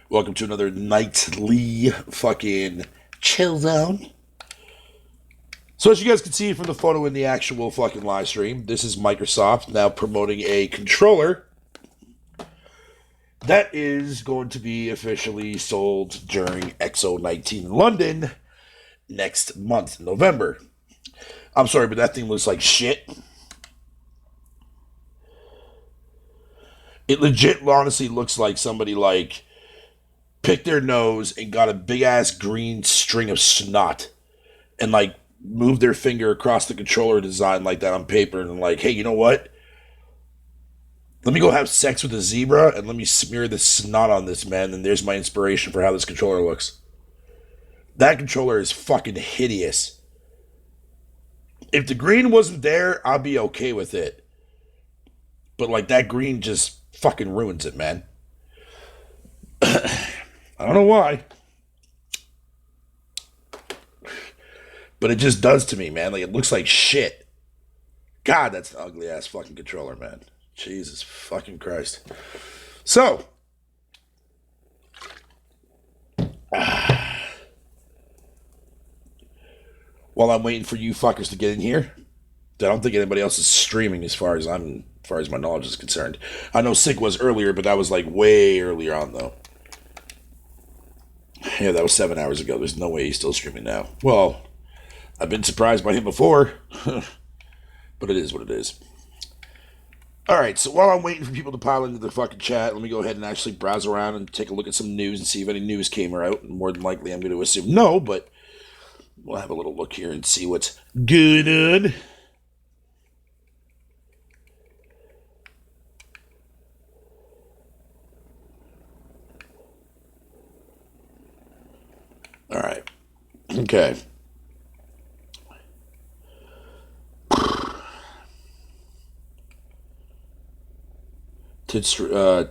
Welcome to another nightly fucking chill zone. So as you guys can see from the photo in the actual fucking live stream, this is Microsoft now promoting a controller that is going to be officially sold during XO19 in London next month, November. I'm sorry, but that thing looks like shit. It legit honestly looks like somebody picked their nose and got a big ass green string of snot and moved their finger across the controller design like that on paper and hey, you know what? Let me go have sex with a zebra and let me smear the snot on this, man, and there's my inspiration for how this controller looks. That controller is fucking hideous. If the green wasn't there, I'd be okay with it. But that green just fucking ruins it, man. I don't know why. But it just does to me, man. It looks like shit. God, that's an ugly ass fucking controller, man. Jesus fucking Christ. So, while I'm waiting for you fuckers to get in here, I don't think anybody else is streaming as far as my knowledge is concerned. I know Sig was earlier, but that was way earlier on though. Yeah, that was 7 hours ago. There's no way he's still streaming now. Well, I've been surprised by him before, but it is what it is. Alright, so while I'm waiting for people to pile into the fucking chat, let me go ahead and actually browse around and take a look at some news and see if any news came out. More than likely, I'm going to assume no, but we'll have a little look here and see what's going on. Alright. Okay.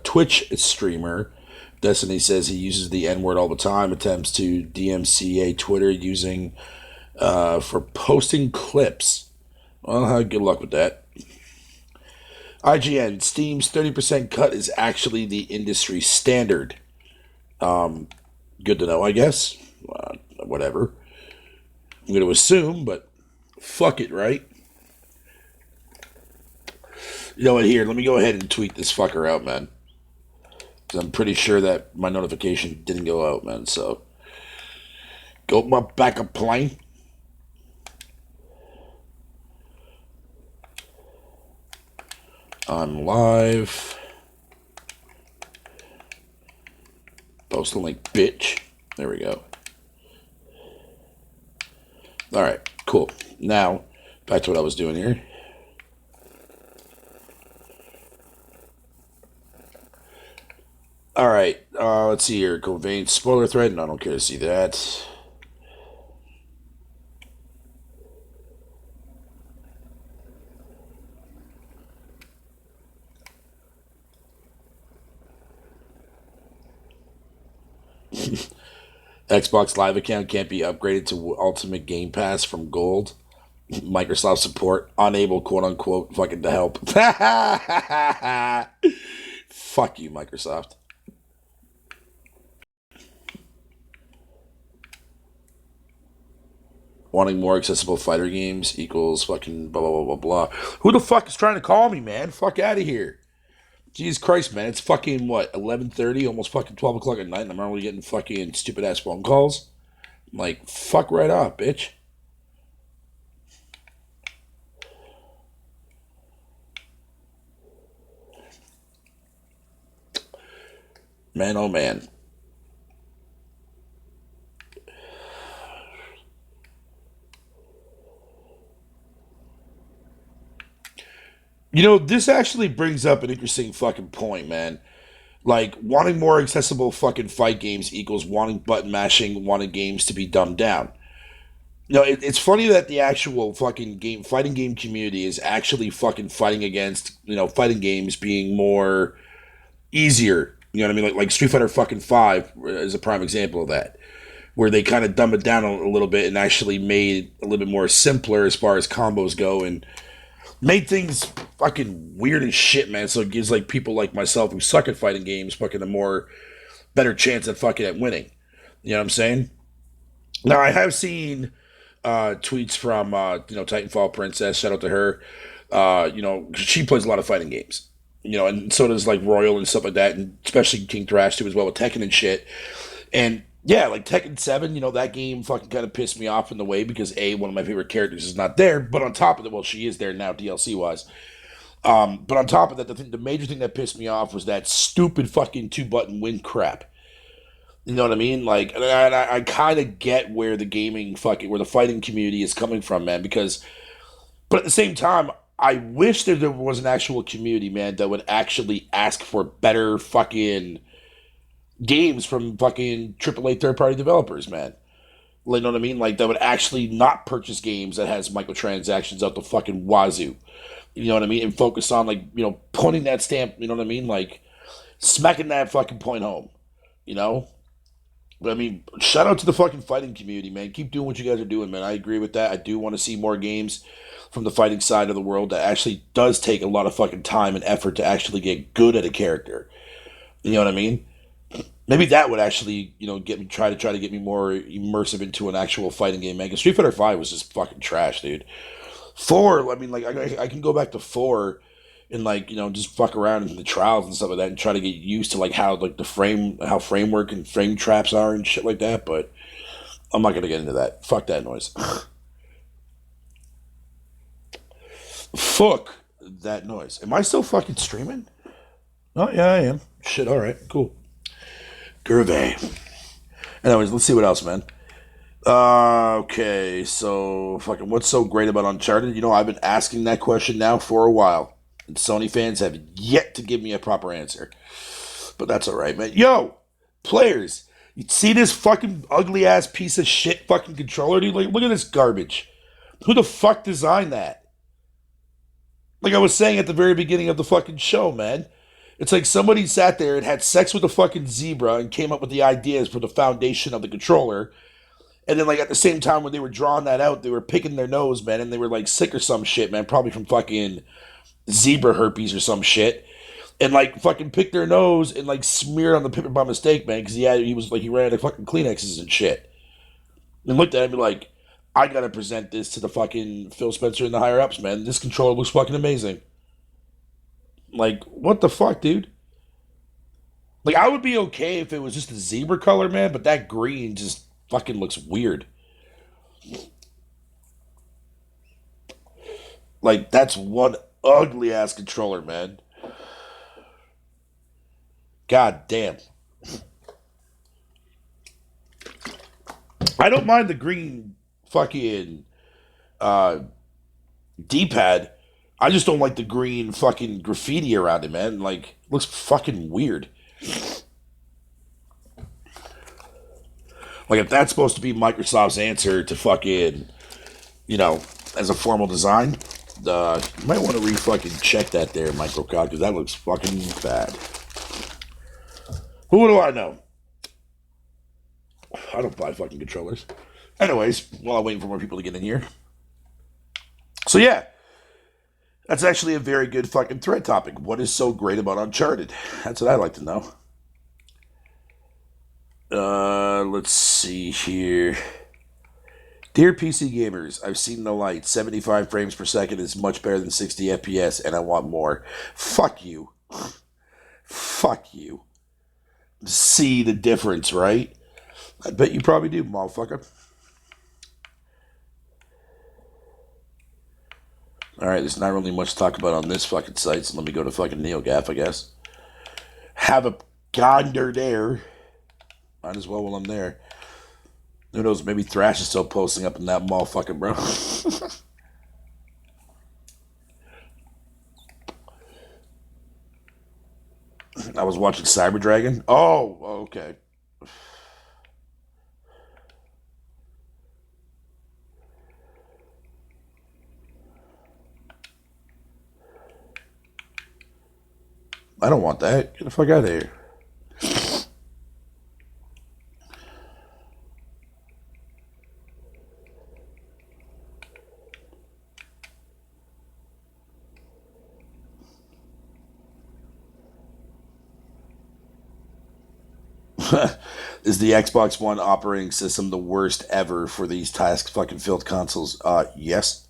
Twitch streamer Destiny says he uses the N-word all the time, attempts to DMCA Twitter using for posting clips. Well, good luck with that. IGN, Steam's 30% cut is actually the industry standard. Good to know, I guess. Whatever. I'm going to assume, but fuck it, right? You know what, here, let me go ahead and tweet this fucker out, man. Because I'm pretty sure that my notification didn't go out, man, so. Go my backup plane. I'm live. Post the link, bitch. There we go. Alright, cool. Now, back to what I was doing here. Alright, let's see here. Covain spoiler thread. No, I don't care to see that. Xbox Live account can't be upgraded to Ultimate Game Pass from Gold. Microsoft support unable, quote unquote, fucking to help. Fuck you, Microsoft. Wanting more accessible fighter games equals fucking blah, blah, blah, blah, blah. Who the fuck is trying to call me, man? Fuck out of here. Jesus Christ, man. It's fucking, 11:30, almost fucking 12 o'clock at night, and I'm already getting fucking stupid-ass phone calls. I'm fuck right off, bitch. Man, oh man. You know, this actually brings up an interesting fucking point, man. Wanting more accessible fucking fight games equals wanting button mashing, wanting games to be dumbed down. It's funny that the actual fucking fighting game community is actually fucking fighting against, fighting games being more easier. You know what I mean? Like Street Fighter fucking 5 is a prime example of that. Where they kind of dumb it down a little bit and actually made a little bit more simpler as far as combos go and made things fucking weird as shit, man. So it gives people like myself who suck at fighting games fucking a more better chance at fucking at winning. You know what I'm saying? Now I have seen tweets from Titanfall Princess. Shout out to her. She plays a lot of fighting games. And so does like Royal and stuff like that, and especially King Thrash too as well with Tekken and shit. And yeah, like Tekken 7, that game fucking kind of pissed me off in the way because A, one of my favorite characters is not there, but on top of it, well, she is there now DLC wise. But on top of that, the major thing that pissed me off was that stupid fucking two button win crap. You know what I mean? Like, and I kind of get where the where the fighting community is coming from, man. But at the same time, I wish that there was an actual community, man, that would actually ask for better fucking games from fucking AAA third party developers, man. Like, you know what I mean? Like, that would actually not purchase games that has microtransactions out the fucking wazoo. You know what I mean? And focus on, like, pointing that stamp, you know what I mean? Like, smacking that fucking point home, you know? But I mean, shout out to the fucking fighting community, man. Keep doing what you guys are doing, man. I agree with that. I do want to see more games from the fighting side of the world that actually does take a lot of fucking time and effort to actually get good at a character. You know what I mean? Maybe that would actually, get me try to get me more immersive into an actual fighting game, man. Because Street Fighter Five was just fucking trash, dude. Four, I mean, like I can go back to four and like just fuck around in the trials and stuff like that and try to get used to like how like how framework and frame traps are and shit like that. But I'm not gonna get into that. Fuck that noise. Fuck that noise. Am I still fucking streaming? Oh yeah, I am. Shit. All right. Cool. Gervais. Anyways, let's see what else, man. Okay, so fucking what's so great about Uncharted? I've been asking that question now for a while, and Sony fans have yet to give me a proper answer. But that's alright, man. Yo, players, you see this fucking ugly ass piece of shit fucking controller, dude? Like, look at this garbage. Who the fuck designed that? Like I was saying at the very beginning of the fucking show, man. It's like somebody sat there and had sex with a fucking zebra and came up with the ideas for the foundation of the controller. And then, like, at the same time, when they were drawing that out, they were picking their nose, man, and they were, like, sick or some shit, man, probably from fucking zebra herpes or some shit. And, like, fucking picked their nose and, like, smeared on the paper by mistake, man, because he ran out of fucking Kleenexes and shit. And looked at him and, like, I gotta present this to the fucking Phil Spencer and the higher ups, man. This controller looks fucking amazing. Like, what the fuck, dude? Like, I would be okay if it was just a zebra color, man, but that green just fucking looks weird. Like, that's one ugly ass controller, man. God damn. I don't mind the green fucking uh, D pad. I just don't like the green fucking graffiti around it, man. Like, looks fucking weird. Like, if that's supposed to be Microsoft's answer to fucking, as a formal design, you might want to fucking check that there, Microcog, because that looks fucking bad. Who do I know? I don't buy fucking controllers. Anyways, while I'm waiting for more people to get in here. So yeah, that's actually a very good fucking thread topic. What is so great about Uncharted? That's what I'd like to know. Let's see here. Dear PC gamers, I've seen the light. 75 frames per second is much better than 60 FPS, and I want more. Fuck you. Fuck you. See the difference, right? I bet you probably do, motherfucker. Alright, there's not really much to talk about on this fucking site, so let me go to fucking NeoGAF, I guess. Have a gander there. Might as well while I'm there. Who knows, maybe Thrash is still posting up in that motherfucker, bro. I was watching Cyber Dragon. Oh, okay. I don't want that. Get the fuck out of here. Is the Xbox One operating system the worst ever for these task fucking filled consoles? Yes.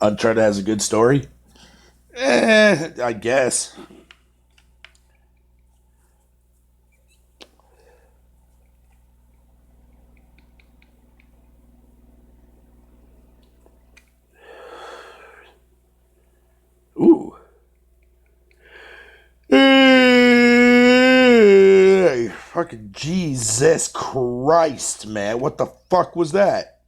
Uncharted has a good story. I guess. Ooh. Hey, fucking Jesus Christ, man. What the fuck was that?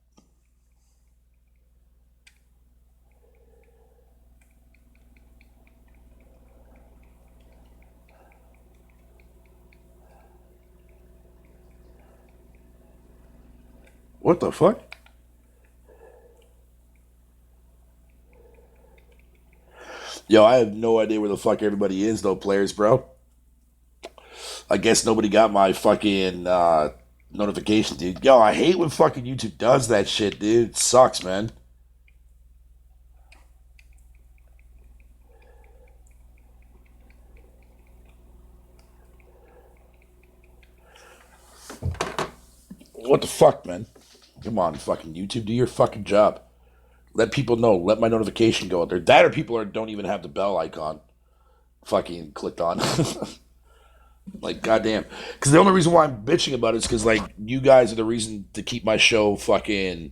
What the fuck? Yo, I have no idea where the fuck everybody is, though, players, bro. I guess nobody got my fucking notification, dude. Yo, I hate when fucking YouTube does that shit, dude. It sucks, man. What the fuck, man? Come on, fucking YouTube, do your fucking job. Let people know. Let my notification go out there. That or people don't even have the bell icon fucking clicked on. Like, goddamn. Because the only reason why I'm bitching about it is because, like, you guys are the reason to keep my show fucking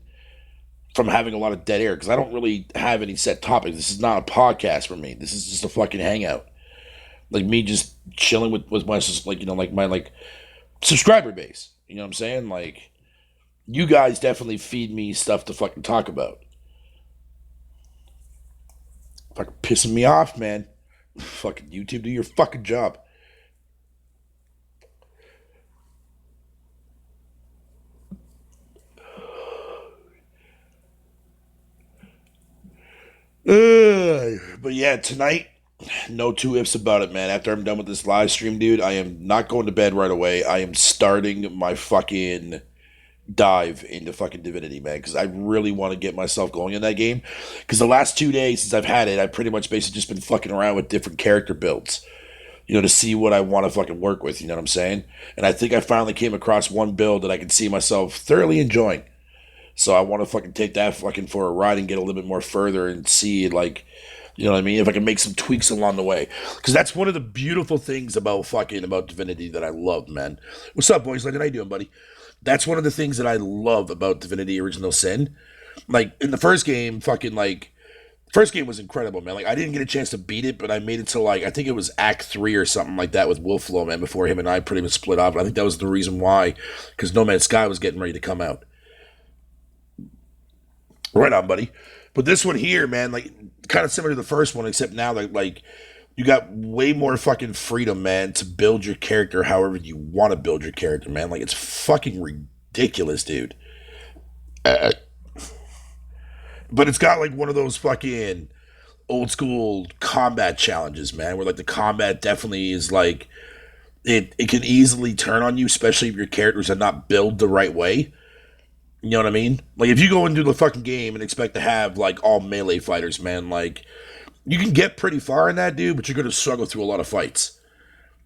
from having a lot of dead air. Because I don't really have any set topics. This is not a podcast for me. This is just a fucking hangout. Like, me just chilling with my, like, like, my, like, subscriber base. You know what I'm saying? Like, you guys definitely feed me stuff to fucking talk about. Fucking pissing me off, man. Fucking YouTube, do your fucking job. But yeah, tonight, no two ifs about it, man. After I'm done with this live stream, dude, I am not going to bed right away. I am starting my fucking dive into fucking Divinity, man, because I really want to get myself going in that game. Because the last 2 days since I've had it, I've pretty much basically just been fucking around with different character builds, to see what I want to fucking work with. You know what I'm saying? And I think I finally came across one build that I can see myself thoroughly enjoying. So I want to fucking take that fucking for a ride and get a little bit more further and see, like, you know what I mean? If I can make some tweaks along the way. Because that's one of the beautiful things about Divinity that I love, man. What's up, boys? Like, how you doing, buddy? That's one of the things that I love about Divinity Original Sin. Like, in the first game, fucking, like, first game was incredible, man. Like, I didn't get a chance to beat it, but I made it to, like, I think it was Act 3 or something like that with Wolfflow, man, before him and I pretty much split off. And I think that was the reason why, because No Man's Sky was getting ready to come out. Right on, buddy. But this one here, man, like, kind of similar to the first one, except now, like you got way more fucking freedom, man, to build your character however you want to build your character, man. Like, it's fucking ridiculous, dude. Uh, but it's got, like, one of those fucking old school combat challenges, man, where, like, the combat definitely is, like, it can easily turn on you, especially if your characters are not built the right way. You know what I mean? Like, if you go into the fucking game and expect to have, like, all melee fighters, man, like, you can get pretty far in that, dude, but you're gonna struggle through a lot of fights.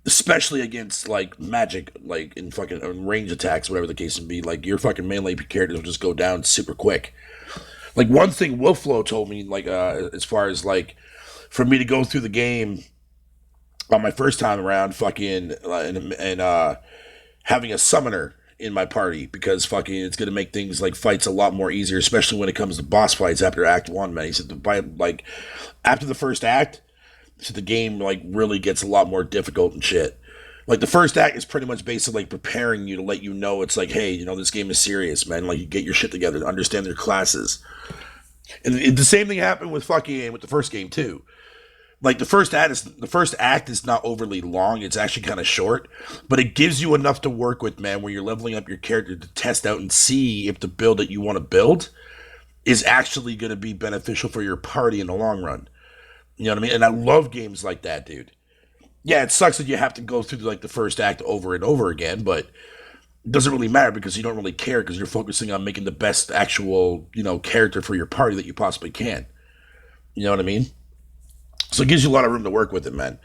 Especially against, like, magic, like, in fucking range attacks, whatever the case may be. Like, your fucking melee characters will just go down super quick. Like, one thing Wolfflow told me, like, as far as, like, for me to go through the game on my first time around, fucking, and having a summoner in my party, because fucking it's gonna make things like fights a lot more easier, especially when it comes to boss fights after Act 1, man. He said like after the first act, so the game like really gets a lot more difficult and shit. Like, the first act is pretty much basically like preparing you to let you know it's like, hey, this game is serious, man. Like, you get your shit together, understand their classes. And the same thing happened with fucking with the first game too. Like, the first act is not overly long. It's actually kind of short, but it gives you enough to work with, man, where you're leveling up your character to test out and see if the build that you want to build is actually going to be beneficial for your party in the long run. You know what I mean? And I love games like that, dude. Yeah, it sucks that you have to go through like the first act over and over again, but It doesn't really matter because you don't really care because you're focusing on making the best actual, character for your party that you possibly can. You know what I mean? So it gives you a lot of room to work with it, man.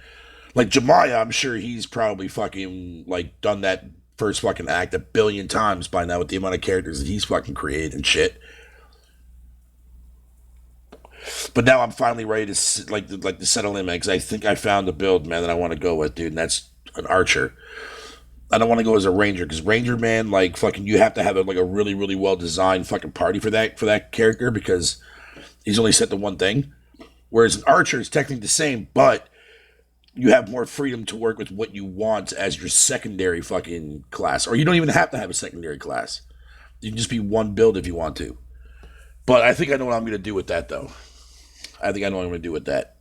Like Jemiah, I'm sure he's probably fucking like done that first fucking act a billion times by now with the amount of characters that he's fucking created and shit. But now I'm finally ready to to settle in, man, because I think I found the build, man, that I want to go with, dude, and that's an archer. I don't want to go as a ranger because ranger, man, like fucking, you have to have like a really, really well designed fucking party for that character because he's only set to one thing. Whereas an archer is technically the same, but you have more freedom to work with what you want as your secondary fucking class, or you don't even have to have a secondary class. You can just be one build if you want to. But I think I know what I'm going to do with that, though. I think I know what I'm going to do with that.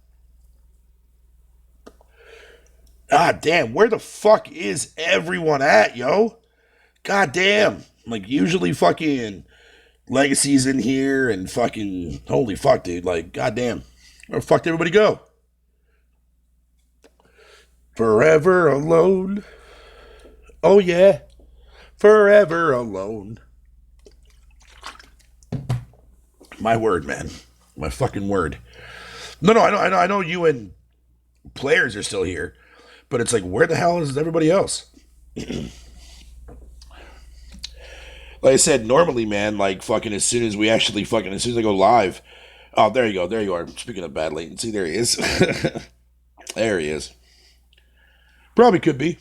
Ah, damn, where the fuck is everyone at, yo? God damn. Like, usually fucking Legacy's in here and fucking, holy fuck, dude. Like, god damn. Where the fuck did everybody go? Forever alone. Oh, yeah. Forever alone. My word, man. My fucking word. No, I know you and players are still here, but it's like, where the hell is everybody else? Like I said, normally, man, like fucking as soon as I go live. Oh, there you go. There you are. Speaking of bad latency, there he is. There he is. Probably could be.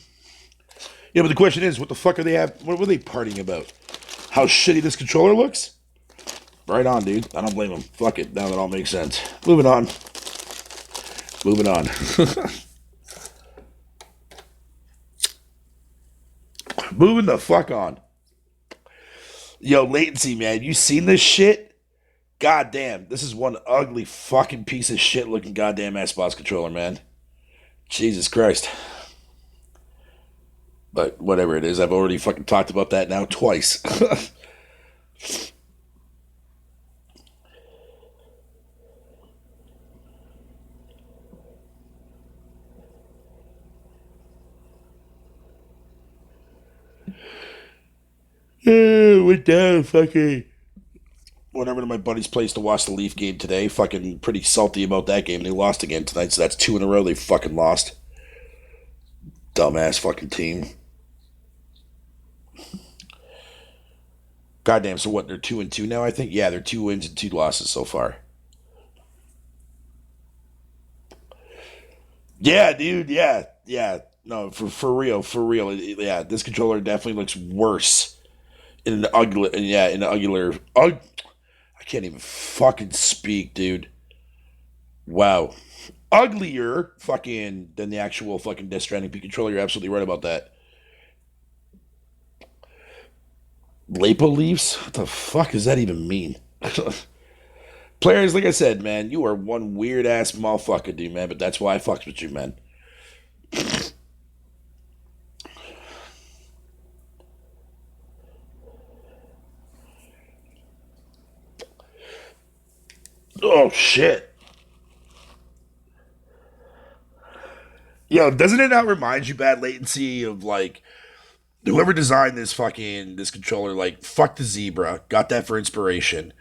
Yeah, but the question is, what the fuck what were they partying about? How shitty this controller looks? Right on, dude. I don't blame him. Fuck it. Now that all makes sense. Moving on. Moving on. Moving the fuck on. Yo, latency, man. You seen this shit? God damn. This is one ugly fucking piece of shit looking goddamn Xbox controller, man. Jesus Christ. But whatever it is, I've already fucking talked about that now twice. Went down fucking went over to my buddy's place to watch the Leaf game today. Fucking pretty salty about that game. They lost again tonight, so that's two in a row they fucking lost. Dumbass fucking team. Goddamn, so what, they're 2-2 now, I think? Yeah, they're 2 wins and 2 losses so far. Yeah, dude, yeah, yeah. No, for real, for real. Yeah, this controller definitely looks worse in an ugly, yeah, in an I can't even fucking speak, dude. Wow. Uglier fucking than the actual fucking Death Stranding P controller. You're absolutely right about that. Lapo leaves? What the fuck does that even mean? Players, like I said, man, you are one weird ass motherfucker, dude, man. But that's why I fucks with you, man. Oh shit. Yo, doesn't it not remind you bad latency of like whoever designed this controller, like fuck the zebra, got that for inspiration,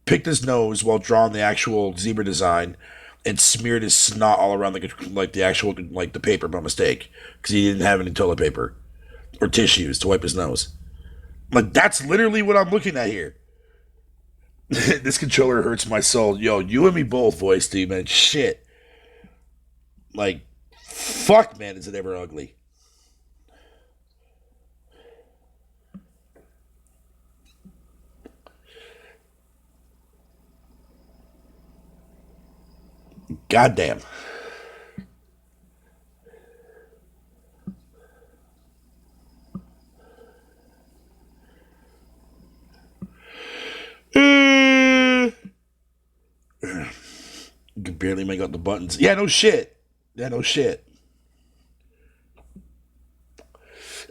picked his nose while drawing the actual zebra design, and smeared his snot all around the actual like the paper by mistake because he didn't have any toilet paper or tissues to wipe his nose. Like that's literally what I'm looking at here. This controller hurts my soul. Yo, you and me both, voice dude, man. Shit. Like, fuck, man, is it ever ugly? Goddamn. You can barely make out the buttons. Yeah, no shit. Yeah, no shit.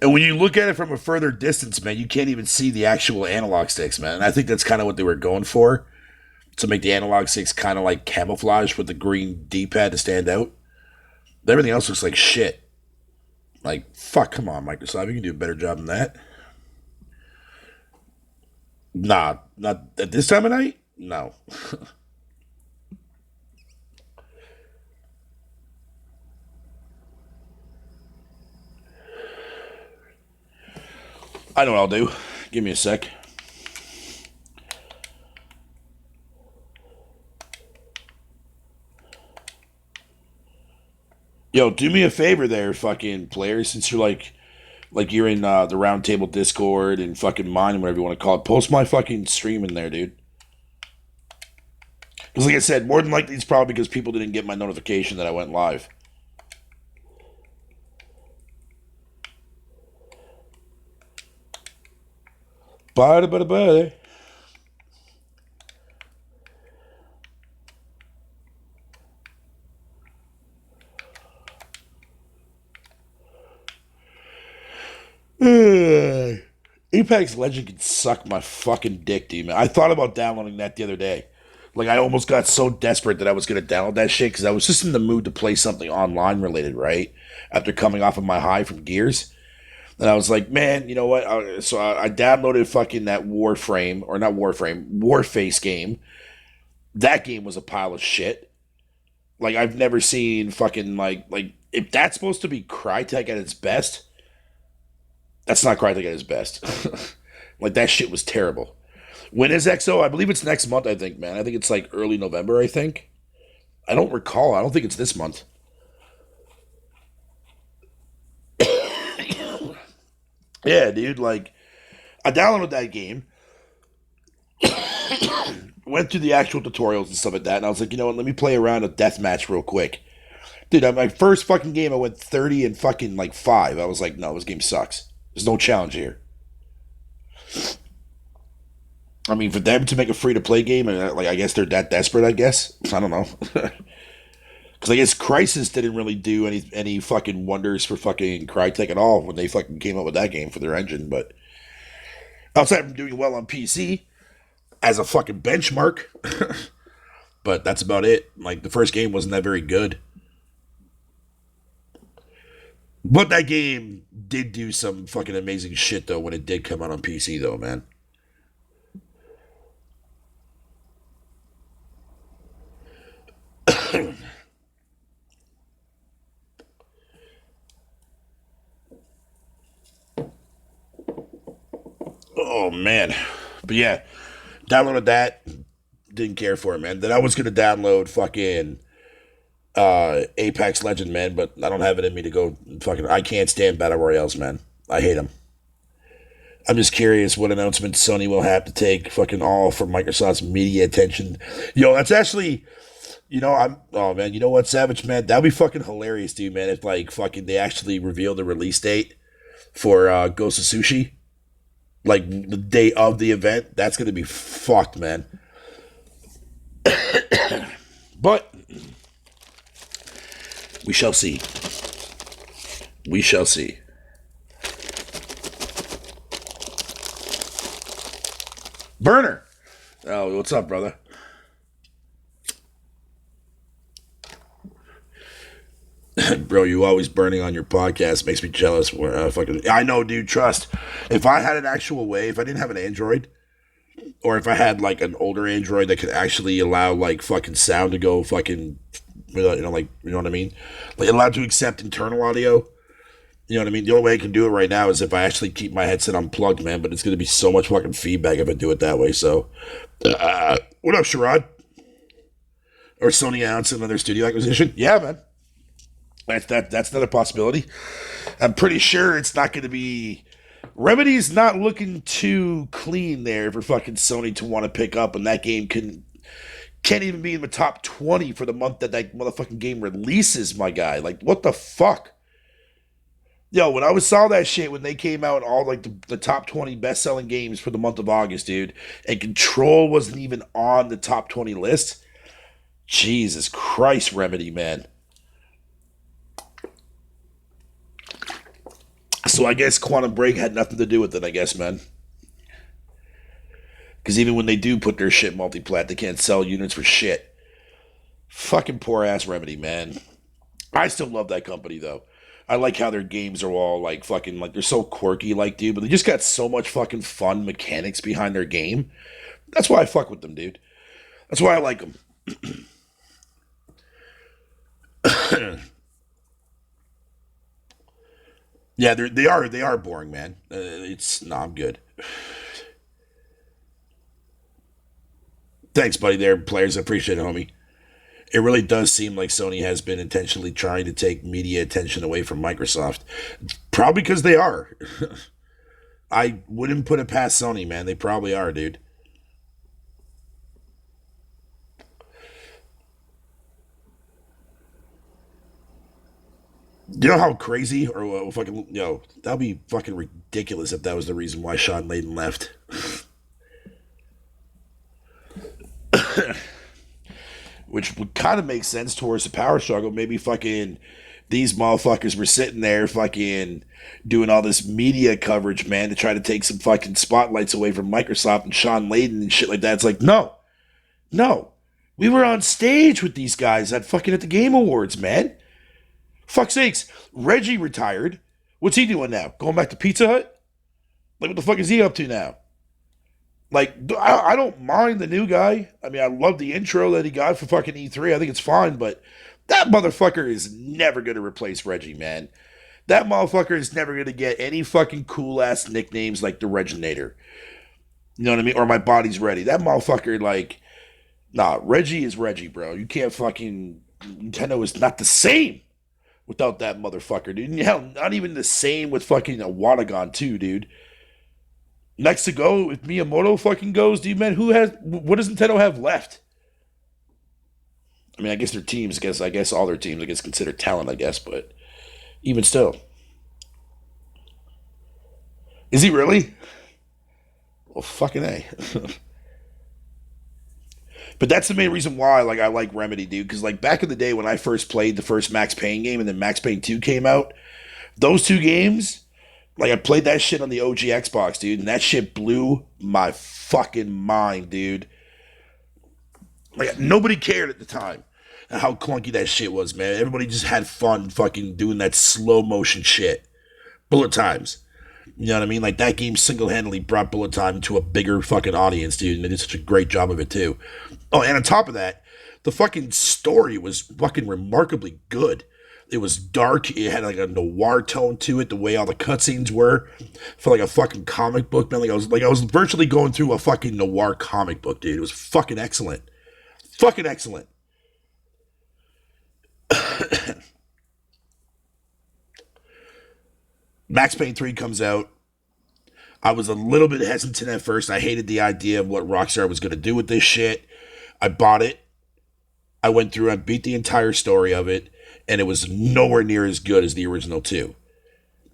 And when you look at it from a further distance, man, you can't even see the actual analog sticks, man. And I think that's kind of what they were going for to make the analog sticks kind of like camouflage with the green D-pad to stand out. Everything else looks like shit. Like, fuck, come on, Microsoft. You can do a better job than that. Nah, not at this time of night. No. I know what I'll do. Give me a sec. Yo, do me a favor there, fucking players, since you're like you're in the roundtable Discord and fucking mine, whatever you want to call it. Post my fucking stream in there, dude. Because like I said, more than likely it's probably because people didn't get my notification that I went live. Bye, bye, bye. Apex Legend can suck my fucking dick, dude, man. I thought about downloading that the other day. Like, I almost got so desperate that I was going to download that shit because I was just in the mood to play something online related, right? After coming off of my high from Gears. And I was like, man, you know what? So I downloaded fucking that Warframe, or not Warframe, Warface game. That game was a pile of shit. Like, I've never seen fucking, like if that's supposed to be Crytek at its best, that's not Crytek at its best. Like, that shit was terrible. When is XO? I believe it's next month, I think, man. I think it's like early November, I think. I don't recall. I don't think it's this month. Yeah, dude, like, I downloaded that game, went through the actual tutorials and stuff like that, and I was like, you know what, let me play around a deathmatch real quick. Dude, on my first fucking game, I went 30 and fucking like 5. I was like, no, this game sucks. There's no challenge here. I mean, for them to make a free to play game, and like, I guess they're that desperate, I guess. I don't know. Because I guess Crisis didn't really do any fucking wonders for fucking Crytek at all when they fucking came up with that game for their engine. But outside from doing well on PC as a fucking benchmark, but that's about it. Like, the first game wasn't that very good. But that game did do some fucking amazing shit, though, when it did come out on PC, though, man. Oh, man. But yeah, downloaded that. Didn't care for it, man. Then I was going to download fucking Apex Legend, man, but I don't have it in me to go fucking. I can't stand Battle Royales, man. I hate them. I'm just curious what announcement Sony will have to take fucking all for Microsoft's media attention. Yo, that's actually, oh man, you know what, Savage, man? That'd be fucking hilarious, dude, man, if like fucking they actually reveal the release date for Ghost of Sushi, like the day of the event. That's gonna be fucked, man. But we shall see. We shall see. Burner. Oh, what's up, brother? Bro, you always burning on your podcast makes me jealous. I know, dude. Trust. If I had an actual way, if I didn't have an Android, or if I had like an older Android that could actually allow like fucking sound to go fucking, like, you know what I mean, like allowed to accept internal audio. You know what I mean? The only way I can do it right now is if I actually keep my headset unplugged, man. But it's going to be so much fucking feedback if I do it that way. So, what up, Sherrod? Or Sony announcing another studio acquisition? Yeah, man. That's another possibility. I'm pretty sure it's not going to be. Remedy's not looking too clean there for fucking Sony to want to pick up, and that game can't even be in the top 20 for the month that motherfucking game releases, my guy. Like, what the fuck? Yo, when I saw that shit when they came out, all like the top 20 best selling games for the month of August, dude, and Control wasn't even on the top 20 list. Jesus Christ, Remedy, man. So I guess Quantum Break had nothing to do with it, I guess, man. Because even when they do put their shit multi-plat, they can't sell units for shit. Fucking poor ass Remedy, man. I still love that company, though. I like how their games are all like fucking like they're so quirky, like dude, but they just got so much fucking fun mechanics behind their game. That's why I fuck with them, dude. That's why I like them. Yeah, they are boring, man. It's no, I'm good. Thanks, buddy. There, players. I appreciate it, homie. It really does seem like Sony has been intentionally trying to take media attention away from Microsoft. Probably because they are. I wouldn't put it past Sony, man. They probably are, dude. You know how crazy or fucking that'd be fucking ridiculous if that was the reason why Sean Layden left. Which would kind of make sense towards the power struggle. Maybe fucking these motherfuckers were sitting there fucking doing all this media coverage, man, to try to take some fucking spotlights away from Microsoft and Sean Layden and shit like that. It's like, no, no. We were on stage with these guys at fucking at the Game Awards, man. Fuck sakes. Reggie retired. What's he doing now? Going back to Pizza Hut? Like, what the fuck is he up to now? Like, I don't mind the new guy. I mean, I love the intro that he got for fucking E3. I think it's fine, but that motherfucker is never going to replace Reggie, man. That motherfucker is never going to get any fucking cool ass nicknames like the Reginator. You know what I mean? Or my body's ready. That motherfucker, like, nah, Reggie is Reggie, bro. You can't fucking. Nintendo is not the same without that motherfucker, dude. Hell, not even the same with fucking a Watagon, too, dude. Next to go, if Miyamoto fucking goes, dude, man, what does Nintendo have left? I mean, I guess their teams, I guess all their teams, I guess considered talent, I guess, but even still. Is he really? Well, fucking A. But that's the main reason why, like, I like Remedy, dude, because, like, back in the day when I first played the first Max Payne game and then Max Payne 2 came out, those two games, like, I played that shit on the OG Xbox, dude, and that shit blew my fucking mind, dude. Like, nobody cared at the time how clunky that shit was, man. Everybody just had fun fucking doing that slow motion shit. Bullet times. You know what I mean? Like, that game single-handedly brought Bullet Time to a bigger fucking audience, dude, and they did such a great job of it, too. Oh, and on top of that, the fucking story was fucking remarkably good. It was dark. It had, like, a noir tone to it, the way all the cutscenes were. For, like, a fucking comic book, man. Like I was virtually going through a fucking noir comic book, dude. It was fucking excellent. Fucking excellent. Max Payne 3 comes out. I was a little bit hesitant at first. I hated the idea of what Rockstar was going to do with this shit. I bought it. I went through and beat the entire story of it, and it was nowhere near as good as the original 2.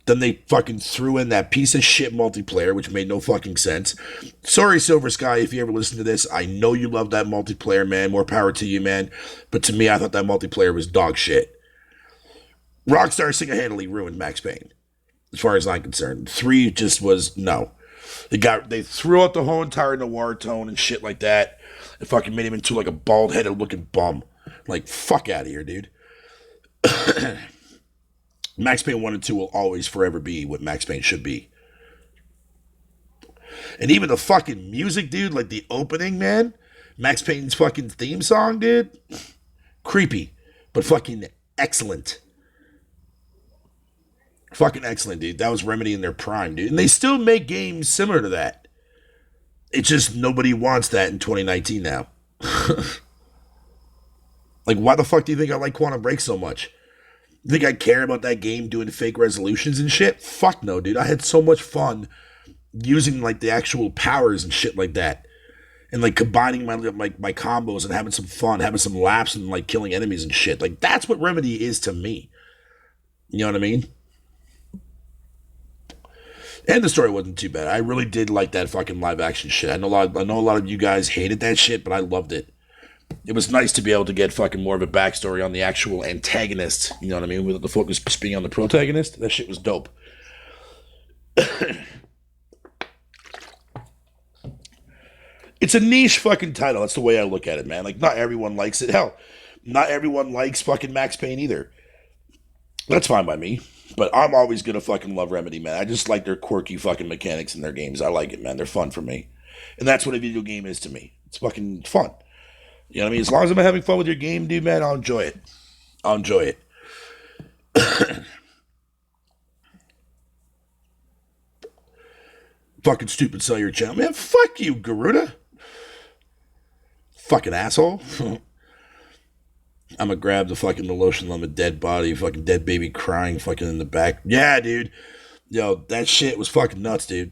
Then they fucking threw in that piece of shit multiplayer, which made no fucking sense. Sorry, Silver Sky, if you ever listen to this. I know you love that multiplayer, man. More power to you, man. But to me, I thought that multiplayer was dog shit. Rockstar single-handedly ruined Max Payne, as far as I'm concerned. 3 just was no. They threw out the whole entire noir tone and shit like that. It fucking made him into like a bald-headed looking bum. Like, fuck out of here, dude. Max Payne 1 and 2 will always forever be what Max Payne should be. And even the fucking music, dude, like the opening, man. Max Payne's fucking theme song, dude. Creepy, but fucking excellent. Fucking excellent, dude. That was Remedy in their prime, dude. And they still make games similar to that. It's just nobody wants that in 2019 now. Like, why the fuck do you think I like Quantum Break so much? You think I care about that game doing fake resolutions and shit? Fuck no, dude. I had so much fun using, like, the actual powers and shit like that. And, like, combining my combos and having some fun, having some laughs and, like, killing enemies and shit. Like, that's what Remedy is to me. You know what I mean? And the story wasn't too bad. I really did like that fucking live action shit. I know a lot of you guys hated that shit, but I loved it. It was nice to be able to get fucking more of a backstory on the actual antagonist. You know what I mean? With the focus being on the protagonist. That shit was dope. It's a niche fucking title. That's the way I look at it, man. Like, not everyone likes it. Hell, not everyone likes fucking Max Payne either. That's fine by me. But I'm always gonna fucking love Remedy, man. I just like their quirky fucking mechanics in their games. I like it, man. They're fun for me. And that's what a video game is to me. It's fucking fun. You know what I mean? As long as I'm having fun with your game, dude, man, I'll enjoy it. I'll enjoy it. Fucking stupid sell your channel. Man, fuck you, Garuda. Fucking asshole. I'm gonna grab the lotion on a dead body, fucking dead baby crying fucking in the back. Yeah, dude. Yo, that shit was fucking nuts, dude.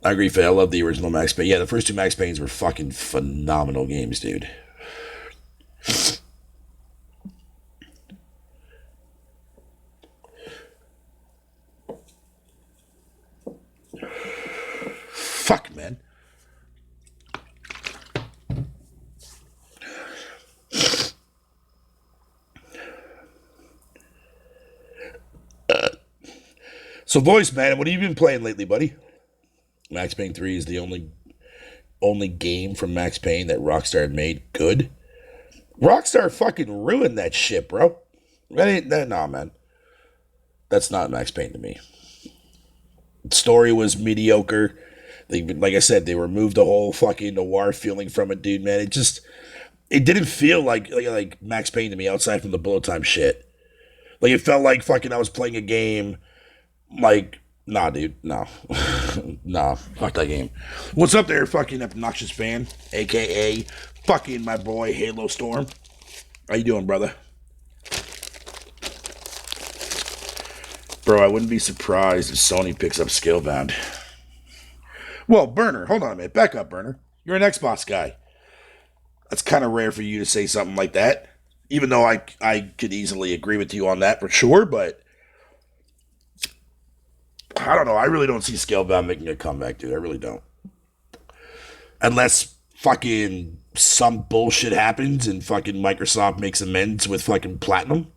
I agree, Faye. I love the original Max Payne. Yeah, the first two Max Paynes were fucking phenomenal games, dude. Fuck, man. So, voice, man, what have you been playing lately, buddy? Max Payne 3 is the only game from Max Payne that Rockstar had made good. Rockstar fucking ruined that shit, bro. That ain't that, nah, man. That's not Max Payne to me. The story was mediocre. They, like I said, they removed the whole fucking noir feeling from it, dude. Man, it didn't feel like Max Payne to me outside from the bullet time shit. Like it felt like fucking I was playing a game. Like, nah, dude, no, nah, fuck that game. What's up there, fucking obnoxious fan, aka fucking my boy Halo Storm? How you doing, brother? Bro, I wouldn't be surprised if Sony picks up Scalebound. Well, Burner, hold on a minute. Back up, Burner. You're an Xbox guy. That's kind of rare for you to say something like that. Even though I could easily agree with you on that for sure, but I don't know. I really don't see Scalebound making a comeback, dude. I really don't. Unless fucking some bullshit happens and fucking Microsoft makes amends with fucking Platinum.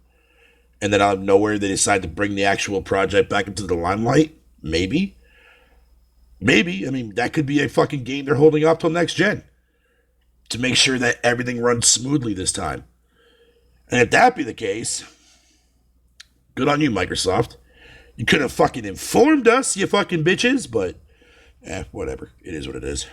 And then out of nowhere they decide to bring the actual project back into the limelight. Maybe. Maybe. I mean, that could be a fucking game they're holding off till next gen. To make sure that everything runs smoothly this time. And if that be the case, good on you, Microsoft. You could have fucking informed us, you fucking bitches, but whatever. It is what it is.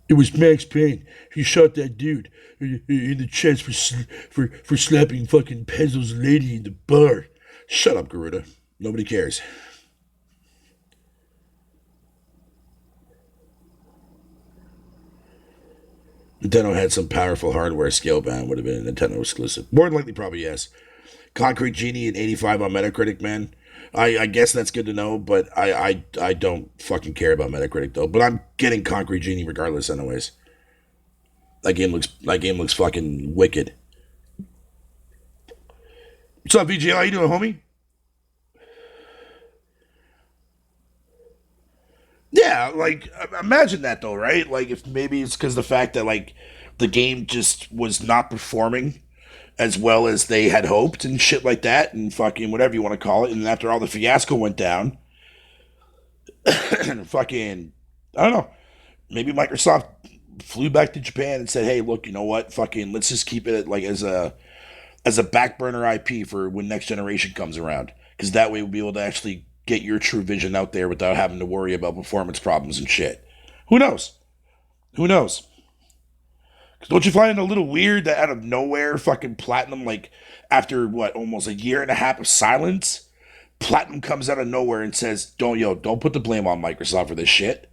It was Max Payne. He shot that dude in the chest for slapping fucking Pezzo's lady in the bar. Shut up, Garuda. Nobody cares. Nintendo had some powerful hardware. Scalebound would have been a Nintendo exclusive. More than likely, probably yes. Concrete Genie and 85 on Metacritic, man. I guess that's good to know, but I don't fucking care about Metacritic though. But I'm getting Concrete Genie regardless, anyways. That game looks fucking wicked. What's up, VJ? How you doing, homie? Yeah, like imagine that though, right? Like if maybe it's because the fact that like the game just was not performing as well as they had hoped and shit like that, and fucking whatever you want to call it. And after all the fiasco went down, and fucking I don't know, maybe Microsoft flew back to Japan and said, "Hey, look, you know what? Fucking let's just keep it like as a back burner IP for when next generation comes around, because that way we'll be able to actually get your true vision out there without having to worry about performance problems and shit." Who knows? Who knows? Don't you find it a little weird that out of nowhere, fucking Platinum, like after what, almost a year and a half of silence, Platinum comes out of nowhere and says, don't put the blame on Microsoft for this shit."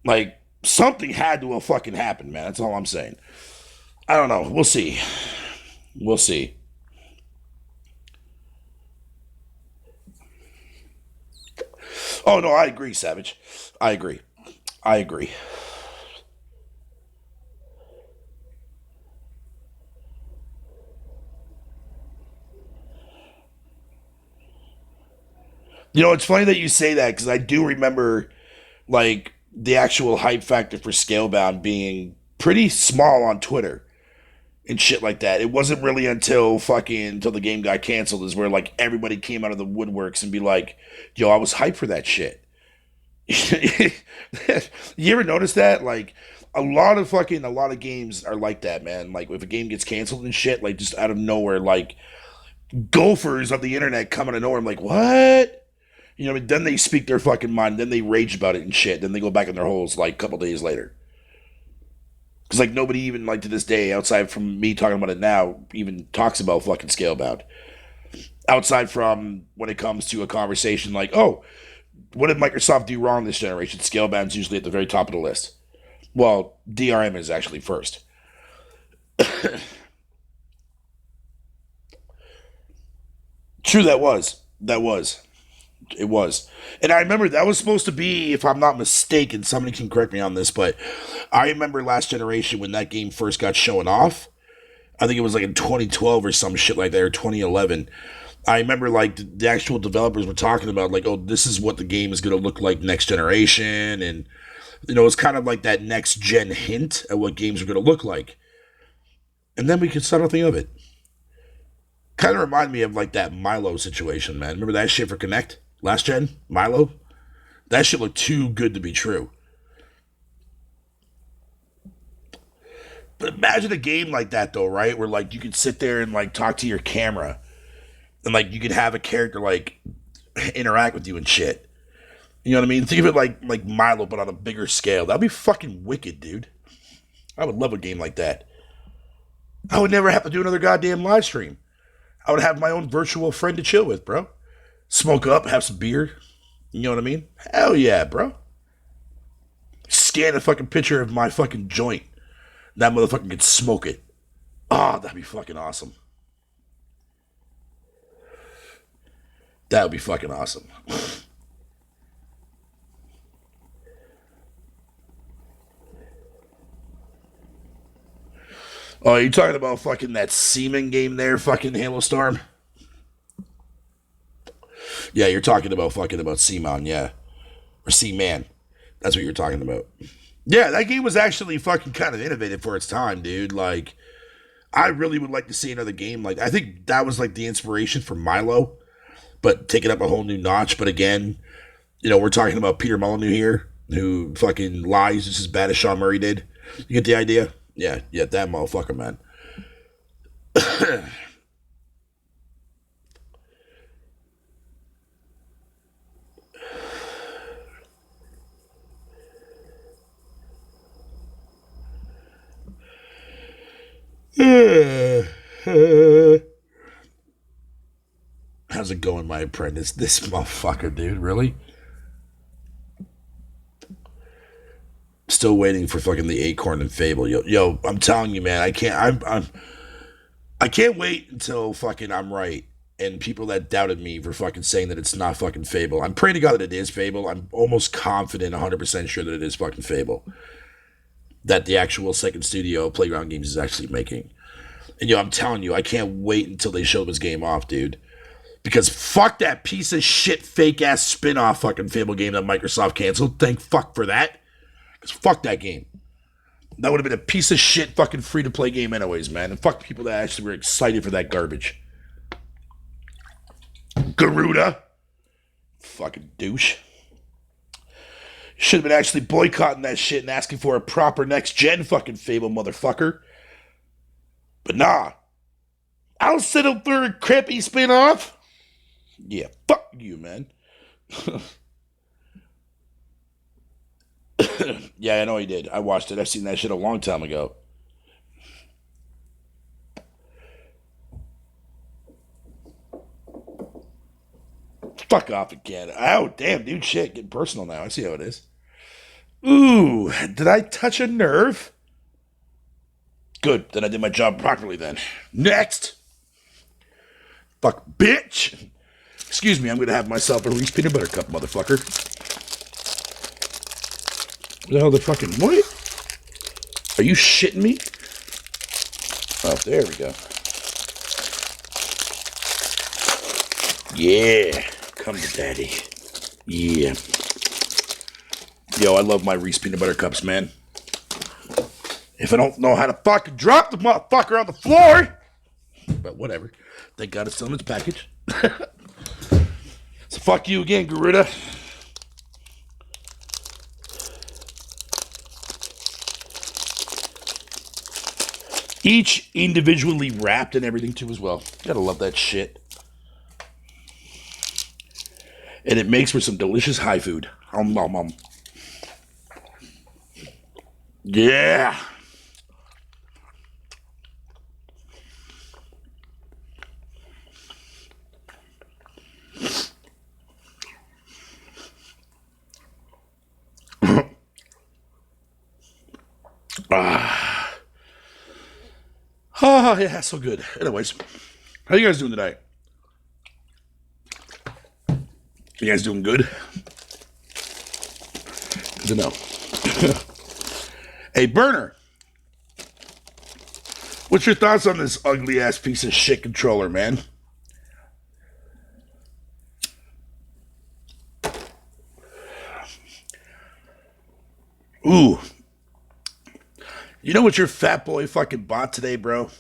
Like, something had to have fucking happened, man. That's all I'm saying. I don't know. We'll see. We'll see. Oh, no, I agree, Savage. I agree. I agree. You know, it's funny that you say that because I do remember, like, the actual hype factor for Scalebound being pretty small on Twitter and shit like that. It wasn't really until the game got canceled is where like everybody came out of the woodworks and be like, "Yo, I was hyped for that shit." You ever notice that? Like a lot of games are like that, man. Like if a game gets canceled and shit, like just out of nowhere, like gophers of the internet come out of nowhere. I'm like, what? You know, then they speak their fucking mind, then they rage about it and shit, then they go back in their holes like a couple days later. Because like nobody even like to this day, outside from me talking about it now, even talks about fucking Scalebound. Outside from when it comes to a conversation like, oh, what did Microsoft do wrong this generation? Scalebound's usually at the very top of the list. Well, DRM is actually first. True, that was. That was. It was. And I remember that was supposed to be, if I'm not mistaken, somebody can correct me on this, but I remember last generation when that game first got shown off. I think it was like in 2012 or some shit like that, or 2011. I remember like the actual developers were talking about like, oh, this is what the game is going to look like next generation. And, you know, it's kind of like that next gen hint at what games are going to look like. And then we could saw nothing of it. Kind of remind me of like that Milo situation, man. Remember that shit for Connect? Last gen? Milo? That shit looked too good to be true. But imagine a game like that though, right? Where like you could sit there and like talk to your camera and like you could have a character like interact with you and shit. You know what I mean? Think of it like Milo, but on a bigger scale. That'd be fucking wicked, dude. I would love a game like that. I would never have to do another goddamn live stream. I would have my own virtual friend to chill with, bro. Smoke up, have some beer. You know what I mean? Hell yeah, bro. Scan a fucking picture of my fucking joint. That motherfucker could smoke it. Oh, that'd be fucking awesome. That would be fucking awesome. Oh, you talking about fucking that Seaman game there, fucking Halo Storm? Yeah, you're talking about fucking about Seaman, yeah. Or Seaman. That's what you're talking about. Yeah, that game was actually fucking kind of innovative for its time, dude. Like, I really would like to see another game. Like, I think that was like the inspiration for Milo, but take it up a whole new notch. But again, you know, we're talking about Peter Molyneux here, who fucking lies just as bad as Sean Murray did. You get the idea? Yeah, that motherfucker, man. How's it going, my apprentice? This motherfucker, dude, really? Still waiting for fucking the Acorn and Fable. Yo, I'm telling you, man, I can't. I can't wait until fucking I'm right. And people that doubted me for fucking saying that it's not fucking Fable. I'm praying to God that it is Fable. I'm almost confident, 100% sure that it is fucking Fable. That the actual second studio Playground Games is actually making. And yo, I'm telling you, I can't wait until they show this game off, dude. Because fuck that piece of shit, fake ass spin off fucking Fable game that Microsoft canceled. Thank fuck for that. Because fuck that game. That would have been a piece of shit fucking free to play game, anyways, man. And fuck people that actually were excited for that garbage. Garuda. Fucking douche. Should have been actually boycotting that shit and asking for a proper next gen fucking Fable, motherfucker. But nah. I'll settle for a crappy spin off. Yeah, fuck you, man. Yeah, I know he did. I watched it. I've seen that shit a long time ago. Fuck off again. Oh, damn, dude, shit. Getting personal now. I see how it is. Ooh, did I touch a nerve? Good, then I did my job properly then. Next! Fuck, bitch! Excuse me, I'm gonna have myself a Reese peanut butter cup, motherfucker. What the hell the fucking... What? Are you shitting me? Oh, there we go. Yeah. Come to daddy. Yeah. Yo, I love my Reese peanut butter cups, man. If I don't know how to fucking drop the motherfucker on the floor. But whatever. Thank God it's still in its package. So fuck you again, Garuda. Each individually wrapped and everything too as well. Gotta love that shit. And it makes for some delicious high food. Yeah. Oh, yeah, so good. Anyways, how you guys doing tonight? You guys doing good? Good to know. Hey, Burner, what's your thoughts on this ugly ass piece of shit controller, man? Ooh. You know what your fat boy fucking bought today, bro?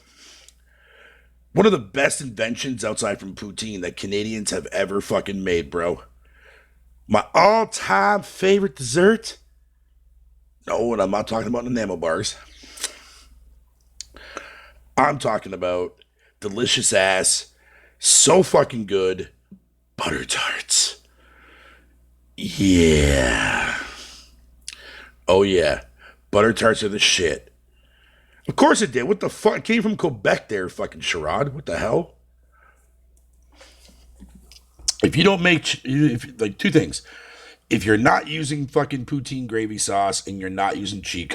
One of the best inventions outside from poutine that Canadians have ever fucking made, bro. My all-time favorite dessert? No, and I'm not talking about enamel bars. I'm talking about delicious ass, so fucking good, butter tarts. Yeah. Oh yeah. Butter tarts are the shit. Of course it did. What the fuck? It came from Quebec there, fucking charade. What the hell? If you don't make, like, two things. If you're not using fucking poutine gravy sauce and you're not using cheese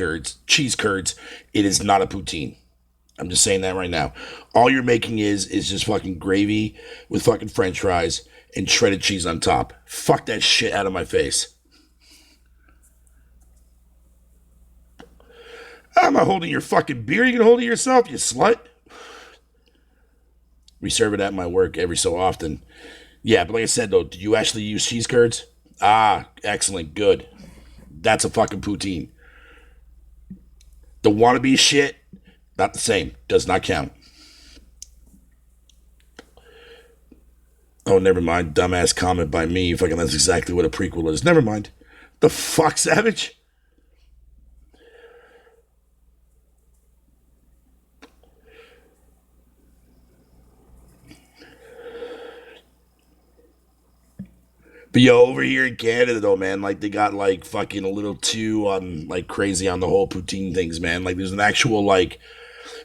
curds, it is not a poutine. I'm just saying that right now. All you're making is just fucking gravy with fucking french fries and shredded cheese on top. Fuck that shit out of my face. I'm not holding your fucking beer. You can hold it yourself, you slut. We serve it at my work every so often. Yeah, but like I said, though, do you actually use cheese curds? Ah, excellent, good. That's a fucking poutine. The wannabe shit, not the same. Does not count. Oh, never mind. Dumbass comment by me. Fucking that's exactly what a prequel is. Never mind. The fuck, Savage? But yo, over here in Canada though, man, like they got like fucking a little too like crazy on the whole poutine things, man. Like there's an actual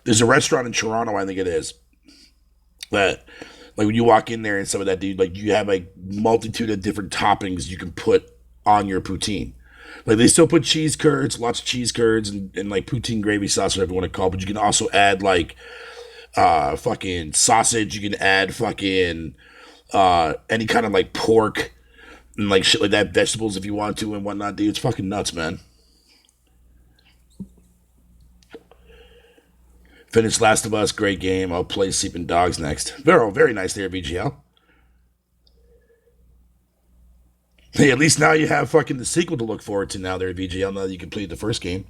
there's a restaurant in Toronto, I think it is, that like when you walk in there and some of that dude, like you have like multitude of different toppings you can put on your poutine. Like they still put cheese curds, lots of cheese curds and like poutine gravy sauce, whatever you want to call it, but you can also add like fucking sausage, you can add fucking any kind of like pork and like shit like that, vegetables if you want to and whatnot, dude. It's fucking nuts, man. Finished Last of Us, great game. I'll play Sleeping Dogs next. Very nice there, BGL. Hey, at least now you have fucking the sequel to look forward to now there, VGL, now that you completed the first game.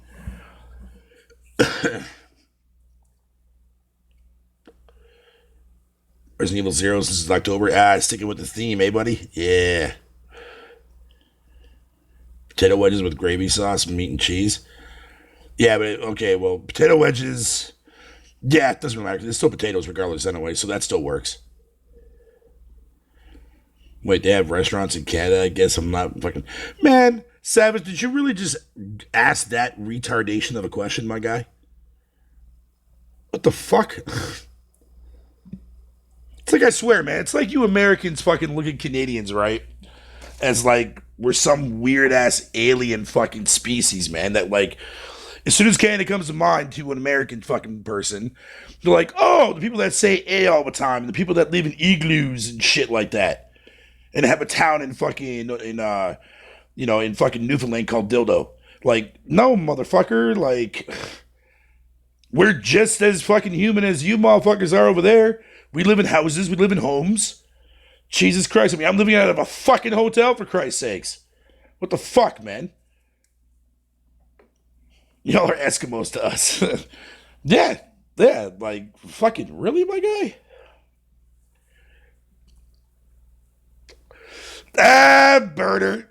Resident Evil 0 since October. Sticking with the theme, eh, buddy? Yeah. Potato wedges with gravy sauce, meat and cheese. Yeah, but okay, well, potato wedges. Yeah, it doesn't matter. It's still potatoes regardless anyway, so that still works. Wait, they have restaurants in Canada? I guess I'm not fucking. Man, Savage, did you really just ask that retardation of a question, my guy? What the fuck? It's like, I swear, man, it's like you Americans fucking look at Canadians, right? As like, we're some weird ass alien fucking species, man, that like, as soon as Canada comes to mind to an American fucking person, they're like, oh, the people that say A all the time, and the people that live in igloos and shit like that, and have a town in fucking in fucking Newfoundland called Dildo. Like, no, motherfucker. Like, we're just as fucking human as you motherfuckers are over there. We live in houses. We live in homes. Jesus Christ. I mean, I'm living out of a fucking hotel, for Christ's sakes. What the fuck, man? Y'all are Eskimos to us. Yeah. Yeah. Like, fucking really, my guy? Burner.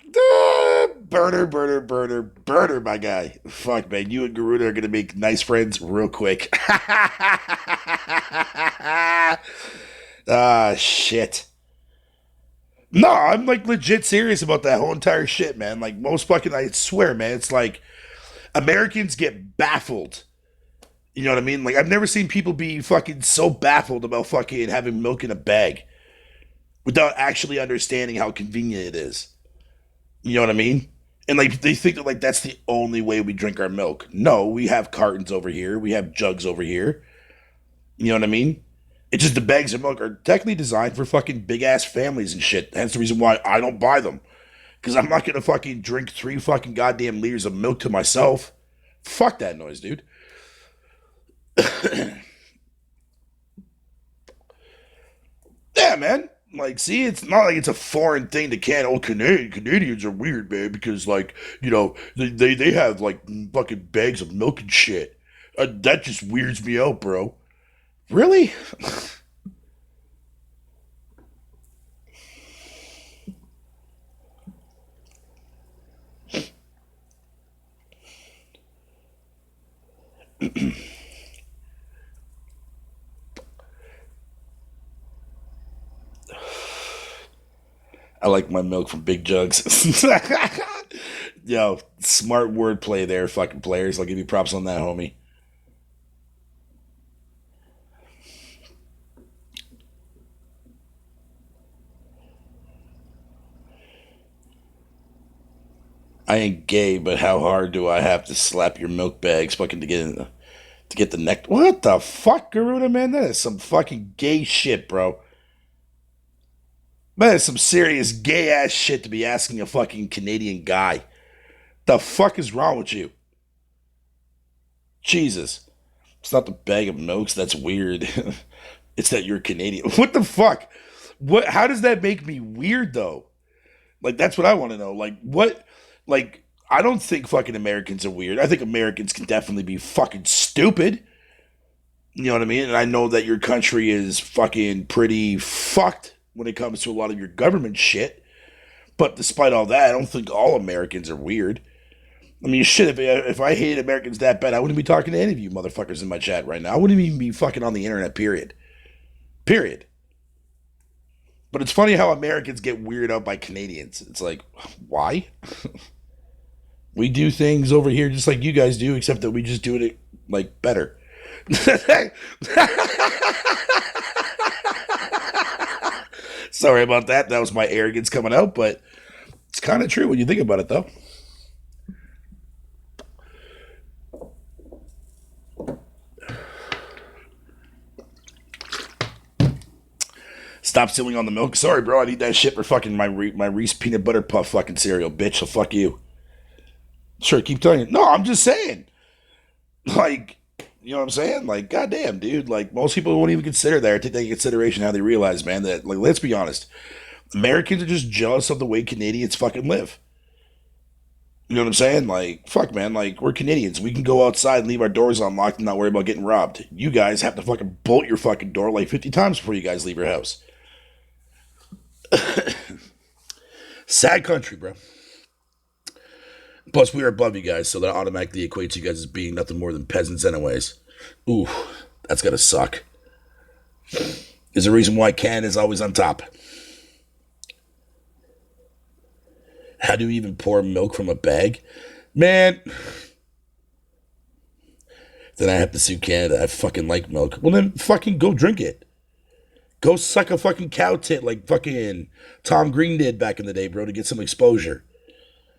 Burner, my guy. Fuck, man. You and Garuda are going to make nice friends real quick. Ah, shit. No, I'm like legit serious about that whole entire shit, man. Like most fucking, I swear, man, it's like Americans get baffled. You know what I mean? Like I've never seen people be fucking so baffled about fucking having milk in a bag without actually understanding how convenient it is. You know what I mean? And like they think that like that's the only way we drink our milk. No, we have cartons over here. We have jugs over here. You know what I mean? It's just the bags of milk are technically designed for fucking big ass families and shit. That's the reason why I don't buy them. Because I'm not gonna fucking drink 3 fucking goddamn liters of milk to myself. Fuck that noise, dude. Yeah, man. Like, see, it's not like it's a foreign thing to Canada. Oh, Canadians are weird, man, because like, they have like fucking bags of milk and shit. That just weirds me out, bro. Really? I like my milk from big jugs. Yo, smart wordplay there, fucking players. I'll give you props on that, homie. I ain't gay, but how hard do I have to slap your milk bags fucking to get the neck? What the fuck, Garuda, man? That is some fucking gay shit, bro. That is some serious gay ass shit to be asking a fucking Canadian guy. The fuck is wrong with you? Jesus. It's not the bag of milks that's weird. It's that you're Canadian. What the fuck? What how does that make me weird though? Like that's what I want to know. Like what like I don't think fucking Americans are weird. I think Americans can definitely be fucking stupid. You know what I mean? And I know that your country is fucking pretty fucked when it comes to a lot of your government shit. But despite all that, I don't think all Americans are weird. I mean, shit, if I hated Americans that bad, I wouldn't be talking to any of you motherfuckers in my chat right now. I wouldn't even be fucking on the internet, period. Period. But it's funny how Americans get weirded out by Canadians. It's like, why? We do things over here just like you guys do, except that we just do it like better. Sorry about that. That was my arrogance coming out, but it's kind of true when you think about it, though. Stop stealing on the milk. Sorry, bro. I need that shit for fucking my Reese peanut butter puff fucking cereal, bitch. So fuck you. Sure, keep telling you. No, I'm just saying. Like, you know what I'm saying? Like, goddamn, dude. Like, most people won't even consider that or take that into consideration how they realize, man, that, like, let's be honest. Americans are just jealous of the way Canadians fucking live. You know what I'm saying? Like, fuck, man. Like, we're Canadians. We can go outside and leave our doors unlocked and not worry about getting robbed. You guys have to fucking bolt your fucking door like 50 times before you guys leave your house. Sad country, bro. Plus, we are above you guys, so that automatically equates you guys as being nothing more than peasants, anyways. Ooh, that's gotta suck. There's a reason why Canada's always on top. How do you even pour milk from a bag? Man, then I have to sue Canada. I fucking like milk. Well, then fucking go drink it. Go suck a fucking cow tit like fucking Tom Green did back in the day, bro, to get some exposure.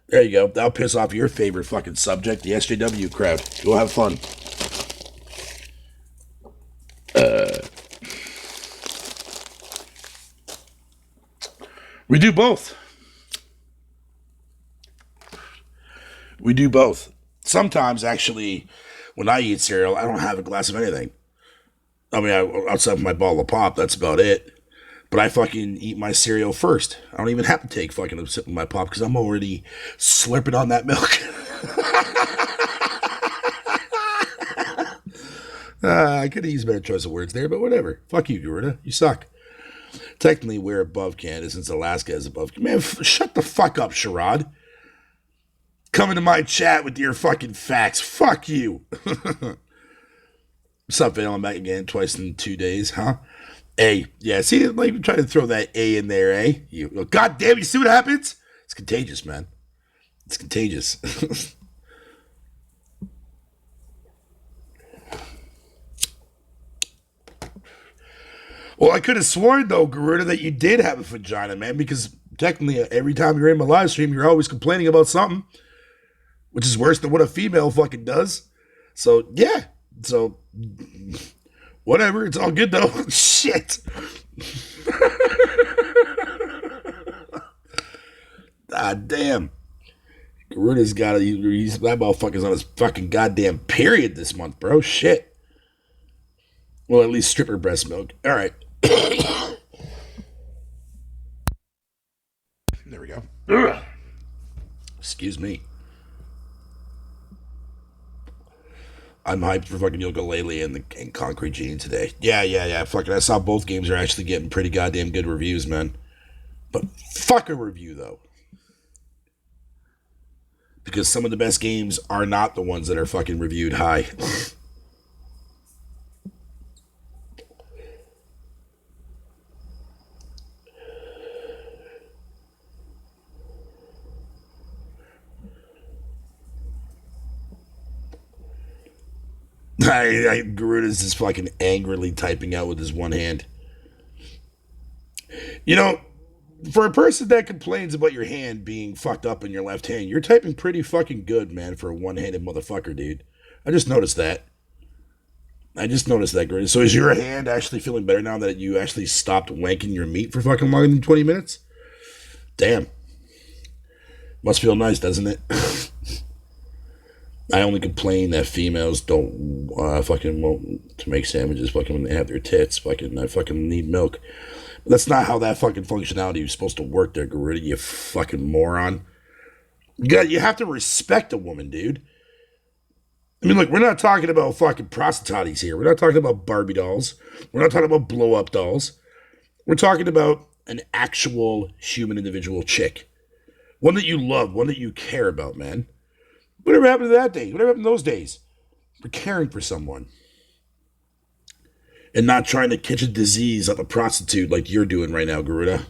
There you go. That'll piss off your favorite fucking subject, the SJW crowd. Go have fun. We do both. We do both. Sometimes, actually, when I eat cereal, I don't have a glass of anything. I mean, outside of my bottle of pop, that's about it. But I fucking eat my cereal first. I don't even have to take fucking a sip of my pop because I'm already slurping on that milk. I could have used a better choice of words there, but whatever. Fuck you, Garuda. You suck. Technically, we're above Canada since Alaska is above. Man, shut the fuck up, Sherrod. Come into my chat with your fucking facts. Fuck you. What's up, Vale? I'm back again twice in 2 days, huh? A. Yeah, see, like, trying to throw that A in there, eh? God damn, you see what happens? It's contagious, man. It's contagious. Well, I could have sworn, though, Garuda, that you did have a vagina, man, because technically every time you're in my live stream, you're always complaining about something, which is worse than what a female fucking does. So, yeah. So, whatever. It's all good, though. Shit. God damn. Garuda's got that motherfucker's on his fucking goddamn period this month, bro. Shit. Well, at least stripper breast milk. All right. There we go. Ugh. Excuse me. I'm hyped for fucking Yooka-Laylee and Concrete Genie today. Yeah. Fucking, I saw both games are actually getting pretty goddamn good reviews, man. But fuck a review, though. Because some of the best games are not the ones that are fucking reviewed high. Garuda's just fucking angrily typing out with his one hand. You know, for a person that complains about your hand being fucked up in your left hand, you're typing pretty fucking good, man, for a one-handed motherfucker, dude. I just noticed that. Garuda. So is your hand actually feeling better now that you actually stopped wanking your meat for fucking longer than 20 minutes? Damn. Must feel nice, doesn't it? I only complain that females don't fucking want to make sandwiches fucking when they have their tits. Fucking, I fucking need milk. But that's not how that fucking functionality is supposed to work there, Garuda, you fucking moron. You have to respect a woman, dude. I mean, look, we're not talking about fucking prostitutes here. We're not talking about Barbie dolls. We're not talking about blow-up dolls. We're talking about an actual human individual chick. One that you love, one that you care about, man. Whatever happened to that day? Whatever happened to those days? For caring for someone. And not trying to catch a disease of a prostitute like you're doing right now, Garuda.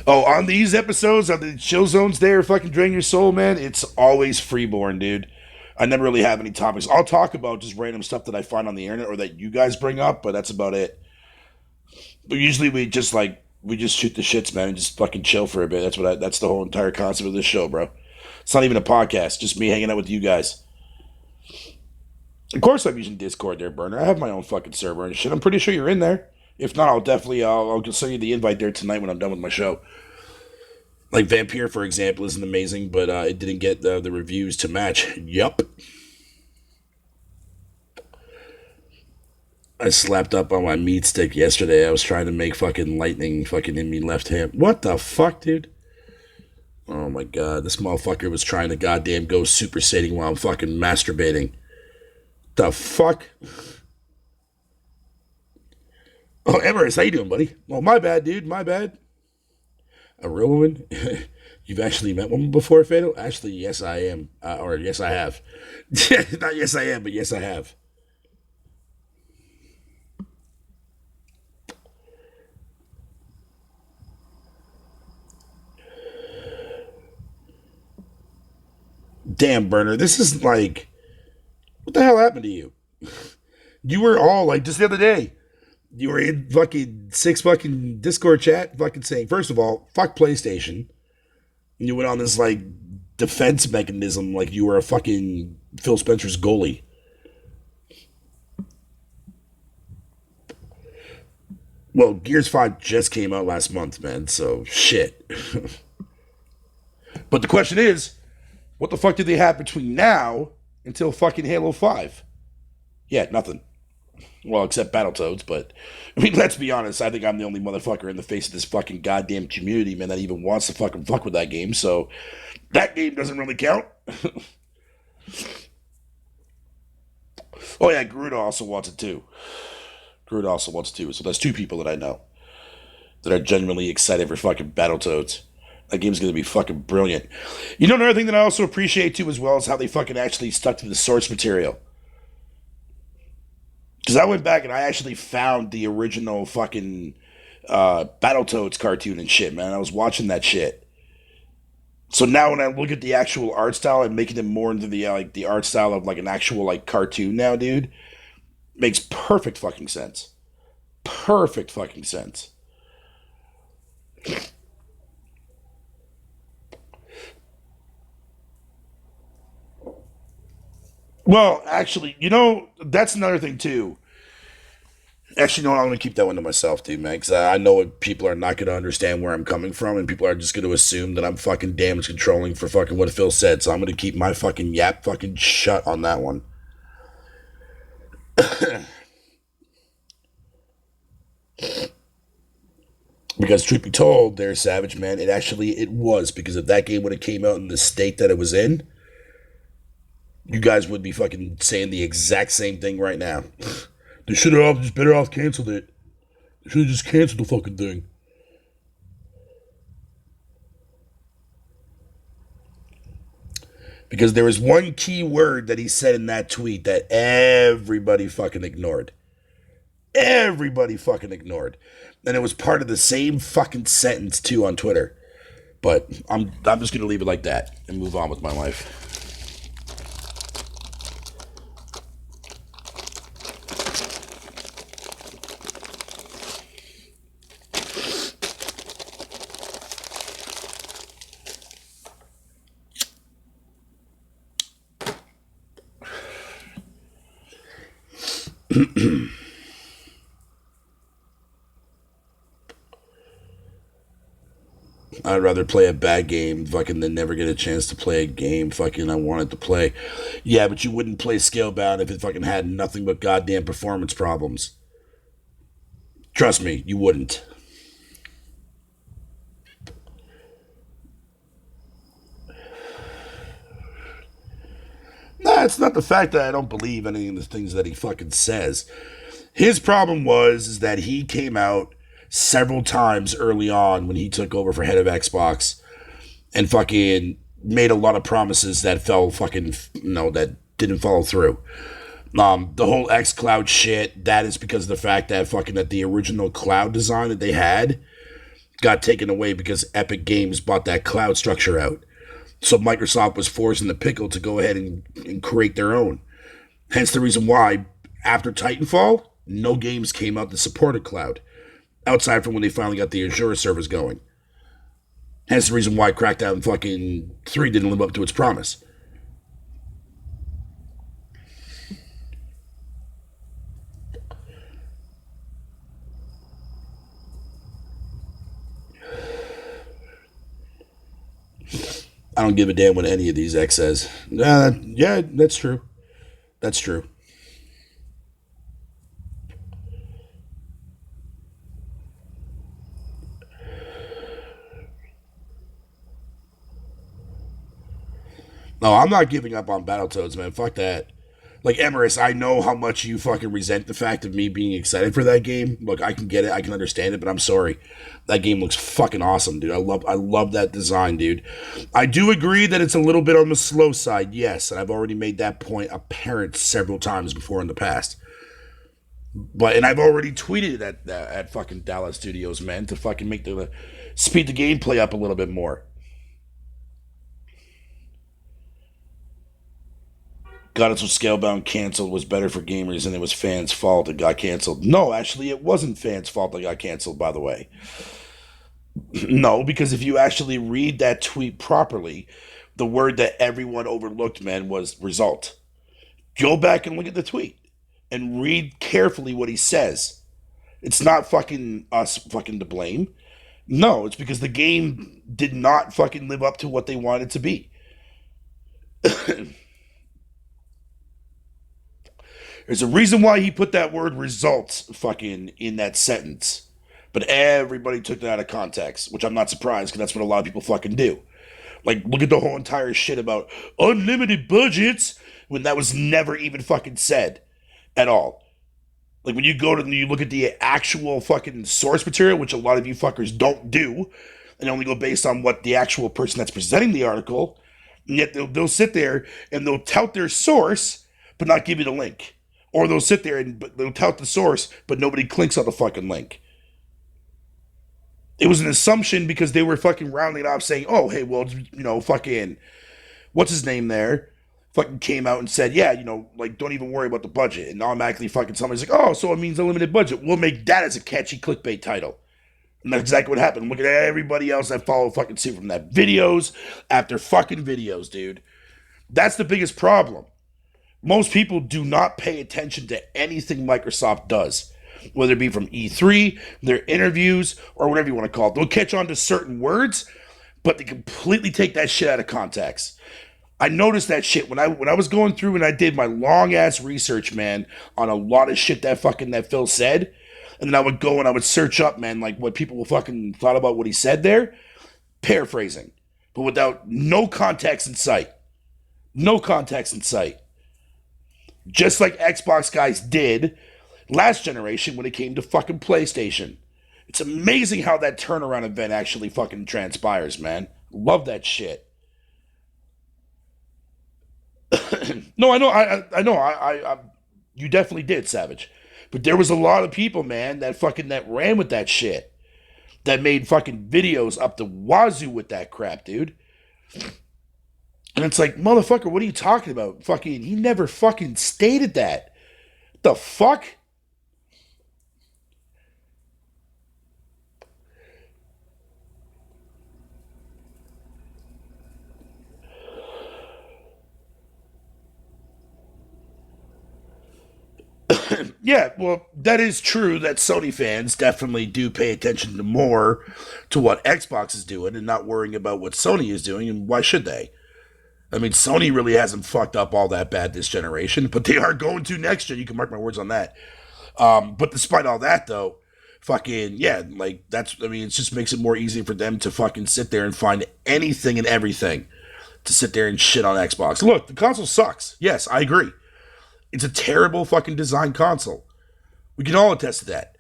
Oh, on these episodes, on the chill zones there, fucking Drain Your Soul, man, it's always freeborn, dude. I never really have any topics. I'll talk about just random stuff that I find on the internet or that you guys bring up, but that's about it. But usually we just shoot the shits, man, and just fucking chill for a bit. That's the whole entire concept of this show, bro. It's not even a podcast, just me hanging out with you guys. Of course I'm using Discord there, Burner. I have my own fucking server and shit. I'm pretty sure you're in there. If not, I'll send you the invite there tonight when I'm done with my show. Like Vampire, for example, isn't amazing, but it didn't get the reviews to match. Yup. I slapped up on my meat stick yesterday. I was trying to make fucking lightning fucking in me left hand. What the fuck, dude? Oh my god, this motherfucker was trying to goddamn go Super Saiyan while I'm fucking masturbating. The fuck? Oh, Emirates, how you doing, buddy? Oh, my bad, dude, my bad. A real woman? You've actually met one before, Fatal? Actually, yes, I am. Or yes, I have. Not yes, I am, but yes, I have. Damn, Burner, this is like... What the hell happened to you? You were all like, just the other day, you were in fucking 6 fucking Discord chat fucking saying, first of all, fuck PlayStation. And you went on this like defense mechanism like you were a fucking Phil Spencer's goalie. Well, Gears 5 just came out last month, man, so shit. But the question is, what the fuck did they have between now until fucking Halo 5? Yeah, nothing. Well, except Battletoads, but I mean, let's be honest, I think I'm the only motherfucker in the face of this fucking goddamn community, man, that even wants to fucking fuck with that game, so that game doesn't really count. Oh yeah, Garuda also wants it too. So that's 2 people that I know that are genuinely excited for fucking Battletoads. That game's gonna be fucking brilliant. You know, another thing that I also appreciate too as well is how they fucking actually stuck to the source material. Because I went back and I actually found the original fucking Battletoads cartoon and shit, man. I was watching that shit. So now when I look at the actual art style and making it more into the like the art style of like an actual like cartoon now, dude, makes perfect fucking sense. Perfect fucking sense. Well, actually, you know, that's another thing too. Actually, no, I'm going to keep that one to myself, too, man, because I know people are not going to understand where I'm coming from, and people are just going to assume that I'm fucking damage controlling for fucking what Phil said, so I'm going to keep my fucking yap fucking shut on that one. Because truth be told, there, Savage, man, it was, because if that game would have came out in the state that it was in, you guys would be fucking saying the exact same thing right now. They should have just better off canceled it. They should have just canceled the fucking thing. Because there was one key word that he said in that tweet that everybody fucking ignored. Everybody fucking ignored. And it was part of the same fucking sentence too on Twitter. But I'm just gonna leave it like that and move on with my life. I'd rather play a bad game fucking than never get a chance to play a game fucking I wanted to play. Yeah, but you wouldn't play Scalebound if it fucking had nothing but goddamn performance problems. Trust me, you wouldn't. Nah, it's not the fact that I don't believe any of the things that he fucking says. His problem was is that he came out several times early on when he took over for head of Xbox and fucking made a lot of promises that fell fucking that didn't follow through. The whole X Cloud shit, that is because of the fact that fucking that the original cloud design that they had got taken away because Epic Games bought that cloud structure out. So Microsoft was forced in the pickle to go ahead and create their own. Hence the reason why after Titanfall, no games came out that supported cloud. Outside from when they finally got the Azure servers going. Hence the reason why Crackdown fucking 3 didn't live up to its promise. I don't give a damn what any of these X says. Yeah, that's true. That's true. No, I'm not giving up on Battletoads, man. Fuck that. Like, Emerus, I know how much you fucking resent the fact of me being excited for that game. Look, I can get it, I can understand it, but I'm sorry. That game looks fucking awesome, dude. I love that design, dude. I do agree that it's a little bit on the slow side, yes, and I've already made that point apparent several times before in the past. And I've already tweeted at fucking Dallas Studios, man, to fucking make the speed the gameplay up a little bit more. God, it's what Scalebound canceled was better for gamers and it was fans' fault it got canceled. No, actually, it wasn't fans' fault it got canceled, by the way. No, because if you actually read that tweet properly, the word that everyone overlooked, man, was result. Go back and look at the tweet and read carefully what he says. It's not fucking us fucking to blame. No, it's because the game did not fucking live up to what they wanted to be. There's a reason why he put that word results fucking in that sentence. But everybody took that out of context, which I'm not surprised because that's what a lot of people fucking do. Like, look at the whole entire shit about unlimited budgets when that was never even fucking said at all. Like, when you go to you look at the actual fucking source material, which a lot of you fuckers don't do, and only go based on what the actual person that's presenting the article. And yet they'll sit there and they'll tout their source, but not give you the link. Or they'll sit there and they'll tout the source, but nobody clicks on the fucking link. It was an assumption because they were fucking rounding it off saying, oh, hey, well, fucking, what's his name there? Fucking came out and said, yeah, like, don't even worry about the budget. And automatically fucking somebody's like, oh, so it means a limited budget. We'll make that as a catchy clickbait title. And that's exactly what happened. Look at everybody else that followed fucking suit from that. Videos after fucking videos, dude. That's the biggest problem. Most people do not pay attention to anything Microsoft does, whether it be from E3, their interviews, or whatever you want to call it. They'll catch on to certain words, but they completely take that shit out of context. I noticed that shit when I was going through and I did my long ass research, man, on a lot of shit that Phil said, and then I would go and I would search up, man, like what people fucking thought about what he said there, paraphrasing, but without no context in sight. No context in sight. Just like Xbox guys did last generation when it came to fucking PlayStation. It's amazing how that turnaround event actually fucking transpires, man. Love that shit. No, I know, I know, you definitely did, Savage. But there was a lot of people, man, that ran with that shit. That made fucking videos up the wazoo with that crap, dude. And it's like, motherfucker, what are you talking about? Fucking, he never fucking stated that. The fuck? Yeah, well, that is true that Sony fans definitely do pay attention to more to what Xbox is doing and not worrying about what Sony is doing, and why should they? I mean, Sony really hasn't fucked up all that bad this generation, but they are going to next gen. You can mark my words on that. But despite all that, though, fucking, yeah, like, it just makes it more easy for them to fucking sit there and find anything and everything to sit there and shit on Xbox. Look, the console sucks. Yes, I agree. It's a terrible fucking design console. We can all attest to that.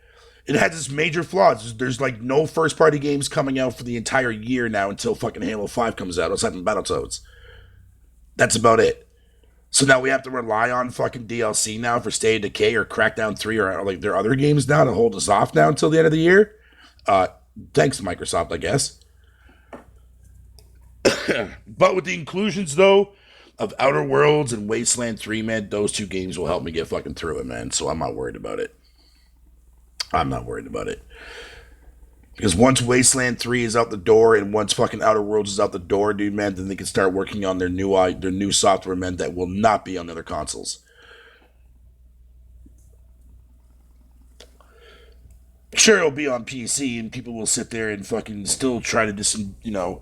It has its major flaws. There's like no first party games coming out for the entire year now until fucking Halo 5 comes out, aside from Battletoads. That's about it. So now we have to rely on fucking DLC now for State of Decay or Crackdown 3 or like their other games now to hold us off now until the end of the year. Thanks to Microsoft, I guess. But with the inclusions, though, of Outer Worlds and Wasteland 3, man, those two games will help me get fucking through it, man. So I'm not worried about it. I'm not worried about it. Because once Wasteland 3 is out the door and once fucking Outer Worlds is out the door, dude, man, then they can start working on their new software, man, that will not be on other consoles. Sure, it'll be on PC and people will sit there and fucking still try to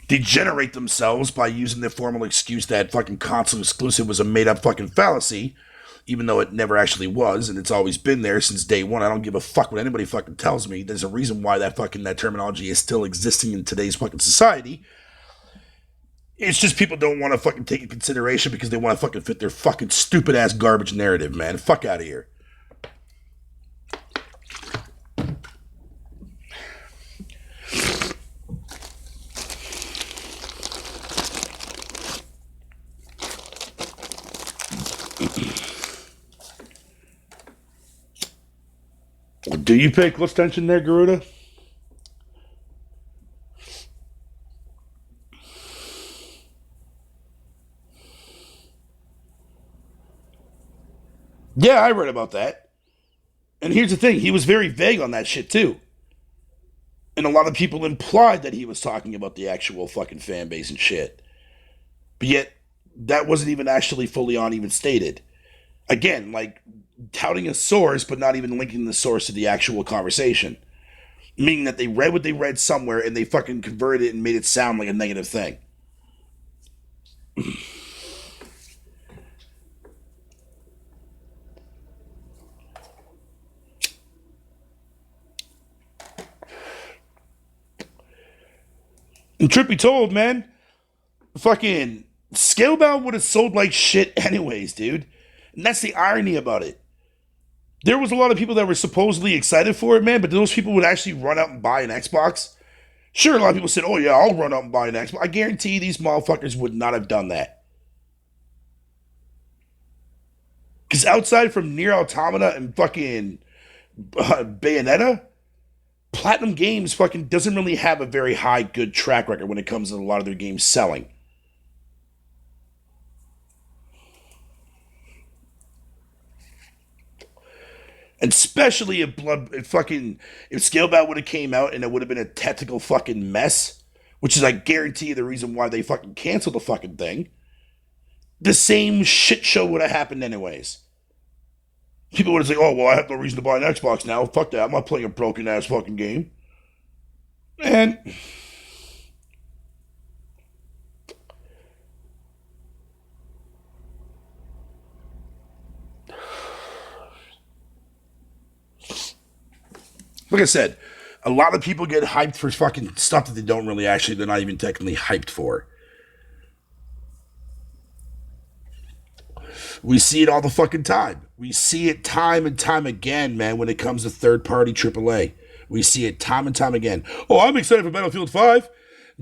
degenerate themselves by using the formal excuse that fucking console exclusive was a made-up fucking fallacy, even though it never actually was, and it's always been there since day one. I don't give a fuck what anybody fucking tells me. There's a reason why that terminology is still existing in today's fucking society. It's just people don't want to fucking take into consideration because they want to fucking fit their fucking stupid-ass garbage narrative, man. Fuck out of here. Do you pay close attention there, Garuda? Yeah, I read about that. And here's the thing, he was very vague on that shit too. And a lot of people implied that he was talking about the actual fucking fan base and shit. But yet, that wasn't even actually fully on even stated. Again, like touting a source, but not even linking the source to the actual conversation. Meaning that they read what they read somewhere and they fucking converted it and made it sound like a negative thing. And truth be told, man, fucking Scalebound would have sold like shit anyways, dude. And that's the irony about it. There was a lot of people that were supposedly excited for it, man, but those people would actually run out and buy an Xbox Sure, a lot of people said, "Oh yeah, I'll run up and buy an Xbox." I guarantee these motherfuckers would not have done that. Because outside from Near Automata and fucking Bayonetta, Platinum Games fucking doesn't really have a very high good track record when it comes to a lot of their games selling. And especially if Scalebound would have came out and it would have been a technical fucking mess, which is I guarantee you the reason why they fucking canceled the fucking thing. The same shit show would have happened anyways. People would have said, "Oh well, I have no reason to buy an Xbox now. Fuck that. I'm not playing a broken ass fucking game." And like I said, a lot of people get hyped for fucking stuff that they're not even technically hyped for. We see it all the fucking time. We see it time and time again, man, when it comes to third party AAA. We see it time and time again. Oh, I'm excited for Battlefield 5.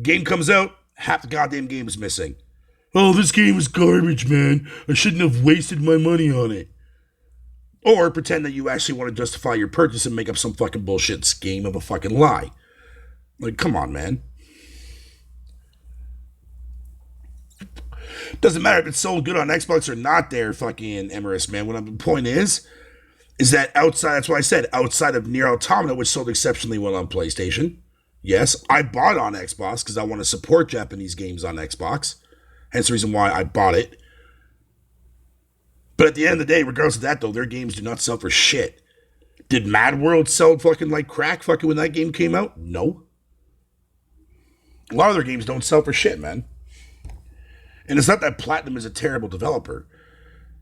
Game comes out, half the goddamn game is missing. Oh, this game is garbage, man. I shouldn't have wasted my money on it. Or pretend that you actually want to justify your purchase and make up some fucking bullshit scheme of a fucking lie. Like, come on, man. Doesn't matter if it's sold good on Xbox or not there, fucking Emerus, man. What the point is that that's why I said, outside of Nier Automata, which sold exceptionally well on PlayStation, yes, I bought on Xbox because I want to support Japanese games on Xbox. Hence the reason why I bought it. But at the end of the day, regardless of that, though, their games do not sell for shit. Did Mad World sell fucking like crack fucking when that game came out? No. A lot of their games don't sell for shit, man. And it's not that Platinum is a terrible developer.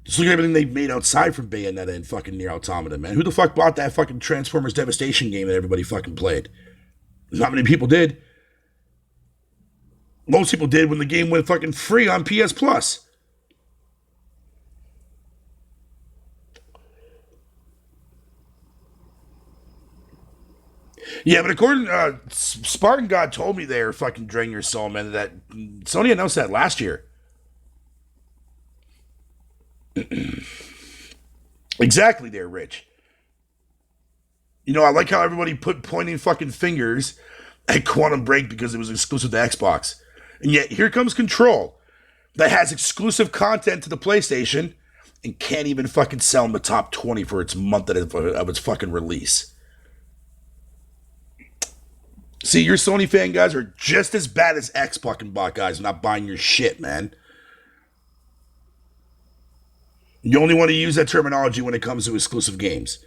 Just look at everything they've made outside from Bayonetta and fucking Nier Automata, man. Who the fuck bought that fucking Transformers Devastation game that everybody fucking played? Not many people did. Most people did when the game went fucking free on PS Plus. Yeah, but according Spartan God told me there, fucking Drain Your Soul, man, that Sony announced that last year. Exactly there, Rich. You know, I like how everybody put pointing fucking fingers at Quantum Break because it was exclusive to Xbox. And yet, here comes Control that has exclusive content to the PlayStation and can't even fucking sell in the top 20 for its month of its fucking release. See, your Sony fan guys are just as bad as X fucking bot guys not buying your shit, man. You only want to use that terminology when it comes to exclusive games.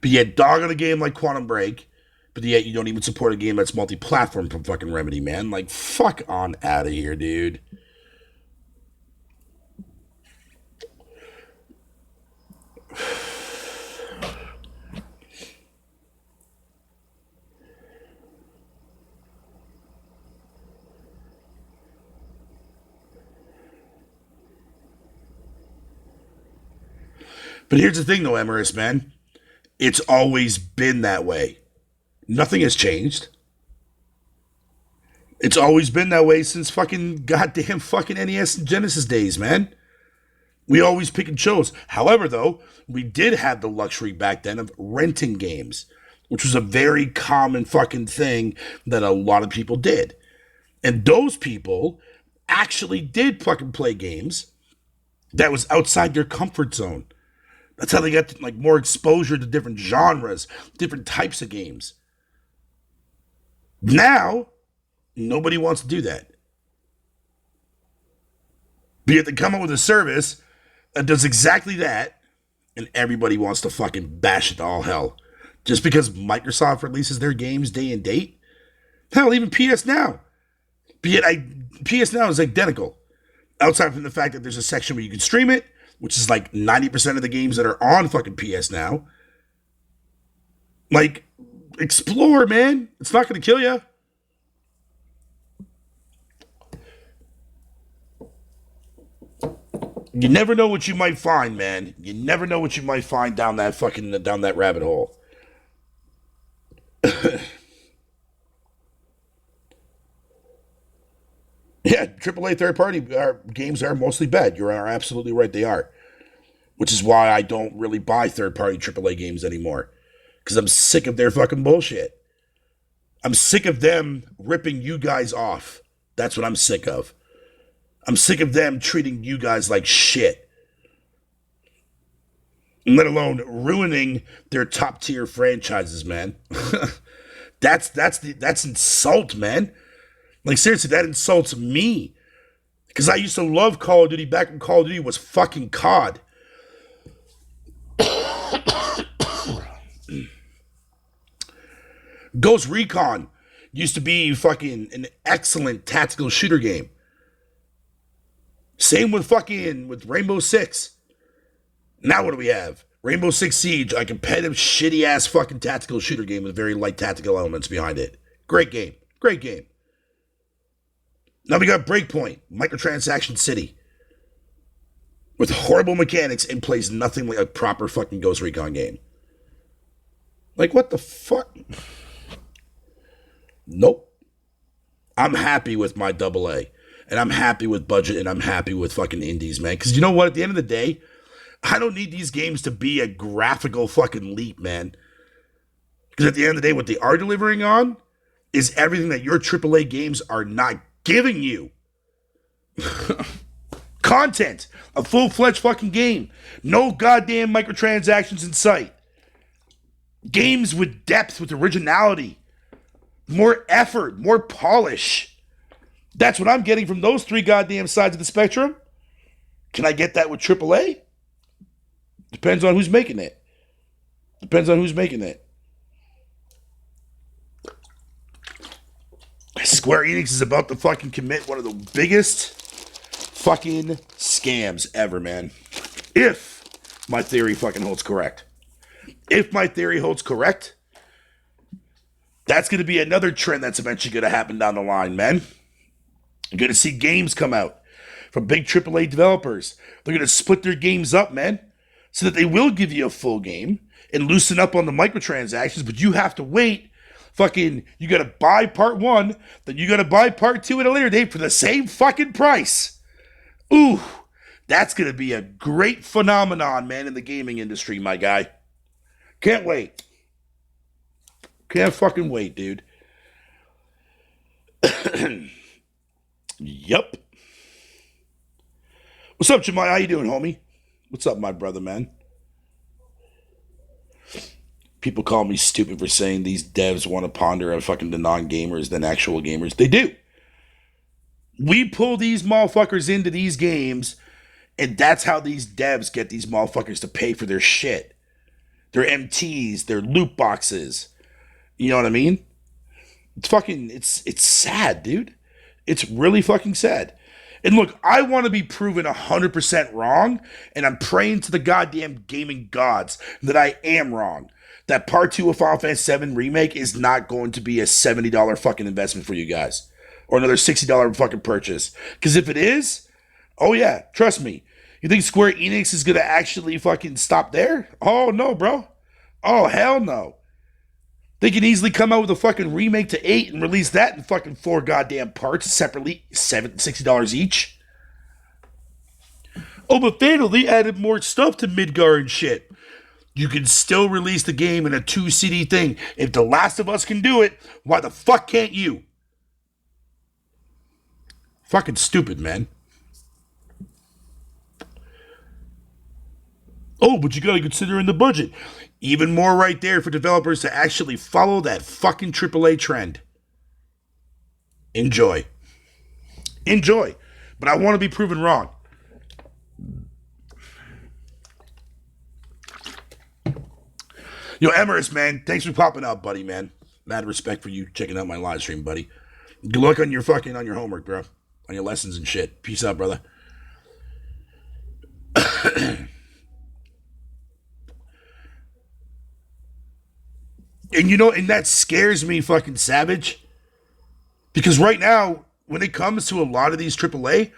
But yet, dog on a game like Quantum Break, but yet you don't even support a game that's multi-platform from fucking Remedy, man. Like, fuck on out of here, dude. But here's the thing, though, Emerus, man. It's always been that way. Nothing has changed. It's always been that way since fucking goddamn fucking NES and Genesis days, man. We always pick and chose. However, though, we did have the luxury back then of renting games, which was a very common fucking thing that a lot of people did. And those people actually did fucking play games that was outside their comfort zone. That's how they got like more exposure to different genres, different types of games. Now, nobody wants to do that. But yet they come up with a service that does exactly that, and everybody wants to fucking bash it to all hell. Just because Microsoft releases their games day and date? Hell, even PS Now. But yet PS Now is identical. Outside from the fact that there's a section where you can stream it, which is like 90% of the games that are on fucking PS Now. Like, explore, man. It's not going to kill you. You never know what you might find, man. You never know what you might find down that rabbit hole. Yeah, AAA third party games are mostly bad. You are absolutely right, they are. Which is why I don't really buy third party AAA games anymore. Because I'm sick of their fucking bullshit. I'm sick of them ripping you guys off. That's what I'm sick of. I'm sick of them treating you guys like shit. Let alone ruining their top tier franchises, man. That's insult, man. Like seriously, that insults me. Because I used to love Call of Duty back when Call of Duty was fucking COD. Ghost Recon used to be fucking an excellent tactical shooter game. Same with Rainbow Six. Now what do we have? Rainbow Six Siege, a competitive shitty ass fucking tactical shooter game with very light tactical elements behind it. Great game. Great game. Now we got Breakpoint, Microtransaction City. With horrible mechanics and plays nothing like a proper fucking Ghost Recon game. Like what the fuck? Nope. I'm happy with my AA. And I'm happy with budget and I'm happy with fucking indies, man. Because you know what? At the end of the day, I don't need these games to be a graphical fucking leap, man. Because at the end of the day, what they are delivering on is everything that your AAA games are not giving you. Content. A full-fledged fucking game. No goddamn microtransactions in sight. Games with depth, with originality. More effort, more polish. That's what I'm getting from those three goddamn sides of the spectrum. Can I get that with AAA? Depends on who's making it. Depends on who's making it. Square Enix is about to fucking commit one of the biggest fucking scams ever, man. If my theory fucking holds correct. If my theory holds correct, that's going to be another trend that's eventually going to happen down the line, man. You're going to see games come out from big AAA developers. They're going to split their games up, man, so that they will give you a full game and loosen up on the microtransactions, but you have to wait. Fucking, you got to buy part one, then you got to buy part two at a later date for the same fucking price. Ooh, that's going to be a great phenomenon, man, in the gaming industry, my guy. Can't wait. Can't fucking wait, dude. Yup. What's up, Jemai? How you doing, homie? What's up, my brother, man? People call me stupid for saying these devs want to ponder on fucking the non-gamers than actual gamers. They do. We pull these motherfuckers into these games, and that's how these devs get these motherfuckers to pay for their shit. Their MTs, their loot boxes. You know what I mean? It's sad, dude. It's really fucking sad. And look, I want to be proven 100% wrong, and I'm praying to the goddamn gaming gods that I am wrong. That part 2 of Final Fantasy VII Remake is not going to be a $70 fucking investment for you guys. Or another $60 fucking purchase. Because if it is, oh yeah, trust me. You think Square Enix is going to actually fucking stop there? Oh no, bro. Oh, hell no. They can easily come out with a fucking remake to 8 and release that in fucking 4 goddamn parts separately, $60 each. Oh, but Fatal, they added more stuff to Midgar and shit. You can still release the game in a 2 CD thing. If The Last of Us can do it, why the fuck can't you? Fucking stupid, man. Oh, but you gotta consider in the budget. Even more right there for developers to actually follow that fucking AAA trend. Enjoy. Enjoy. But I want to be proven wrong. Yo, Emirus, man, thanks for popping out, buddy, man. Mad respect for you checking out my live stream, buddy. Good luck on your homework, bro. On your lessons and shit. Peace out, brother. And you know, and that scares me fucking savage. Because right now, when it comes to a lot of these AAA,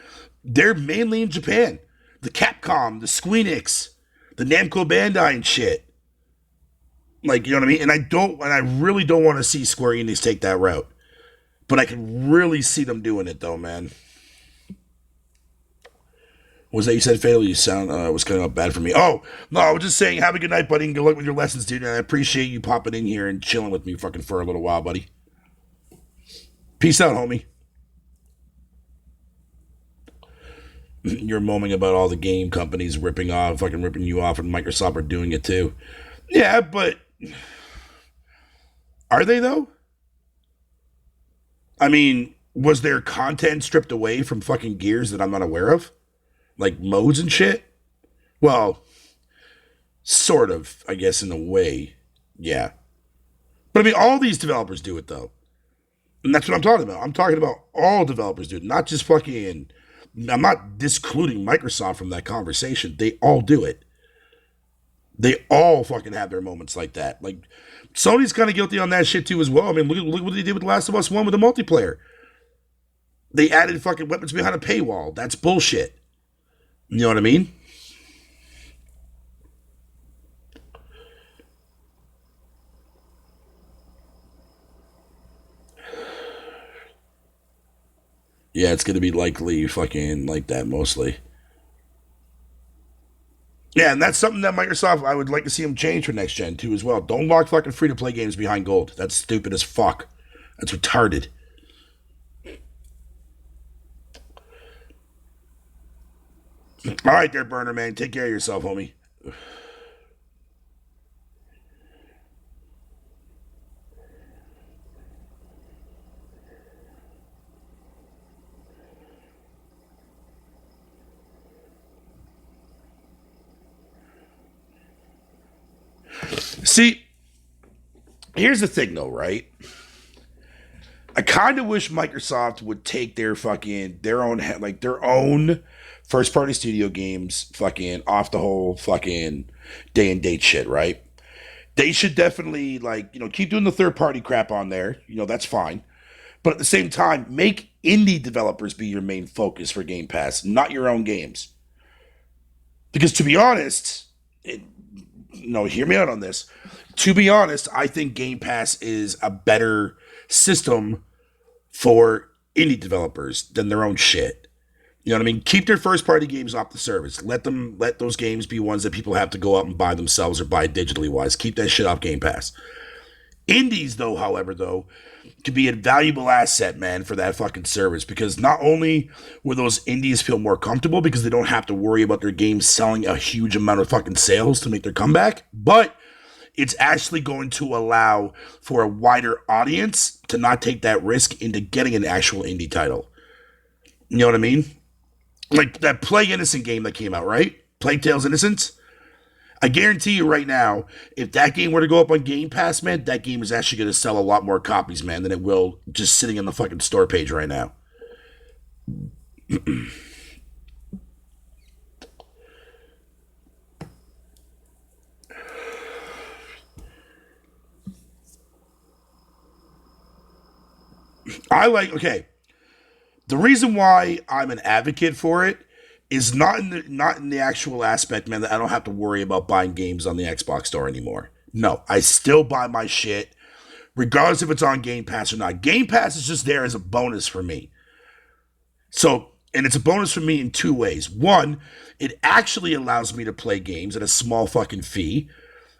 they're mainly in Japan. The Capcom, the Squeenix, the Namco Bandai and shit. Like, you know what I mean? And I really don't want to see Square Enix take that route. But I can really see them doing it though, man. Was that you said, Fatal? You sound was coming up bad for me. Oh, no, I was just saying, have a good night, buddy, and good luck with your lessons, dude. And I appreciate you popping in here and chilling with me fucking for a little while, buddy. Peace out, homie. You're moaning about all the game companies ripping you off, and Microsoft are doing it too. Yeah, but are they though? I mean, was there content stripped away from fucking Gears that I'm not aware of? Like modes and shit? Well, sort of, I guess, in a way. Yeah. But I mean, all these developers do it, though. And that's what I'm talking about. I'm talking about all developers do it, not just fucking. I'm not discluding Microsoft from that conversation. They all do it. They all fucking have their moments like that. Like, Sony's kind of guilty on that shit, too, as well. I mean, look what they did with The Last of Us 1 with the multiplayer. They added fucking weapons behind a paywall. That's bullshit. You know what I mean? Yeah, it's going to be likely fucking like that mostly. Yeah, and that's something that Microsoft, I would like to see them change for next gen too as well. Don't lock fucking free to play games behind gold. That's stupid as fuck. That's retarded. All right, there, Burner man. Take care of yourself, homie. See, here's the thing, though, right? I kind of wish Microsoft would take their own first party studio games fucking off the whole fucking day and date shit, right? They should definitely keep doing the third party crap on there. That's fine. But at the same time, make indie developers be your main focus for Game Pass, not your own games. Because to be honest, hear me out on this. To be honest, I think Game Pass is a better system for indie developers than their own shit. You know what I mean? Keep their first party games off the service. Let those games be ones that people have to go out and buy themselves or buy digitally wise. Keep that shit off Game Pass. Indies, though, however, could be a valuable asset, man, for that fucking service, because not only will those indies feel more comfortable because they don't have to worry about their games selling a huge amount of fucking sales to make their comeback, but it's actually going to allow for a wider audience to not take that risk into getting an actual indie title. You know what I mean? Like that Plague Innocent game that came out, right? Plague Tales Innocence? I guarantee you right now, if that game were to go up on Game Pass, man, that game is actually going to sell a lot more copies, man, than it will just sitting on the fucking store page right now. Okay, the reason why I'm an advocate for it is not in the actual aspect, man, that I don't have to worry about buying games on the Xbox store anymore. No, I still buy my shit, regardless if it's on Game Pass or not. Game Pass is just there as a bonus for me. So, and it's a bonus for me in two ways. One, it actually allows me to play games at a small fucking fee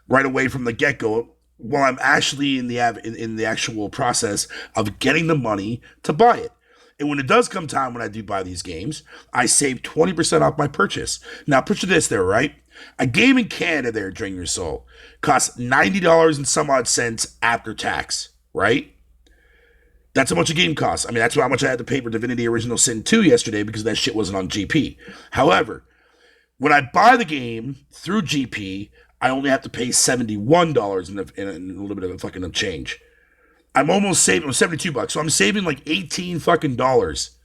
right away from the get-go, while I'm actually in the actual process of getting the money to buy it. And when it does come time when I do buy these games, I save 20% off my purchase. Now, picture this there, right? A game in Canada there, Drain Your Soul, costs $90 and some odd cents after tax, right? That's how much a game costs. I mean, that's how much I had to pay for Divinity Original Sin 2 yesterday because that shit wasn't on GP. However, when I buy the game through GP, I only have to pay $71 in a little bit of a fucking change. I'm almost saving $72, so I'm saving like 18 fucking dollars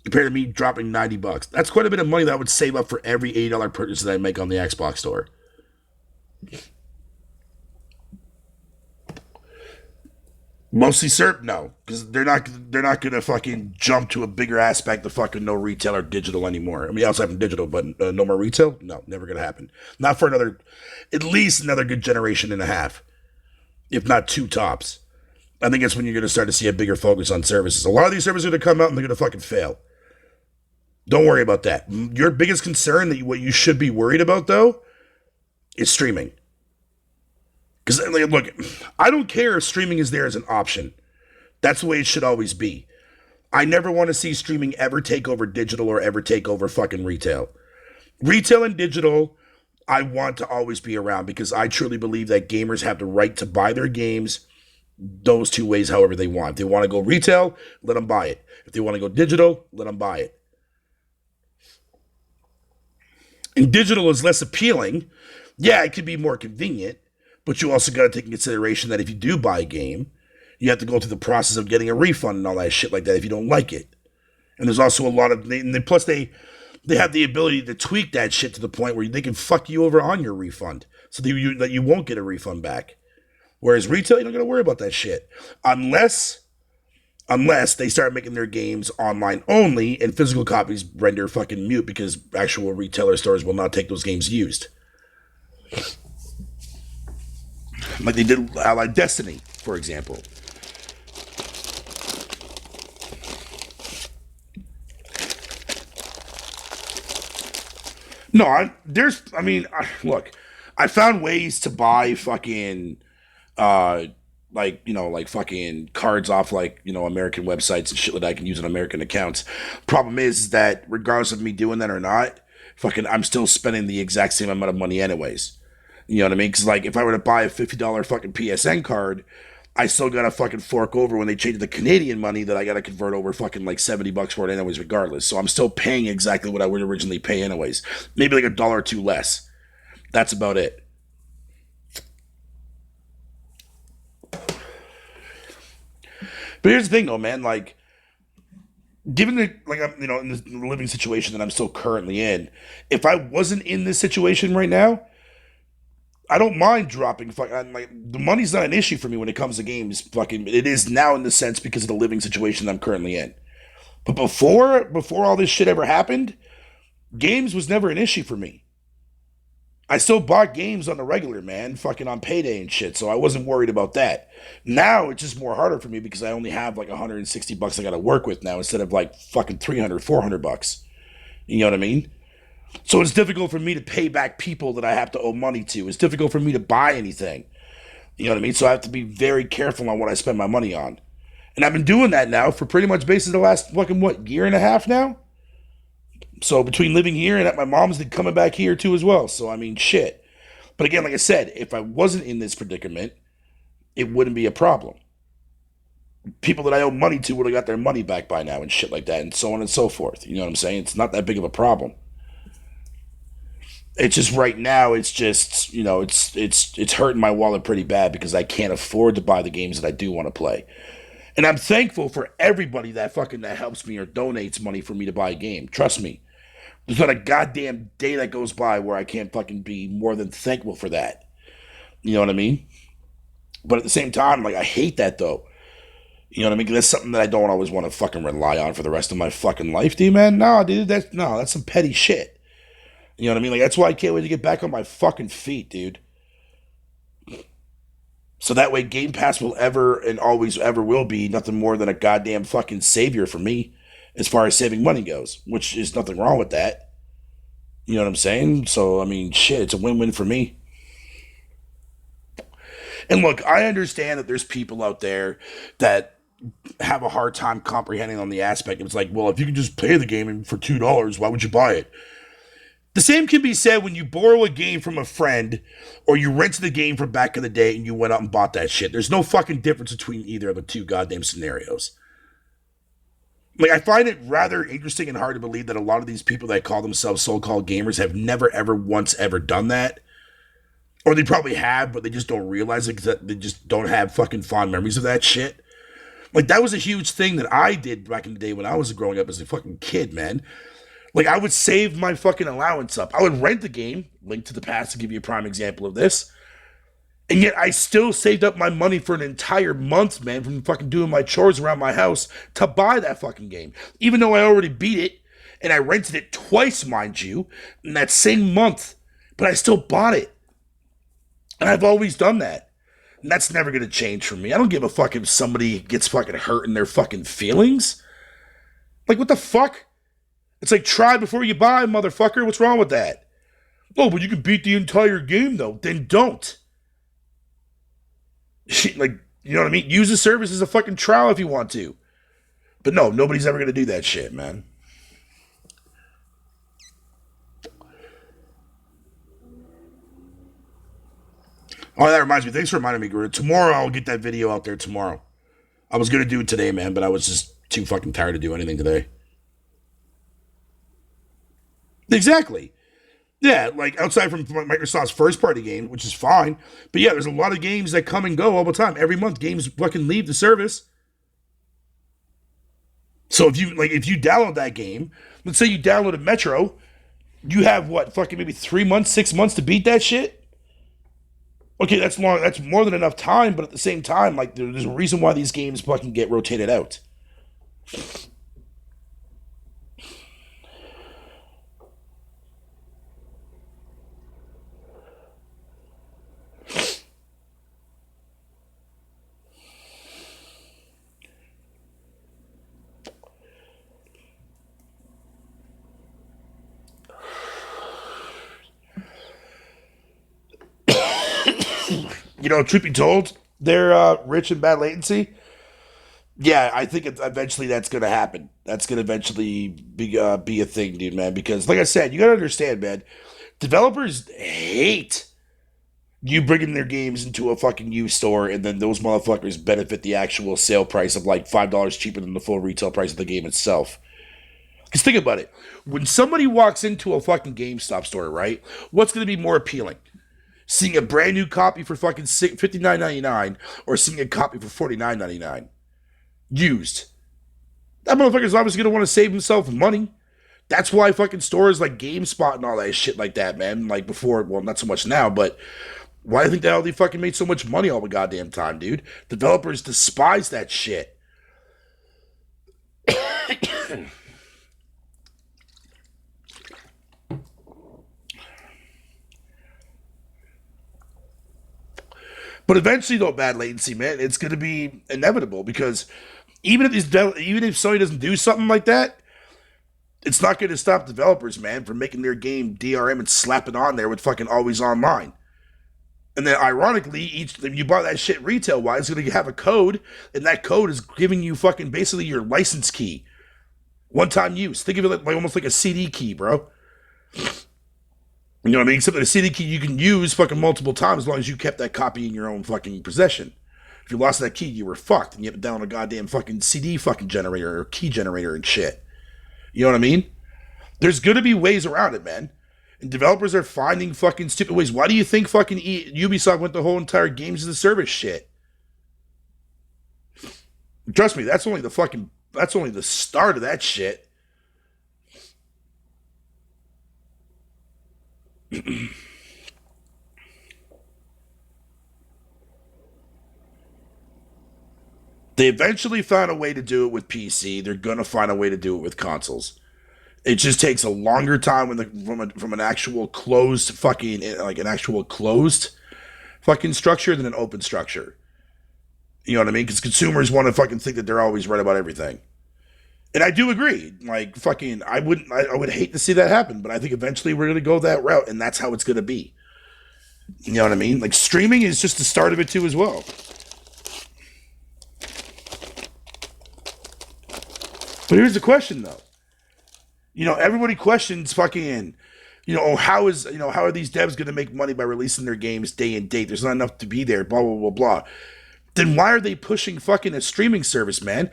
compared to me dropping $90. That's quite a bit of money that I would save up for every $80 purchase that I make on the Xbox store. Mostly CERP, no, because they're not gonna fucking jump to a bigger aspect of fucking no retail or digital anymore. I mean, outside from digital, but no more retail. No, never gonna happen. Not for at least another good generation and a half, if not two tops. I think it's when you're gonna start to see a bigger focus on services. A lot of these services are gonna come out and they're gonna fucking fail. Don't worry about that. Your biggest concern, that what you should be worried about, though, is streaming. Because, look, I don't care if streaming is there as an option. That's the way it should always be. I never want to see streaming ever take over digital or ever take over fucking retail. Retail and digital, I want to always be around because I truly believe that gamers have the right to buy their games those two ways however they want. If they want to go retail, let them buy it. If they want to go digital, let them buy it. And digital is less appealing. Yeah, it could be more convenient, but you also got to take in consideration that if you do buy a game, you have to go through the process of getting a refund and all that shit like that if you don't like it. And there's also a lot of, plus they have the ability to tweak that shit to the point where they can fuck you over on your refund so that you won't get a refund back. Whereas retail, you don't got to worry about that shit. Unless they start making their games online only and physical copies render fucking mute because actual retailer stores will not take those games used. Like they did like Destiny, for example. No, look, I found ways to buy fucking, like fucking cards off, like, American websites and shit that I can use on American accounts. Problem is that regardless of me doing that or not, fucking, I'm still spending the exact same amount of money anyways. You know what I mean? Because, like, if I were to buy a $50 fucking PSN card, I still gotta fucking fork over when they change the Canadian money that I gotta convert over fucking like $70 for it anyways, regardless. So I'm still paying exactly what I would originally pay anyways. Maybe like $1 or $2 less. That's about it. But here's the thing though, man, like, given the, like, I'm, in this living situation that I'm still currently in, if I wasn't in this situation right now, I don't mind dropping. Like, the money's not an issue for me when it comes to games. Fucking, it is now in the sense because of the living situation I'm currently in. But before all this shit ever happened, games was never an issue for me. I still bought games on the regular, man, fucking on payday and shit. So I wasn't worried about that. Now it's just more harder for me because I only have like $160 I got to work with now instead of like fucking 300, $400. You know what I mean? So it's difficult for me to pay back people that I have to owe money to. It's difficult for me to buy anything. You know what I mean? So I have to be very careful on what I spend my money on. And I've been doing that now for pretty much basically the last fucking, year and a half now? So between living here and at my mom's and coming back here too as well. So, I mean, shit. But again, like I said, if I wasn't in this predicament, it wouldn't be a problem. People that I owe money to would have got their money back by now and shit like that and so on and so forth. You know what I'm saying? It's not that big of a problem. It's just right now, it's just, it's hurting my wallet pretty bad because I can't afford to buy the games that I do want to play. And I'm thankful for everybody that helps me or donates money for me to buy a game. Trust me. There's not a goddamn day that goes by where I can't fucking be more than thankful for that. You know what I mean? But at the same time, like, I hate that though. You know what I mean? 'Cause that's something that I don't always want to fucking rely on for the rest of my fucking life, dude, man. No, dude, that's some petty shit. You know what I mean? Like, that's why I can't wait to get back on my fucking feet, dude. So that way Game Pass will ever and always ever will be nothing more than a goddamn fucking savior for me as far as saving money goes, which is nothing wrong with that. You know what I'm saying? So, I mean, shit, it's a win-win for me. And look, I understand that there's people out there that have a hard time comprehending on the aspect. It's like, well, if you can just pay the game for $2, why would you buy it? The same can be said when you borrow a game from a friend or you rented the game from back in the day and you went out and bought that shit. There's no fucking difference between either of the two goddamn scenarios. Like, I find it rather interesting and hard to believe that a lot of these people that call themselves so-called gamers have never, ever, once, ever done that. Or they probably have, but they just don't realize it because they just don't have fucking fond memories of that shit. Like, that was a huge thing that I did back in the day when I was growing up as a fucking kid, man. Like, I would save my fucking allowance up. I would rent the game, Link to the Past to give you a prime example of this. And yet I still saved up my money for an entire month, man, from fucking doing my chores around my house to buy that fucking game. Even though I already beat it, and I rented it twice, mind you, in that same month. But I still bought it. And I've always done that. And that's never going to change for me. I don't give a fuck if somebody gets fucking hurt in their fucking feelings. Like, what the fuck? It's like try before you buy, motherfucker. What's wrong with that? Oh, but you can beat the entire game though. Then don't. Like, you know what I mean? Use the service as a fucking trial if you want to. But no, nobody's ever gonna do that shit, man. Oh, that reminds me. Thanks for reminding me, Garuda. Tomorrow I'll get that video out there tomorrow. I was gonna do it today, man, but I was just too fucking tired to do anything today. Exactly. Yeah, like outside from Microsoft's first party game, which is fine. But yeah, there's a lot of games that come and go all the time. Every month games fucking leave the service. So if you download that game, let's say you downloaded Metro, you have what, fucking maybe 3 months, 6 months to beat that shit? Okay, that's long, that's more than enough time, but at the same time, like there's a reason why these games fucking get rotated out. Truth be told, they're rich and bad latency. Yeah, I think eventually that's going to happen. That's going to eventually be a thing, dude, man. Because, like I said, you got to understand, man. Developers hate you bringing their games into a fucking used store, and then those motherfuckers benefit the actual sale price of like $5 cheaper than the full retail price of the game itself. Because think about it. When somebody walks into a fucking GameStop store, right? What's going to be more appealing? Seeing a brand new copy for fucking $59.99 or seeing a copy for $49.99 used. That motherfucker's obviously gonna want to save himself money. That's why fucking stores like GameSpot and all that shit like that, man. Like before, well, not so much now, but why do you think the hell they fucking made so much money all the goddamn time, dude? Developers despise that shit. But eventually, though, bad latency, man, it's going to be inevitable because even if Sony doesn't do something like that, it's not going to stop developers, man, from making their game DRM and slap it on there with fucking always online. And then, ironically, each if you buy that shit retail wise, it's going to have a code, and that code is giving you fucking basically your license key, one time use. Think of it like almost like a CD key, bro. You know what I mean? Except that a CD key you can use fucking multiple times as long as you kept that copy in your own fucking possession. If you lost that key, you were fucked, and you have to download a goddamn fucking CD fucking generator or key generator and shit. You know what I mean? There's gonna be ways around it, man. And developers are finding fucking stupid ways. Why do you think fucking Ubisoft went the whole entire games as a service shit? Trust me, that's only the start of that shit. They eventually found a way to do it with PC. They're gonna find a way to do it with consoles. It just takes a longer time from an actual closed fucking like an actual closed fucking structure than an open structure. You know what I mean? Because consumers want to fucking think that they're always right about everything. And I do agree. Like fucking, I would hate to see that happen, but I think eventually we're gonna go that route, and that's how it's gonna be. You know what I mean? Like streaming is just the start of it too, as well. But here's the question, though. Everybody questions fucking, how are these devs gonna make money by releasing their games day and date? There's not enough to be there. Blah blah blah blah. Then why are they pushing fucking a streaming service, man?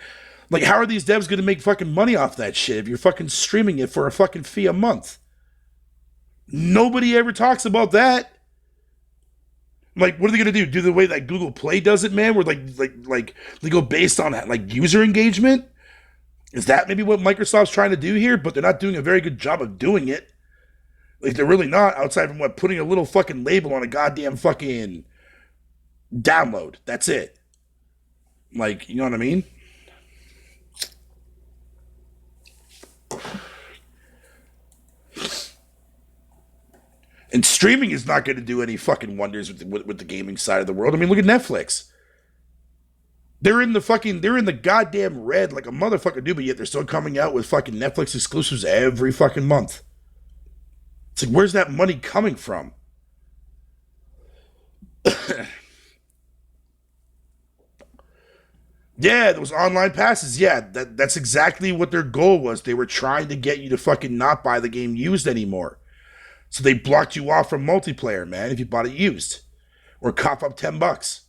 Like, how are these devs going to make fucking money off that shit if you're fucking streaming it for a fucking fee a month? Nobody ever talks about that. Like, what are they going to do? Do the way that Google Play does it, man? Where like they go based on like user engagement? Is that maybe what Microsoft's trying to do here? But they're not doing a very good job of doing it. Like, they're really not, outside from putting a little fucking label on a goddamn fucking download. That's it. Like, you know what I mean? And streaming is not going to do any fucking wonders with the gaming side of the world. I mean, look at Netflix. they're in the goddamn red like a motherfucker dude, but yet they're still coming out with fucking Netflix exclusives every fucking month. It's like, where's that money coming from? Yeah, those online passes. Yeah, that's exactly what their goal was. They were trying to get you to fucking not buy the game used anymore. So they blocked you off from multiplayer, man, if you bought it used. Or cough up $10.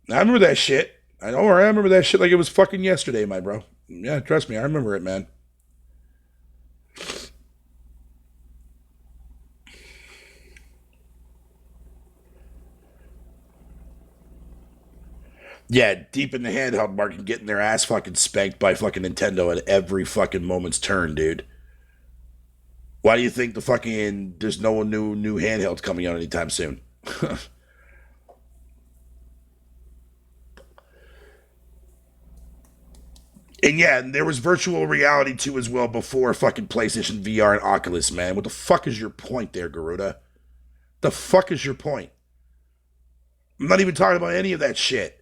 I remember that shit. I remember that shit like it was fucking yesterday, my bro. Yeah, trust me, I remember it, man. Yeah, deep in the handheld market, getting their ass fucking spanked by fucking Nintendo at every fucking moment's turn, dude. Why do you think the fucking there's no new handheld coming out anytime soon? And yeah, and there was virtual reality too as well before fucking PlayStation VR and Oculus, man. What the fuck is your point there, Garuda? The fuck is your point? I'm not even talking about any of that shit.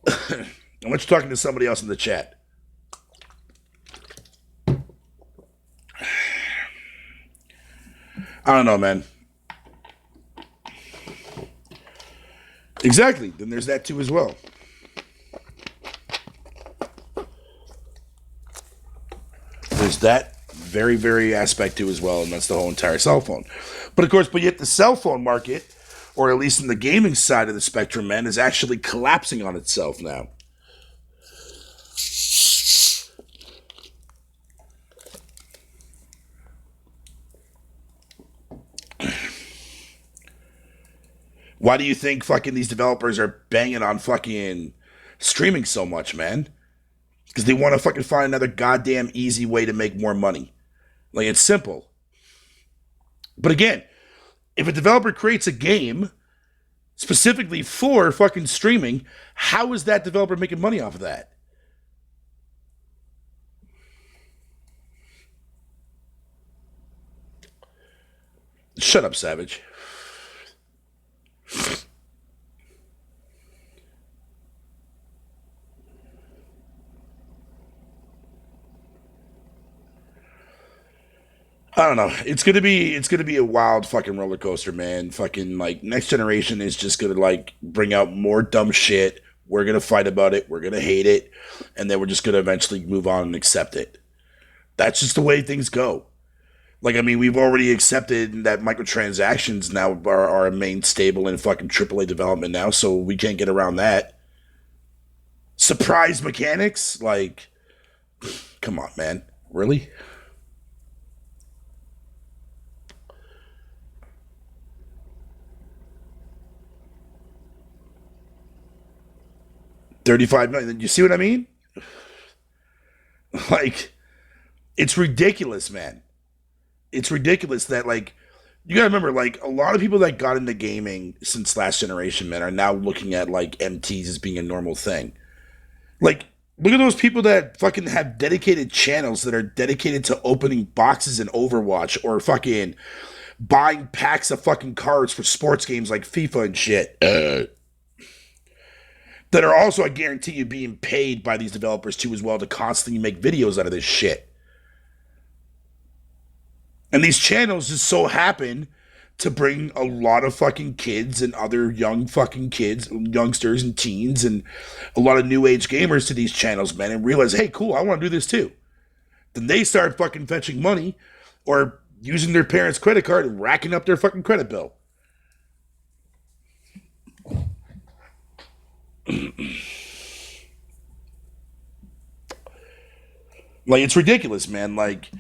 I want you talking to somebody else in the chat. I don't know, man. Exactly. Then there's that too as well. There's that very aspect too as well, and that's the whole entire cell phone. But of course, but yet the cell phone market, or at least in the gaming side of the spectrum, man, is actually collapsing on itself now. Why do you think fucking these developers are banging on fucking streaming so much, man? Because they want to fucking find another goddamn easy way to make more money. Like, it's simple. But again, if a developer creates a game specifically for fucking streaming, how is that developer making money off of that? Shut up, Savage. I don't know. It's gonna be a wild fucking roller coaster, man. Fucking like next generation is just gonna like bring out more dumb shit. We're gonna fight about it. We're gonna hate it, and then we're just gonna eventually move on and accept it. That's just the way things go. Like I mean, we've already accepted that microtransactions now are a main stable in fucking AAA development now, so we can't get around that. Surprise mechanics, like, come on, man, really? 35 million. You see what I mean? Like, it's ridiculous, man. It's ridiculous that like you gotta remember like a lot of people that got into gaming since last generation, man, are now looking at like MTs as being a normal thing. Like, look at those people that fucking have dedicated channels that are dedicated to opening boxes in Overwatch or fucking buying packs of fucking cards for sports games like FIFA and shit. That are also, I guarantee you, being paid by these developers too as well to constantly make videos out of this shit. And these channels just so happen to bring a lot of fucking kids and other young fucking kids, youngsters and teens, and a lot of new age gamers to these channels, man, and realize, hey, cool, I want to do this too. Then they start fucking fetching money or using their parents' credit card and racking up their fucking credit bill. Like, it's ridiculous, man. Like,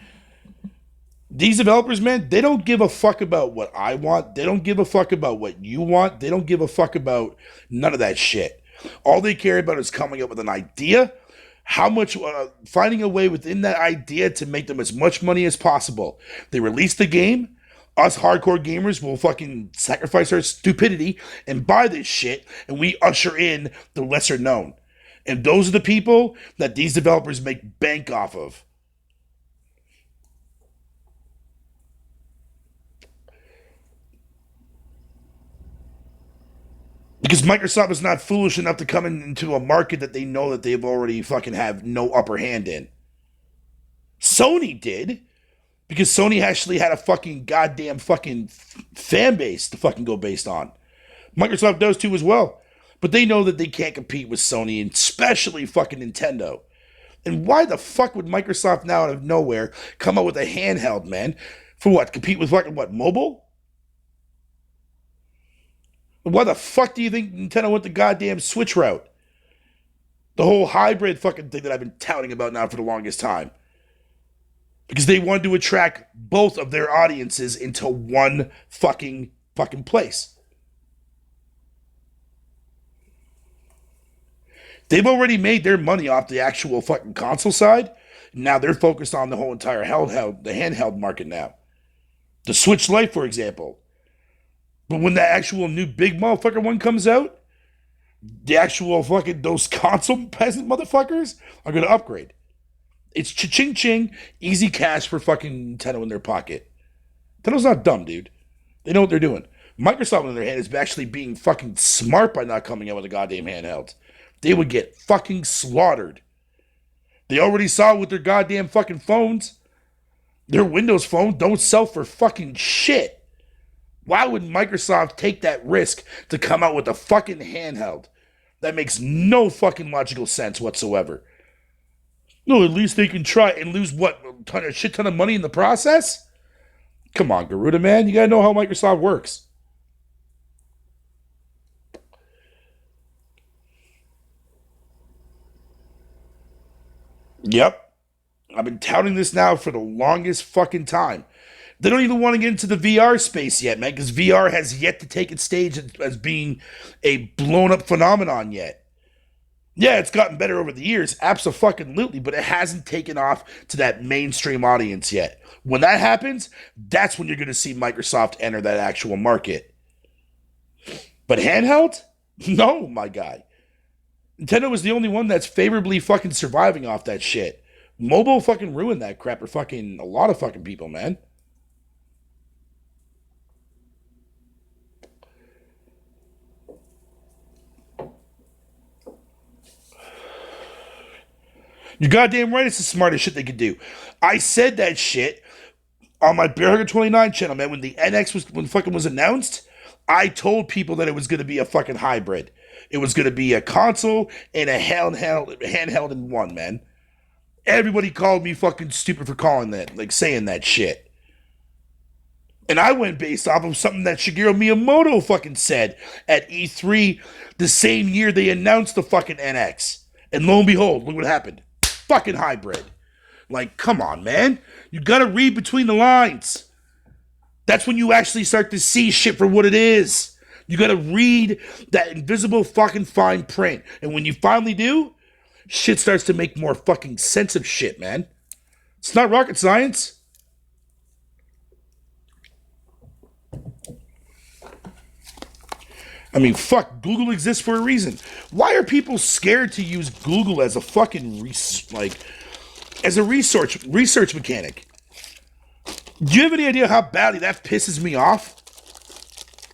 these developers, man, they don't give a fuck about what I want. They don't give a fuck about what you want. They don't give a fuck about none of that shit. All they care about is coming up with an idea, how much, finding a way within that idea to make them as much money as possible. They release the game. Us hardcore gamers will fucking sacrifice our stupidity and buy this shit, and we usher in the lesser known. And those are the people that these developers make bank off of. Because Microsoft is not foolish enough to come into a market that they know that they've already fucking have no upper hand in. Sony did. Because Sony actually had a fucking goddamn fucking fan base to fucking go based on. Microsoft does too as well. But they know that they can't compete with Sony, and especially fucking Nintendo. And why the fuck would Microsoft now out of nowhere come out with a handheld, man? For what? Compete with fucking what? Mobile? Why the fuck do you think Nintendo went the goddamn Switch route? The whole hybrid fucking thing that I've been touting about now for the longest time. Because they wanted to attract both of their audiences into one fucking place. They've already made their money off the actual fucking console side. Now they're focused on the whole entire handheld market now. The Switch Lite, for example. But when that actual new big motherfucker one comes out, the actual fucking, those console peasant motherfuckers are going to upgrade. It's cha-ching ching, easy cash for fucking Nintendo in their pocket. Nintendo's not dumb, dude. They know what they're doing. Microsoft, on the other hand, is actually being fucking smart by not coming out with a goddamn handheld. They would get fucking slaughtered. They already saw with their goddamn fucking phones. Their Windows phone don't sell for fucking shit. Why would Microsoft take that risk to come out with a fucking handheld? That makes no fucking logical sense whatsoever. No, at least they can try and lose what? A shit ton of money in the process? Come on, Garuda, man. You gotta know how Microsoft works. Yep. I've been touting this now for the longest fucking time. They don't even want to get into the VR space yet, man, because VR has yet to take its stage as being a blown up phenomenon yet. Yeah, it's gotten better over the years, absolutely, but it hasn't taken off to that mainstream audience yet. When that happens, that's when you're going to see Microsoft enter that actual market. But handheld? No, my guy. Nintendo is the only one that's favorably fucking surviving off that shit. Mobile fucking ruined that crap for fucking a lot of fucking people, man. You're goddamn right, it's the smartest shit they could do. I said that shit on my Bear Hugger 29 channel, man. When the NX was announced, I told people that it was gonna be a fucking hybrid. It was gonna be a console and a handheld in one, man. Everybody called me fucking stupid for calling that, like saying that shit. And I went based off of something that Shigeru Miyamoto fucking said at E3 the same year they announced the fucking NX. And lo and behold, look what happened. Fucking hybrid. Like, come on, man. You gotta read between the lines. That's when you actually start to see shit for what it is. You gotta read that invisible fucking fine print. And when you finally do, shit starts to make more fucking sense of shit, man. It's not rocket science. I mean, fuck, Google exists for a reason. Why are people scared to use Google as a fucking as a research mechanic? Do you have any idea how badly that pisses me off?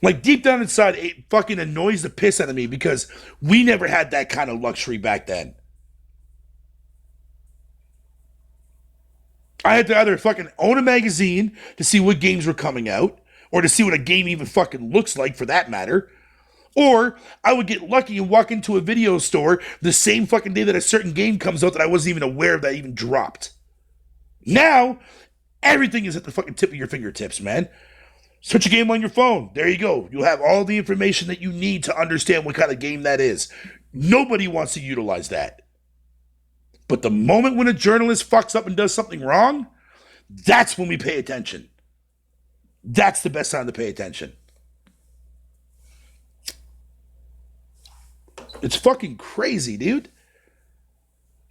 Like, deep down inside, it fucking annoys the piss out of me because we never had that kind of luxury back then. I had to either fucking own a magazine to see what games were coming out, or to see what a game even fucking looks like for that matter. Or I would get lucky and walk into a video store the same fucking day that a certain game comes out that I wasn't even aware of that even dropped. Now, everything is at the fucking tip of your fingertips, man. Search a game on your phone. There you go. You'll have all the information that you need to understand what kind of game that is. Nobody wants to utilize that. But the moment when a journalist fucks up and does something wrong, that's when we pay attention. That's the best time to pay attention. It's fucking crazy, dude.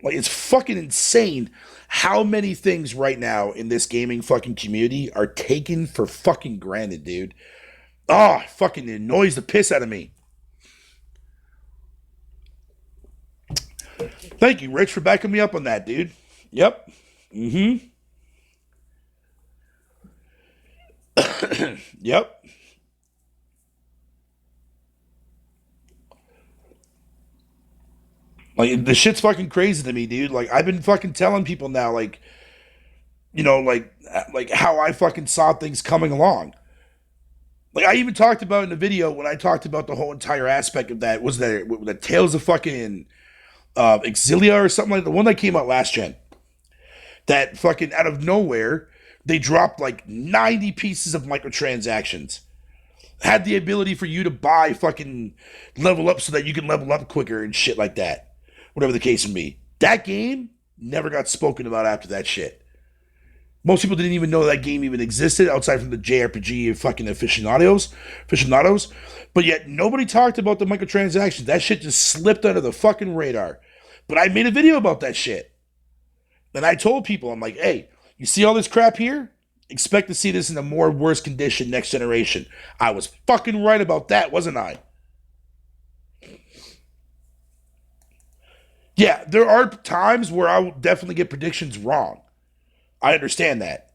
Like, it's fucking insane how many things right now in this gaming fucking community are taken for fucking granted, dude. Oh, fucking annoys the piss out of me. Thank you, Rich, for backing me up on that, dude. Yep. Mm-hmm. Yep. Like the shit's fucking crazy to me, dude. Like I've been fucking telling people now, like you know, like how I fucking saw things coming along. Like I even talked about in the video when I talked about the whole entire aspect of that was that the Tales of fucking Exilia or something like the one that came out last gen. That fucking out of nowhere they dropped like 90 pieces of microtransactions. Had the ability for you to buy fucking level up so that you can level up quicker and shit like that. Whatever the case may be. That game never got spoken about after that shit. Most people didn't even know that game even existed outside from the JRPG fucking aficionados. But yet nobody talked about the microtransactions. That shit just slipped under the fucking radar. But I made a video about that shit. And I told people, I'm like, hey, you see all this crap here? Expect to see this in a more worse condition next generation. I was fucking right about that, wasn't I? Yeah, there are times where I will definitely get predictions wrong. I understand that.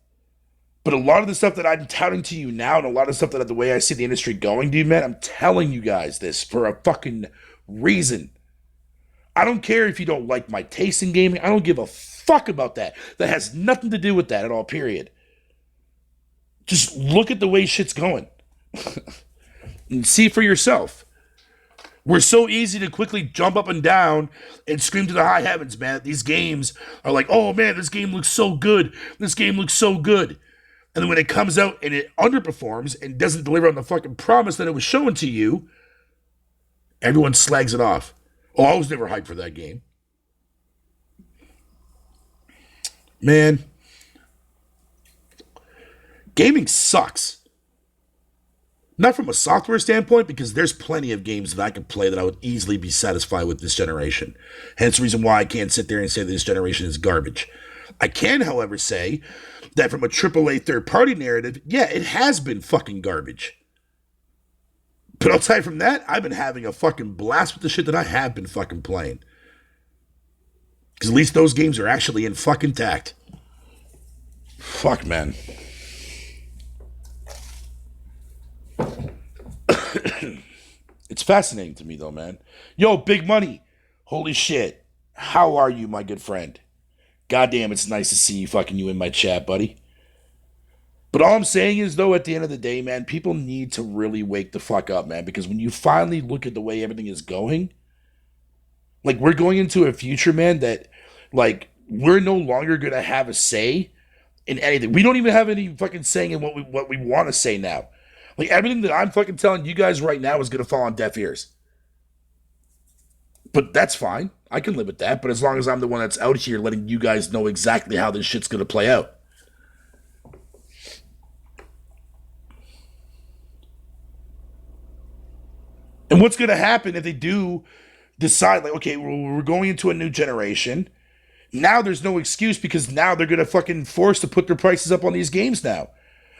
But a lot of the stuff that I'm touting to you now and a lot of stuff that the way I see the industry going, dude, man, I'm telling you guys this for a fucking reason. I don't care if you don't like my taste in gaming. I don't give a fuck about that. That has nothing to do with that at all, period. Just look at the way shit's going and see for yourself. We're so easy to quickly jump up and down and scream to the high heavens, man. These games are like, oh man, this game looks so good. This game looks so good. And then when it comes out and it underperforms and doesn't deliver on the fucking promise that it was showing to you, everyone slags it off. Oh, I was never hyped for that game. Man, gaming sucks. Not from a software standpoint, because there's plenty of games that I could play that I would easily be satisfied with this generation. Hence the reason why I can't sit there and say that this generation is garbage. I can, however, say that from a AAA third-party narrative, yeah, it has been fucking garbage. But outside from that, I've been having a fucking blast with the shit that I have been fucking playing. Because at least those games are actually in fucking tact. Fuck, man. It's fascinating to me, though, man. Yo, Big Money. Holy shit. How are you, my good friend? Goddamn, it's nice to see you fucking you in my chat, buddy. But all I'm saying is, though, at the end of the day, man, people need to really wake the fuck up, man. Because when you finally look at the way everything is going, like, we're going into a future, man, that, like, we're no longer going to have a say in anything. We don't even have any fucking saying in what we want to say now. Like, everything that I'm fucking telling you guys right now is going to fall on deaf ears. But that's fine. I can live with that. But as long as I'm the one that's out here letting you guys know exactly how this shit's going to play out. And what's going to happen if they do decide, like, okay, we're going into a new generation. Now there's no excuse because now they're going to fucking force to put their prices up on these games now.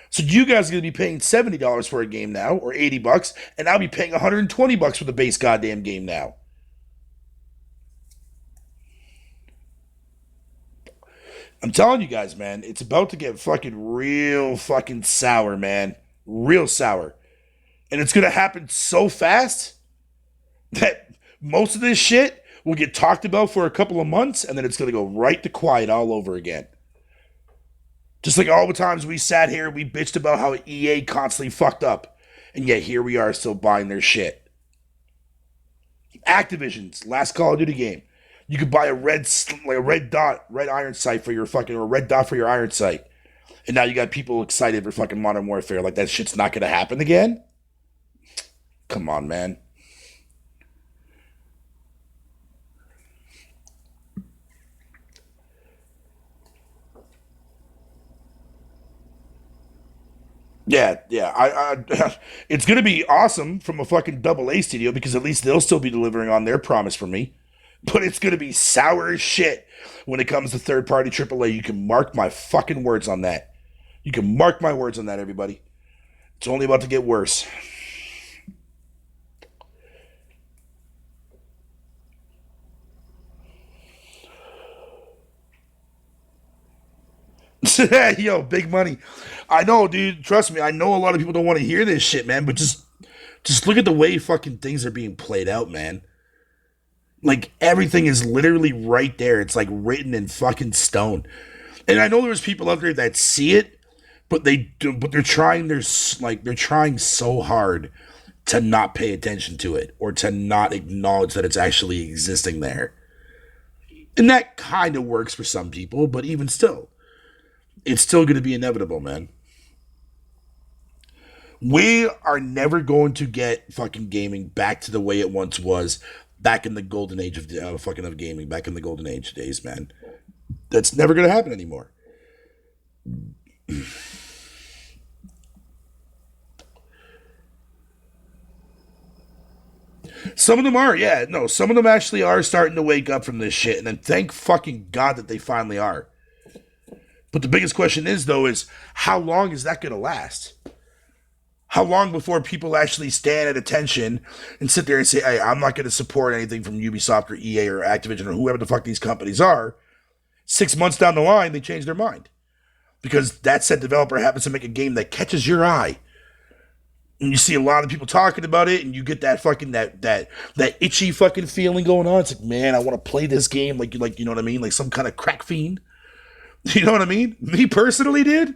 So you guys are going to be paying $70 for a game now, or $80, and I'll be paying $120 for the base goddamn game now. I'm telling you guys, man, it's about to get fucking real fucking sour, man. Real sour. And it's going to happen so fast that most of this shit will get talked about for a couple of months, and then it's going to go right to quiet all over again. Just like all the times we sat here and we bitched about how EA constantly fucked up. And yet here we are still buying their shit. Activision's last Call of Duty game. You could buy a red iron sight for your fucking, or a red dot for your iron sight. And now you got people excited for fucking Modern Warfare. Like that shit's not gonna happen again? Come on, man. Yeah. It's gonna be awesome from a fucking double A studio because at least they'll still be delivering on their promise for me. But it's gonna be sour as shit when it comes to third party AAA. You can mark my fucking words on that. You can mark my words on that, everybody. It's only about to get worse. Yo, Big Money. I know, dude. Trust me. I know a lot of people don't want to hear this shit, man. But just look at the way fucking things are being played out, man. Like everything is literally right there. It's like written in fucking stone. And I know there's people out there that see it, but they do, but they're trying. They're trying so hard to not pay attention to it or to not acknowledge that it's actually existing there. And that kind of works for some people, but even still, it's still going to be inevitable, man. We are never going to get fucking gaming back to the way it once was, back in the golden age of fucking of gaming, back in the golden age days, man. That's never going to happen anymore. Some of them are, yeah, no, some of them actually are starting to wake up from this shit, and then thank fucking God that they finally are. But the biggest question is, though, is how long is that going to last? How long before people actually stand at attention and sit there and say, hey, I'm not going to support anything from Ubisoft or EA or Activision or whoever the fuck these companies are. 6 months down the line, they change their mind. Because that said developer happens to make a game that catches your eye. And you see a lot of people talking about it, and you get that fucking that itchy fucking feeling going on. It's like, man, I want to play this game like you know what I mean, like some kind of crack fiend. You know what I mean? Me personally, dude.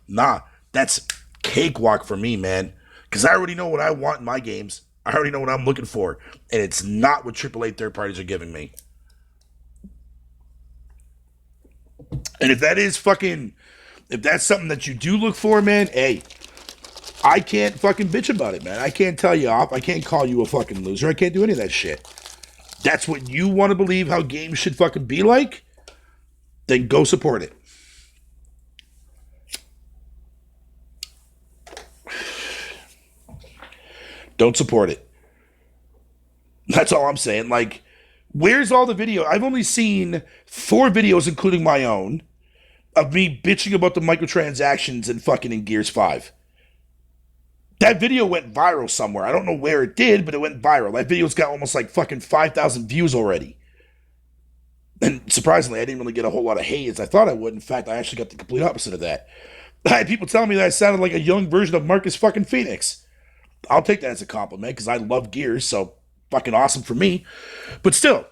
Nah, that's cakewalk for me, man. Because I already know what I want in my games. I already know what I'm looking for, and it's not what AAA third parties are giving me. And if that's something that you do look for, man, hey, I can't fucking bitch about it, man. I can't tell you off. I can't call you a fucking loser. I can't do any of that shit. That's what you want to believe how games should fucking be like? Then go support it. Don't support it. That's all I'm saying. Like, where's all the video? I've only seen 4 videos, including my own, of me bitching about the microtransactions and fucking in Gears 5. That video went viral somewhere. I don't know where it did, but it went viral. That video's got almost like fucking 5,000 views already. And surprisingly, I didn't really get a whole lot of hate as I thought I would. In fact, I actually got the complete opposite of that. I had people telling me that I sounded like a young version of Marcus fucking Phoenix. I'll take that as a compliment because I love Gears, so fucking awesome for me. But still,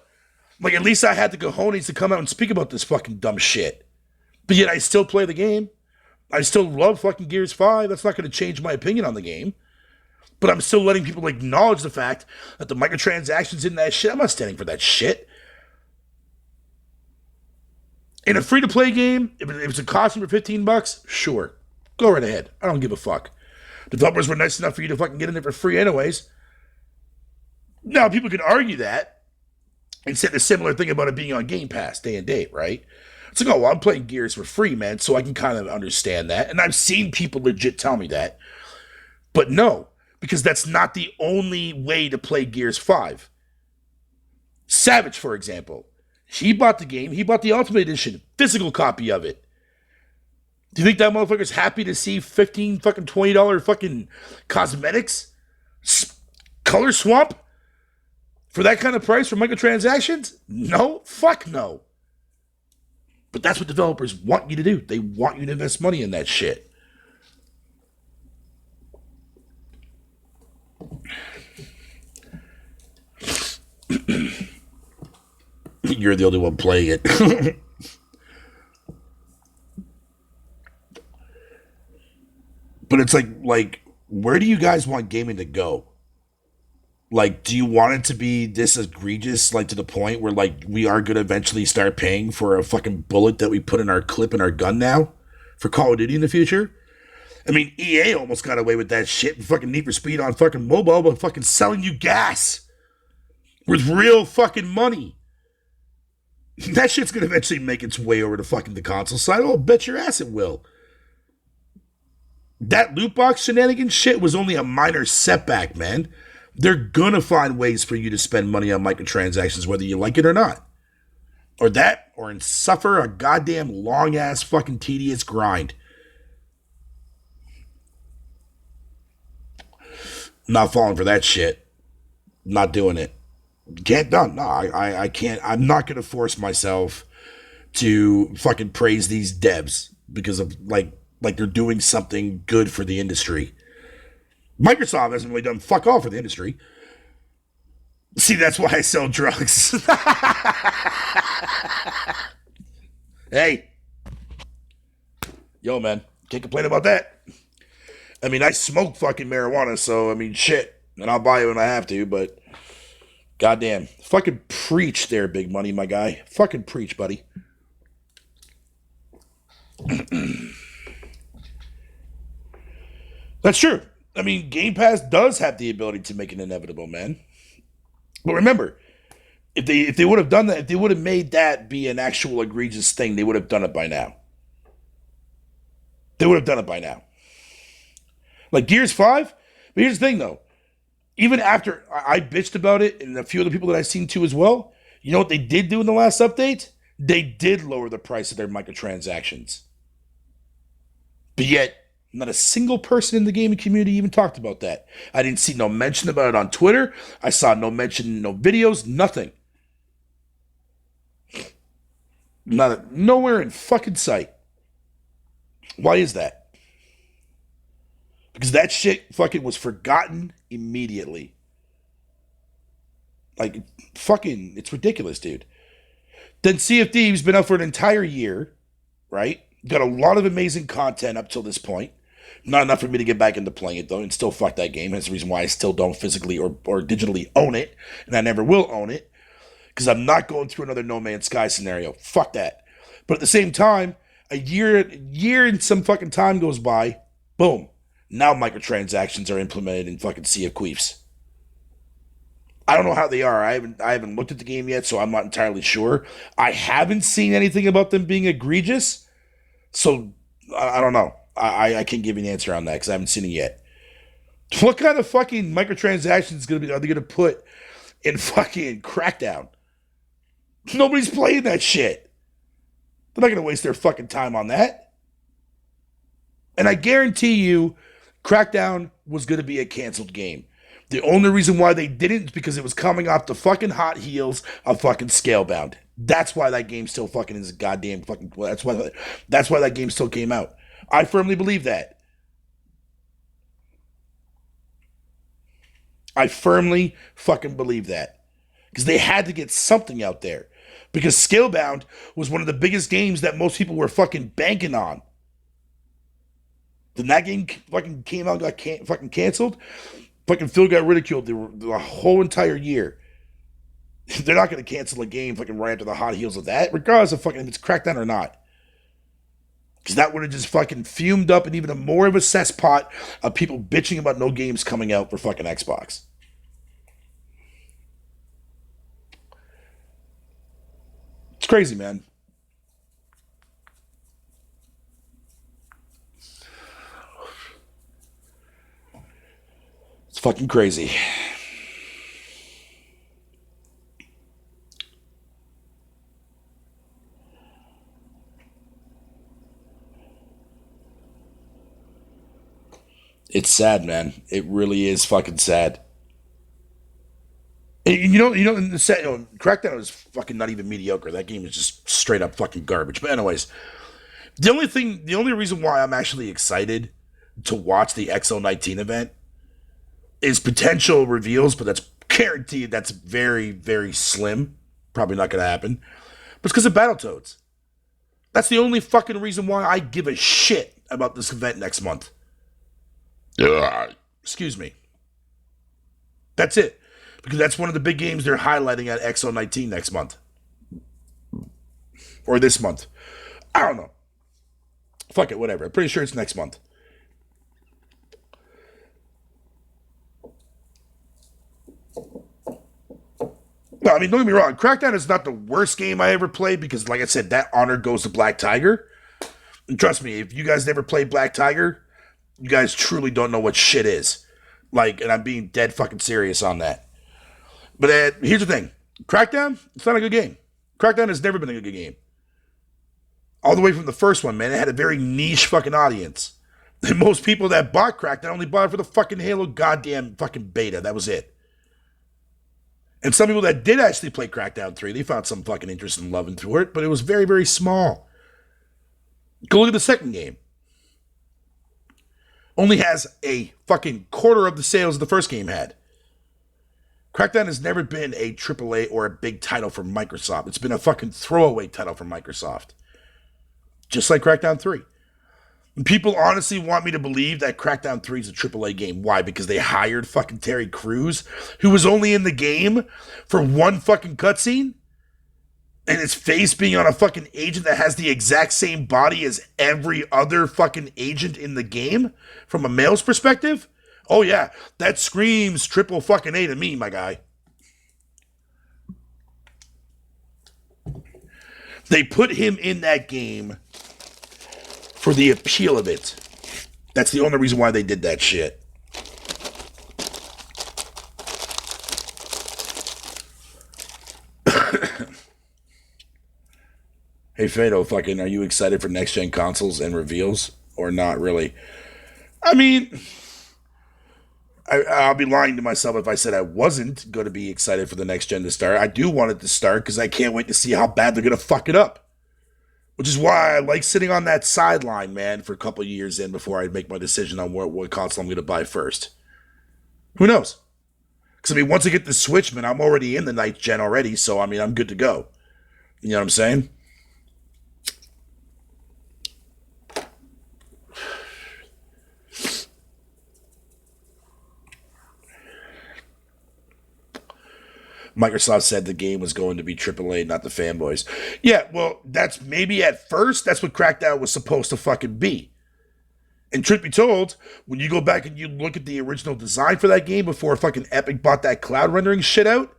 like at least I had the cojones to come out and speak about this fucking dumb shit. But yet I still play the game. I still love fucking Gears 5. That's not going to change my opinion on the game. But I'm still letting people acknowledge the fact that the microtransactions in that shit, I'm not standing for that shit. In a free-to-play game, if it's a costume for $15, sure. Go right ahead. I don't give a fuck. Developers were nice enough for you to fucking get in there for free anyways. Now, people can argue that and say the similar thing about it being on Game Pass day and date, right? It's like, oh, well, I'm playing Gears for free, man, so I can kind of understand that. And I've seen people legit tell me that. But no, because that's not the only way to play Gears 5. Savage, for example, he bought the game. He bought the Ultimate Edition, physical copy of it. Do you think that motherfucker's happy to see $15 fucking $20 fucking cosmetics? Color swap? For that kind of price for microtransactions? No, fuck no. But that's what developers want you to do. They want you to invest money in that shit. You're the only one playing it. But it's like, where do you guys want gaming to go? Like, do you want it to be this egregious, like to the point where like we are gonna eventually start paying for a fucking bullet that we put in our clip in our gun now for Call of Duty in the future? I mean, EA almost got away with that shit and fucking Need for Speed on fucking mobile, but fucking selling you gas with real fucking money. That shit's gonna eventually make its way over to fucking the console side. Oh, bet your ass it will. That loot box shenanigans shit was only a minor setback, man. They're gonna find ways for you to spend money on microtransactions, whether you like it or not. Or that, or suffer a goddamn long-ass fucking tedious grind. Not falling for that shit. Not doing it. Can't done. No, I can't. I'm not gonna force myself to fucking praise these devs because of like they're doing something good for the industry. Microsoft hasn't really done fuck all for the industry. See, that's why I sell drugs. Hey, yo, man, can't complain about that. I mean, I smoke fucking marijuana, so I mean, shit, and I'll buy it when I have to. But goddamn, fucking preach there, big money, my guy. Fucking preach, buddy. That's true. I mean, Game Pass does have the ability to make it inevitable, man. But remember, if they would have done that, if they would have made that be an actual egregious thing, they would have done it by now. They would have done it by now. Like Gears 5. But here's the thing, though. Even after I bitched about it, and a few other people that I've seen too as well, you know what they did do in the last update? They did lower the price of their microtransactions. But yet, not a single person in the gaming community even talked about that. I didn't see no mention about it on Twitter. I saw no mention, no videos, nothing. Nowhere in fucking sight. Why is that? Because that shit fucking was forgotten immediately. Like, fucking, it's ridiculous, dude. Then Sea of Thieves been out for an entire year, right? Got a lot of amazing content up till this point. Not enough for me to get back into playing it, though, and still fuck that game. That's the reason why I still don't physically or digitally own it, and I never will own it, because I'm not going through another No Man's Sky scenario. Fuck that. But at the same time, a year and some fucking time goes by, boom. Now microtransactions are implemented in fucking Sea of Queefs. I don't know how they are. I haven't looked at the game yet, so I'm not entirely sure. I haven't seen anything about them being egregious, so I don't know. I can't give you an answer on that because I haven't seen it yet. What kind of fucking microtransactions are they gonna put in fucking Crackdown? Nobody's playing that shit. They're not gonna waste their fucking time on that. And I guarantee you, Crackdown was gonna be a canceled game. The only reason why they didn't is because it was coming off the fucking hot heels of fucking Scalebound. That's why that game still fucking is a goddamn fucking. Well, that's why that game still came out. I firmly believe that. I firmly fucking believe that. Because they had to get something out there. Because Scalebound was one of the biggest games that most people were fucking banking on. Then that game fucking came out and got fucking canceled. Fucking Phil got ridiculed the whole entire year. They're not going to cancel a game fucking right after the hot heels of that, regardless of fucking if it's Crackdown or not. Because that would have just fucking fumed up and even more of a cesspot of people bitching about no games coming out for fucking Xbox. It's crazy, man. It's fucking crazy. It's sad, man. It really is fucking sad. And in the set, Crackdown was fucking not even mediocre. That game is just straight up fucking garbage. But anyways, the only reason why I'm actually excited to watch the XO19 event is potential reveals, but that's guaranteed. That's very, very slim. Probably not going to happen. But it's because of Battletoads. That's the only fucking reason why I give a shit about this event next month. Excuse me. That's it. Because that's one of the big games they're highlighting at XO19 next month. Or this month. I don't know. Fuck it, whatever. I'm pretty sure it's next month. No, I mean, don't get me wrong. Crackdown is not the worst game I ever played because, like I said, that honor goes to Black Tiger. And trust me, if you guys never played Black Tiger, you guys truly don't know what shit is. Like, and I'm being dead fucking serious on that. But here's the thing. Crackdown, it's not a good game. Crackdown has never been a good game. All the way from the first one, man. It had a very niche fucking audience. And most people that bought Crackdown only bought it for the fucking Halo goddamn fucking beta. That was it. And some people that did actually play Crackdown 3, they found some fucking interest and love into it, but it was very, very small. Go look at the second game. Only has a fucking quarter of the sales the first game had. Crackdown has never been a AAA or a big title for Microsoft. It's been a fucking throwaway title for Microsoft. Just like Crackdown 3. People honestly want me to believe that Crackdown 3 is a AAA game. Why? Because they hired fucking Terry Crews, who was only in the game for one fucking cutscene? And his face being on a fucking agent that has the exact same body as every other fucking agent in the game? From a male's perspective? Oh yeah, that screams triple fucking A to me, my guy. They put him in that game for the appeal of it. That's the only reason why they did that shit. Hey Fado, fucking, are you excited for next gen consoles and reveals? Or not really? I mean, I'll be lying to myself if I said I wasn't going to be excited for the next gen to start. I do want it to start because I can't wait to see how bad they're going to fuck it up. Which is why I like sitting on that sideline, man, for a couple years in before I make my decision on what console I'm going to buy first. Who knows? Because, I mean, once I get the Switch, man, I'm already in the ninth gen already, so, I mean, I'm good to go. You know what I'm saying? Microsoft said the game was going to be AAA, not the fanboys. Yeah, well, that's maybe at first, that's what Crackdown was supposed to fucking be. And truth be told, when you go back and you look at the original design for that game before fucking Epic bought that cloud rendering shit out,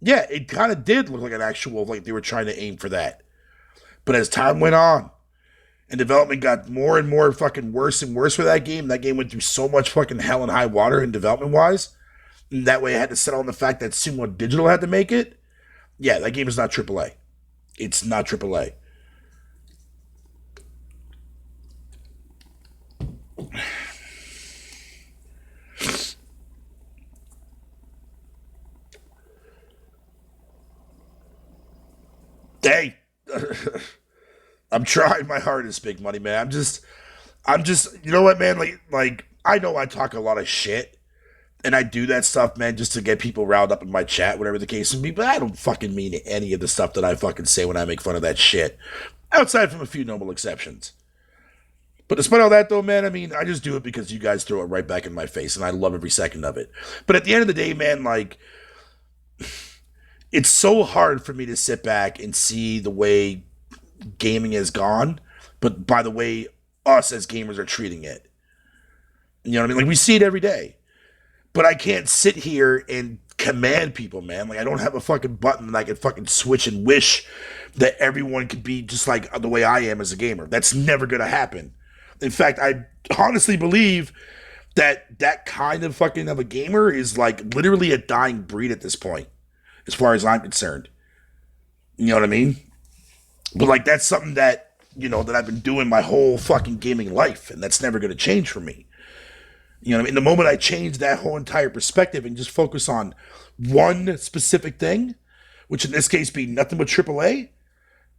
yeah, it kind of did look like an actual, like they were trying to aim for that. But as time went on, and development got more and more fucking worse and worse for that game went through so much fucking hell and high water in development-wise, and that way I had to settle on the fact that Sumo Digital had to make it. Yeah, that game is not AAA. It's not AAA. Hey, I'm trying my hardest, big money, man. You know what, man? Like, I know I talk a lot of shit, and I do that stuff, man, just to get people riled up in my chat, whatever the case may be. But I don't fucking mean any of the stuff that I fucking say when I make fun of that shit, outside from a few noble exceptions. But despite all that, though, man, I mean, I just do it because you guys throw it right back in my face, and I love every second of it. But at the end of the day, man, like, it's so hard for me to sit back and see the way gaming has gone, but by the way us as gamers are treating it. You know what I mean? Like, we see it every day. But I can't sit here and command people, man. Like, I don't have a fucking button that I can fucking switch and wish that everyone could be just like the way I am as a gamer. That's never going to happen. In fact, I honestly believe that that kind of fucking of a gamer is like literally a dying breed at this point, as far as I'm concerned. You know what I mean? But like, that's something that, you know, that I've been doing my whole fucking gaming life, and that's never going to change for me. You know what I mean? The moment I change that whole entire perspective and just focus on one specific thing, which in this case be nothing but AAA,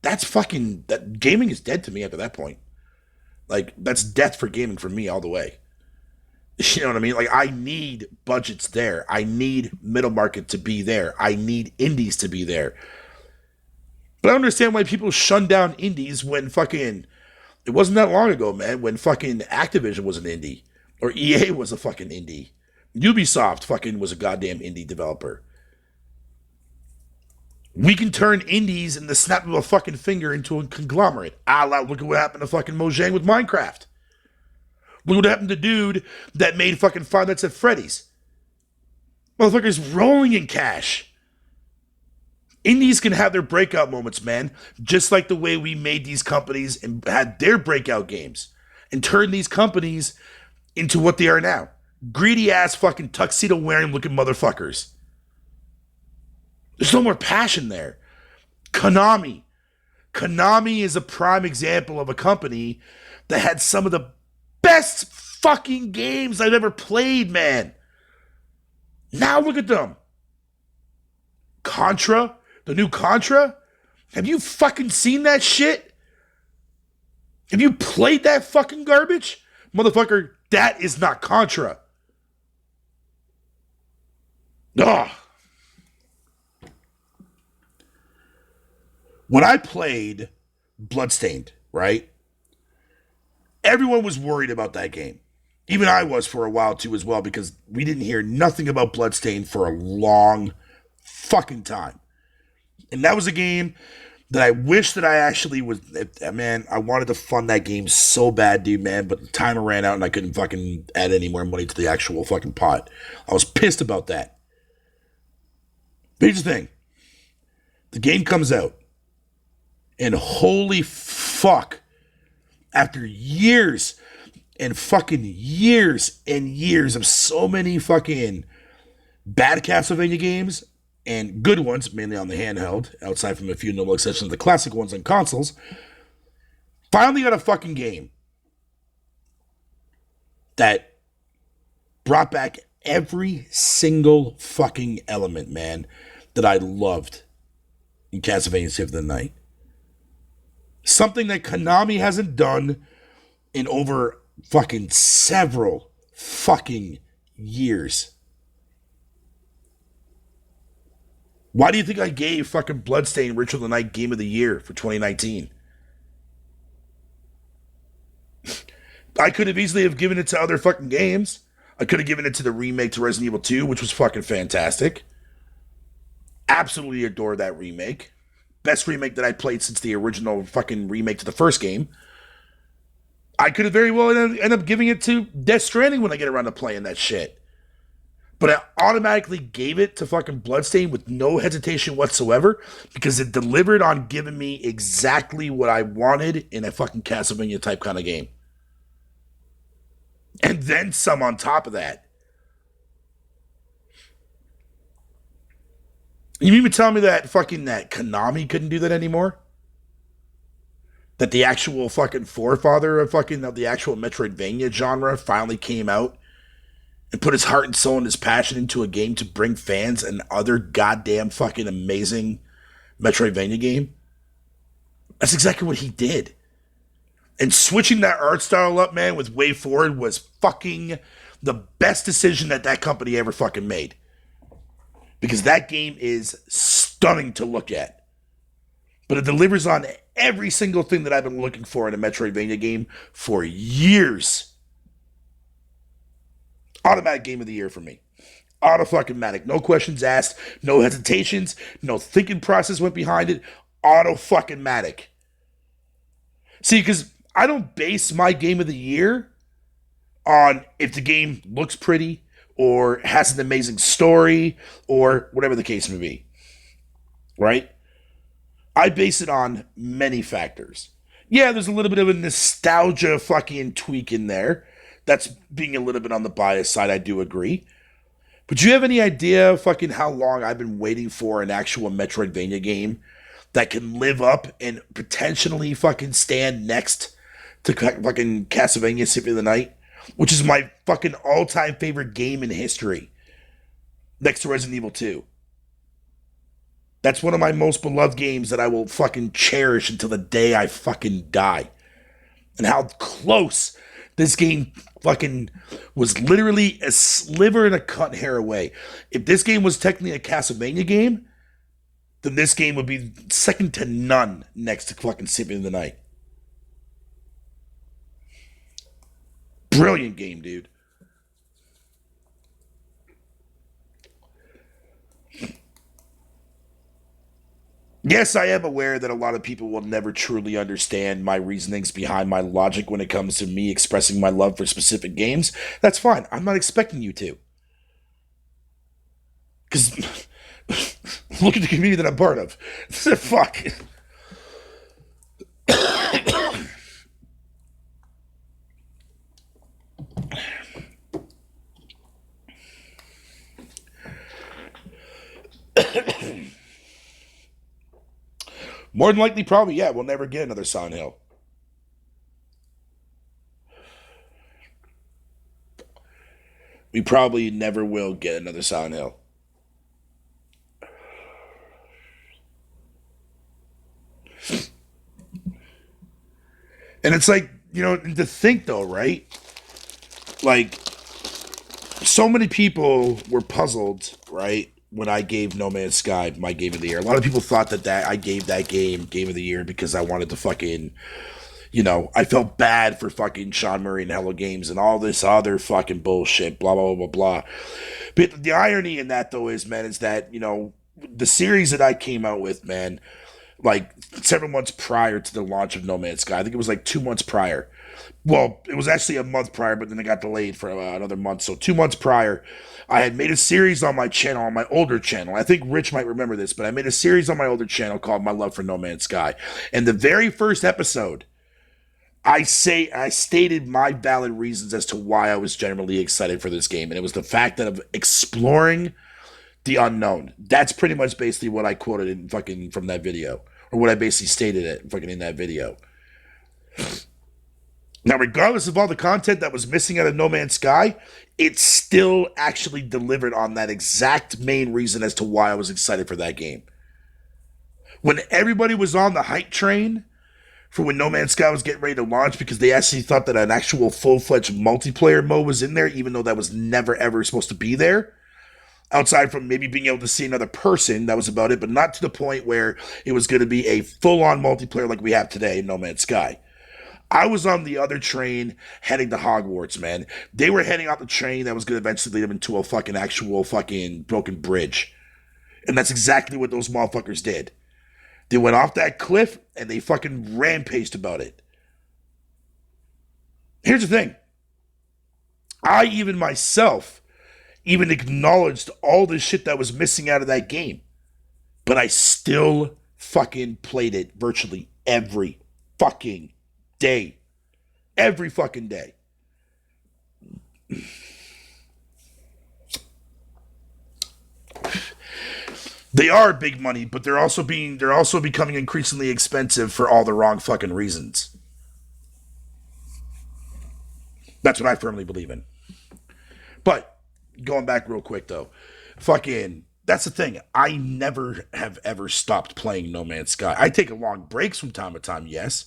that gaming is dead to me after that point. Like, that's death for gaming for me all the way. You know what I mean? Like, I need budgets there. I need middle market to be there. I need indies to be there. But I don't understand why people shun down indies when fucking, it wasn't that long ago, man, when fucking Activision was an indie. Or EA was a fucking indie. Ubisoft fucking was a goddamn indie developer. We can turn indies in the snap of a fucking finger into a conglomerate. Look at what happened to fucking Mojang with Minecraft. Look what happened to dude that made fucking Five Nights at Freddy's. Motherfucker's rolling in cash. Indies can have their breakout moments, man. Just like the way we made these companies and had their breakout games. And turned these companies into what they are now. Greedy ass fucking tuxedo wearing looking motherfuckers. There's no more passion there. Konami. Konami is a prime example of a company that had some of the best fucking games I've ever played, man. Now look at them. Contra, the new Contra. Have you fucking seen that shit? Have you played that fucking garbage? Motherfucker, that is not Contra. Ugh. When I played Bloodstained, right? Everyone was worried about that game. Even I was for a while too as well, because we didn't hear nothing about Bloodstained for a long fucking time. And that was a game that I wish that I actually was, man, I wanted to fund that game so bad, dude, man, but the timer ran out and I couldn't fucking add any more money to the actual fucking pot. I was pissed about that. But here's the thing. The game comes out, and holy fuck, after years and fucking years and years of so many fucking bad Castlevania games and good ones, mainly on the handheld, outside from a few notable exceptions, the classic ones on consoles, finally got a fucking game that brought back every single fucking element, man, that I loved in Castlevania Symphony of the Night. Something that Konami hasn't done in over fucking several fucking years. Why do you think I gave fucking Bloodstained Ritual of the Night Game of the Year for 2019? I could have easily have given it to other fucking games. I could have given it to the remake to Resident Evil 2, which was fucking fantastic. Absolutely adore that remake. Best remake that I played since the original fucking remake to the first game. I could have very well ended up giving it to Death Stranding when I get around to playing that shit. But I automatically gave it to fucking Bloodstained with no hesitation whatsoever because it delivered on giving me exactly what I wanted in a fucking Castlevania type kind of game. And then some on top of that. You mean to tell me that fucking that Konami couldn't do that anymore? That the actual fucking forefather of the actual Metroidvania genre finally came out and put his heart and soul and his passion into a game to bring fans another goddamn fucking amazing Metroidvania game? That's exactly what he did. And switching that art style up, man, with Way Forward was fucking the best decision that company ever fucking made. Because that game is stunning to look at. But it delivers on every single thing that I've been looking for in a Metroidvania game for years. Automatic Game of the Year for me. Auto-fucking-matic. No questions asked. No hesitations. No thinking process went behind it. Auto-fucking-matic. See, because I don't base my Game of the Year on if the game looks pretty or has an amazing story or whatever the case may be. Right? I base it on many factors. Yeah, there's a little bit of a nostalgia fucking tweak in there. That's being a little bit on the bias side, I do agree. But do you have any idea fucking how long I've been waiting for an actual Metroidvania game that can live up and potentially fucking stand next to fucking Castlevania Symphony of the Night, which is my fucking all-time favorite game in history, next to Resident Evil 2. That's one of my most beloved games that I will fucking cherish until the day I fucking die. And how close this game fucking was literally a sliver and a cut hair away. If this game was technically a Castlevania game, then this game would be second to none next to fucking Symphony of the Night. Brilliant game, dude. Yes, I am aware that a lot of people will never truly understand my reasonings behind my logic when it comes to me expressing my love for specific games. That's fine. I'm not expecting you to. Because look at the community that I'm part of. Fuck. More than likely, probably, yeah, we'll never get another Silent Hill. We probably never will get another Silent Hill. And it's like, to think though, right? Like, so many people were puzzled, right? when I gave No Man's Sky my game of the year. A lot of people thought that I gave that game of the year because I wanted to fucking, I felt bad for fucking Sean Murray and Hello Games and all this other fucking bullshit, blah, blah, blah, blah, blah. But the irony in that, though, is, man, is that, the series that I came out with, man, like several months prior to the launch of No Man's Sky, I think it was like 2 months prior. Well, it was actually a month prior, but then it got delayed for another month. So 2 months prior, I had made a series on my channel, on my older channel. I think Rich might remember this, but I made a series on my older channel called My Love for No Man's Sky. And the very first episode, I stated my valid reasons as to why I was generally excited for this game, and it was the fact that of exploring the unknown. That's pretty much basically what I quoted in fucking from that video, or what I basically stated it fucking in that video. Now, regardless of all the content that was missing out of No Man's Sky, it still actually delivered on that exact main reason as to why I was excited for that game. When everybody was on the hype train for when No Man's Sky was getting ready to launch, because they actually thought that an actual full-fledged multiplayer mode was in there, even though that was never ever supposed to be there. Outside from maybe being able to see another person, that was about it, but not to the point where it was going to be a full-on multiplayer like we have today in No Man's Sky. I was on the other train heading to Hogwarts, man. They were heading out the train that was going to eventually lead them into a fucking actual fucking broken bridge. And that's exactly what those motherfuckers did. They went off that cliff and they fucking rampaged about it. Here's the thing. I even myself even acknowledged all the shit that was missing out of that game. But I still fucking played it virtually every fucking day. Every fucking day. They are big money, but they're also becoming increasingly expensive for all the wrong fucking reasons. That's what I firmly believe in. But going back real quick though, fucking that's the thing. I never have ever stopped playing No Man's Sky. I take long breaks from time to time, yes,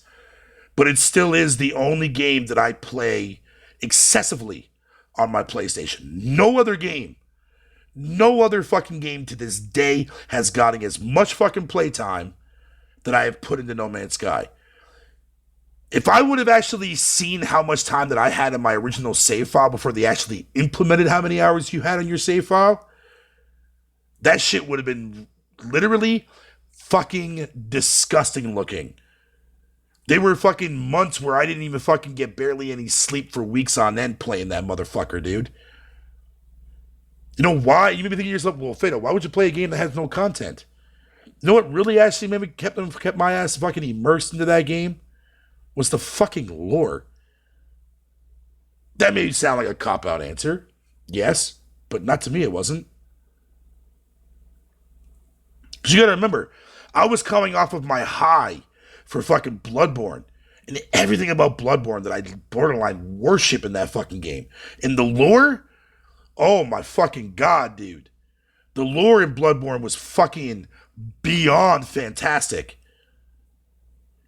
but it still is the only game that I play excessively on my PlayStation. No other fucking game to this day has gotten as much fucking playtime that I have put into No Man's Sky. If I would have actually seen how much time that I had in my original save file before they actually implemented how many hours you had on your save file, that shit would have been literally fucking disgusting looking. They were fucking months where I didn't even fucking get barely any sleep for weeks on end playing that motherfucker, dude. You know why? You may be thinking to yourself, well, Fado, why would you play a game that has no content? You know what really actually maybe kept my ass fucking immersed into that game? Was the fucking lore. That may sound like a cop-out answer. Yes, but not to me it wasn't. Because you gotta remember, I was coming off of my high for fucking Bloodborne. And everything about Bloodborne that I borderline worship in that fucking game. And the lore, oh my fucking god, dude. The lore in Bloodborne was fucking beyond fantastic.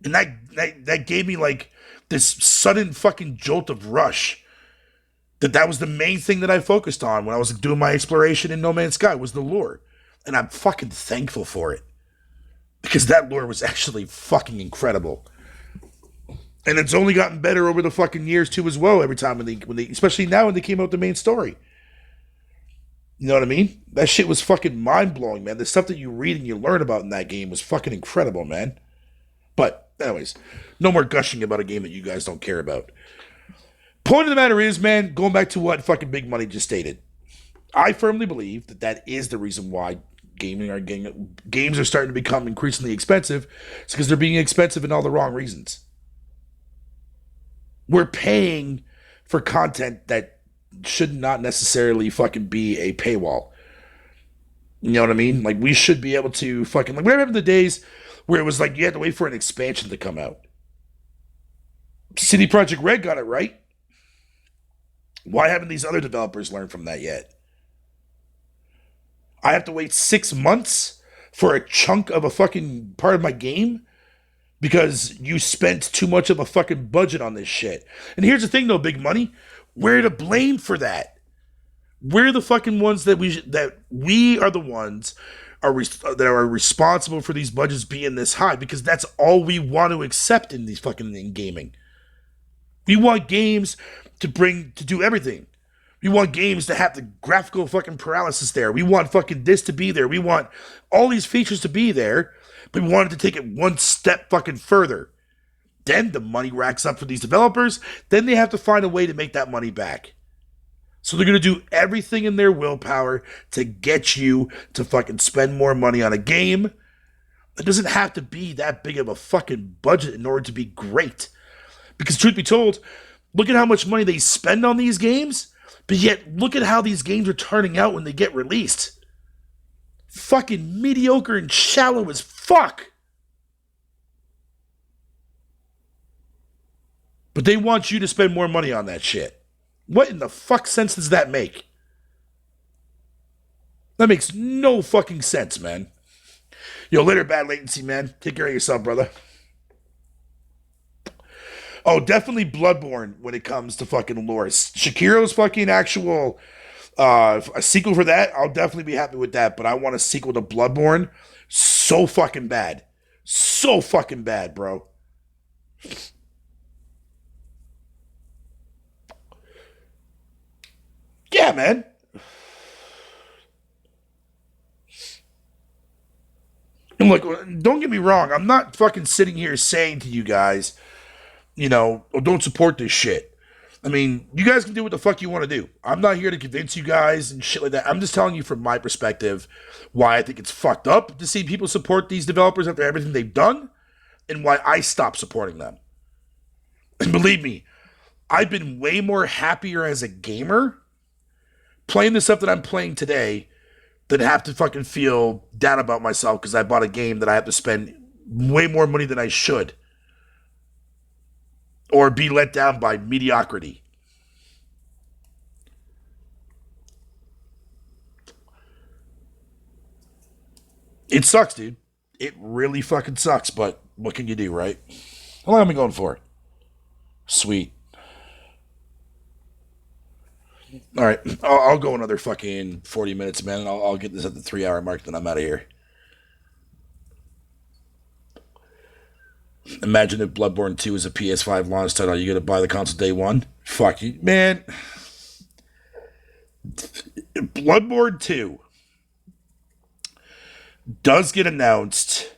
And that gave me like this sudden fucking jolt of rush. That was the main thing that I focused on when I was doing my exploration in No Man's Sky was the lore. And I'm fucking thankful for it. Because that lore was actually fucking incredible. And it's only gotten better over the fucking years too as well every time when they especially now when they came out with the main story. You know what I mean? That shit was fucking mind-blowing, man. The stuff that you read and you learn about in that game was fucking incredible, man. But, anyways, no more gushing about a game that you guys don't care about. Point of the matter is, man, going back to what fucking Big Money just stated, I firmly believe that is the reason why games are starting to become increasingly expensive. It's because they're being expensive in all the wrong reasons. We're paying for content that should not necessarily fucking be a paywall. You know what I mean? Like, we should be able to fucking... Like, remember the days where it was like you had to wait for an expansion to come out? City Project Red got it right. Why haven't these other developers learned from that yet? I have to wait 6 months for a chunk of a fucking part of my game because you spent too much of a fucking budget on this shit. And here's the thing though, Big Money. We're to blame for that. We're the fucking ones that we are the ones that are responsible for these budgets being this high because that's all we want to accept in these fucking in gaming. We want games to do everything. We want games to have the graphical fucking paralysis there. We want fucking this to be there. We want all these features to be there, but we wanted to take it one step fucking further. Then the money racks up for these developers. Then they have to find a way to make that money back. So they're going to do everything in their willpower to get you to fucking spend more money on a game. It doesn't have to be that big of a fucking budget in order to be great. Because truth be told, look at how much money they spend on these games, but yet look at how these games are turning out when they get released. Fucking mediocre and shallow as fuck. But they want you to spend more money on that shit. What in the fuck sense does that make? That makes no fucking sense, man. Yo, later, bad latency, man. Take care of yourself, brother. Oh, definitely Bloodborne when it comes to fucking lore. Shakiro's fucking actual a sequel for that. I'll definitely be happy with that. But I want a sequel to Bloodborne so fucking bad, so fucking bad, bro. Yeah, man. And look, don't get me wrong. I'm not fucking sitting here saying to you guys, oh, don't support this shit. I mean, you guys can do what the fuck you want to do. I'm not here to convince you guys and shit like that. I'm just telling you from my perspective why I think it's fucked up to see people support these developers after everything they've done and why I stopped supporting them. And believe me, I've been way more happier as a gamer playing the stuff that I'm playing today than have to fucking feel down about myself because I bought a game that I have to spend way more money than I should. Or be let down by mediocrity. It sucks, dude. It really fucking sucks, but what can you do, right? How long am I going for? Sweet. All right, I'll go another fucking 40 minutes, man, and I'll get this at the 3 hour mark, then I'm out of here. Imagine if Bloodborne 2 is a PS5 launch title. Are you going to buy the console day one? Fuck you. Man, Bloodborne 2 does get announced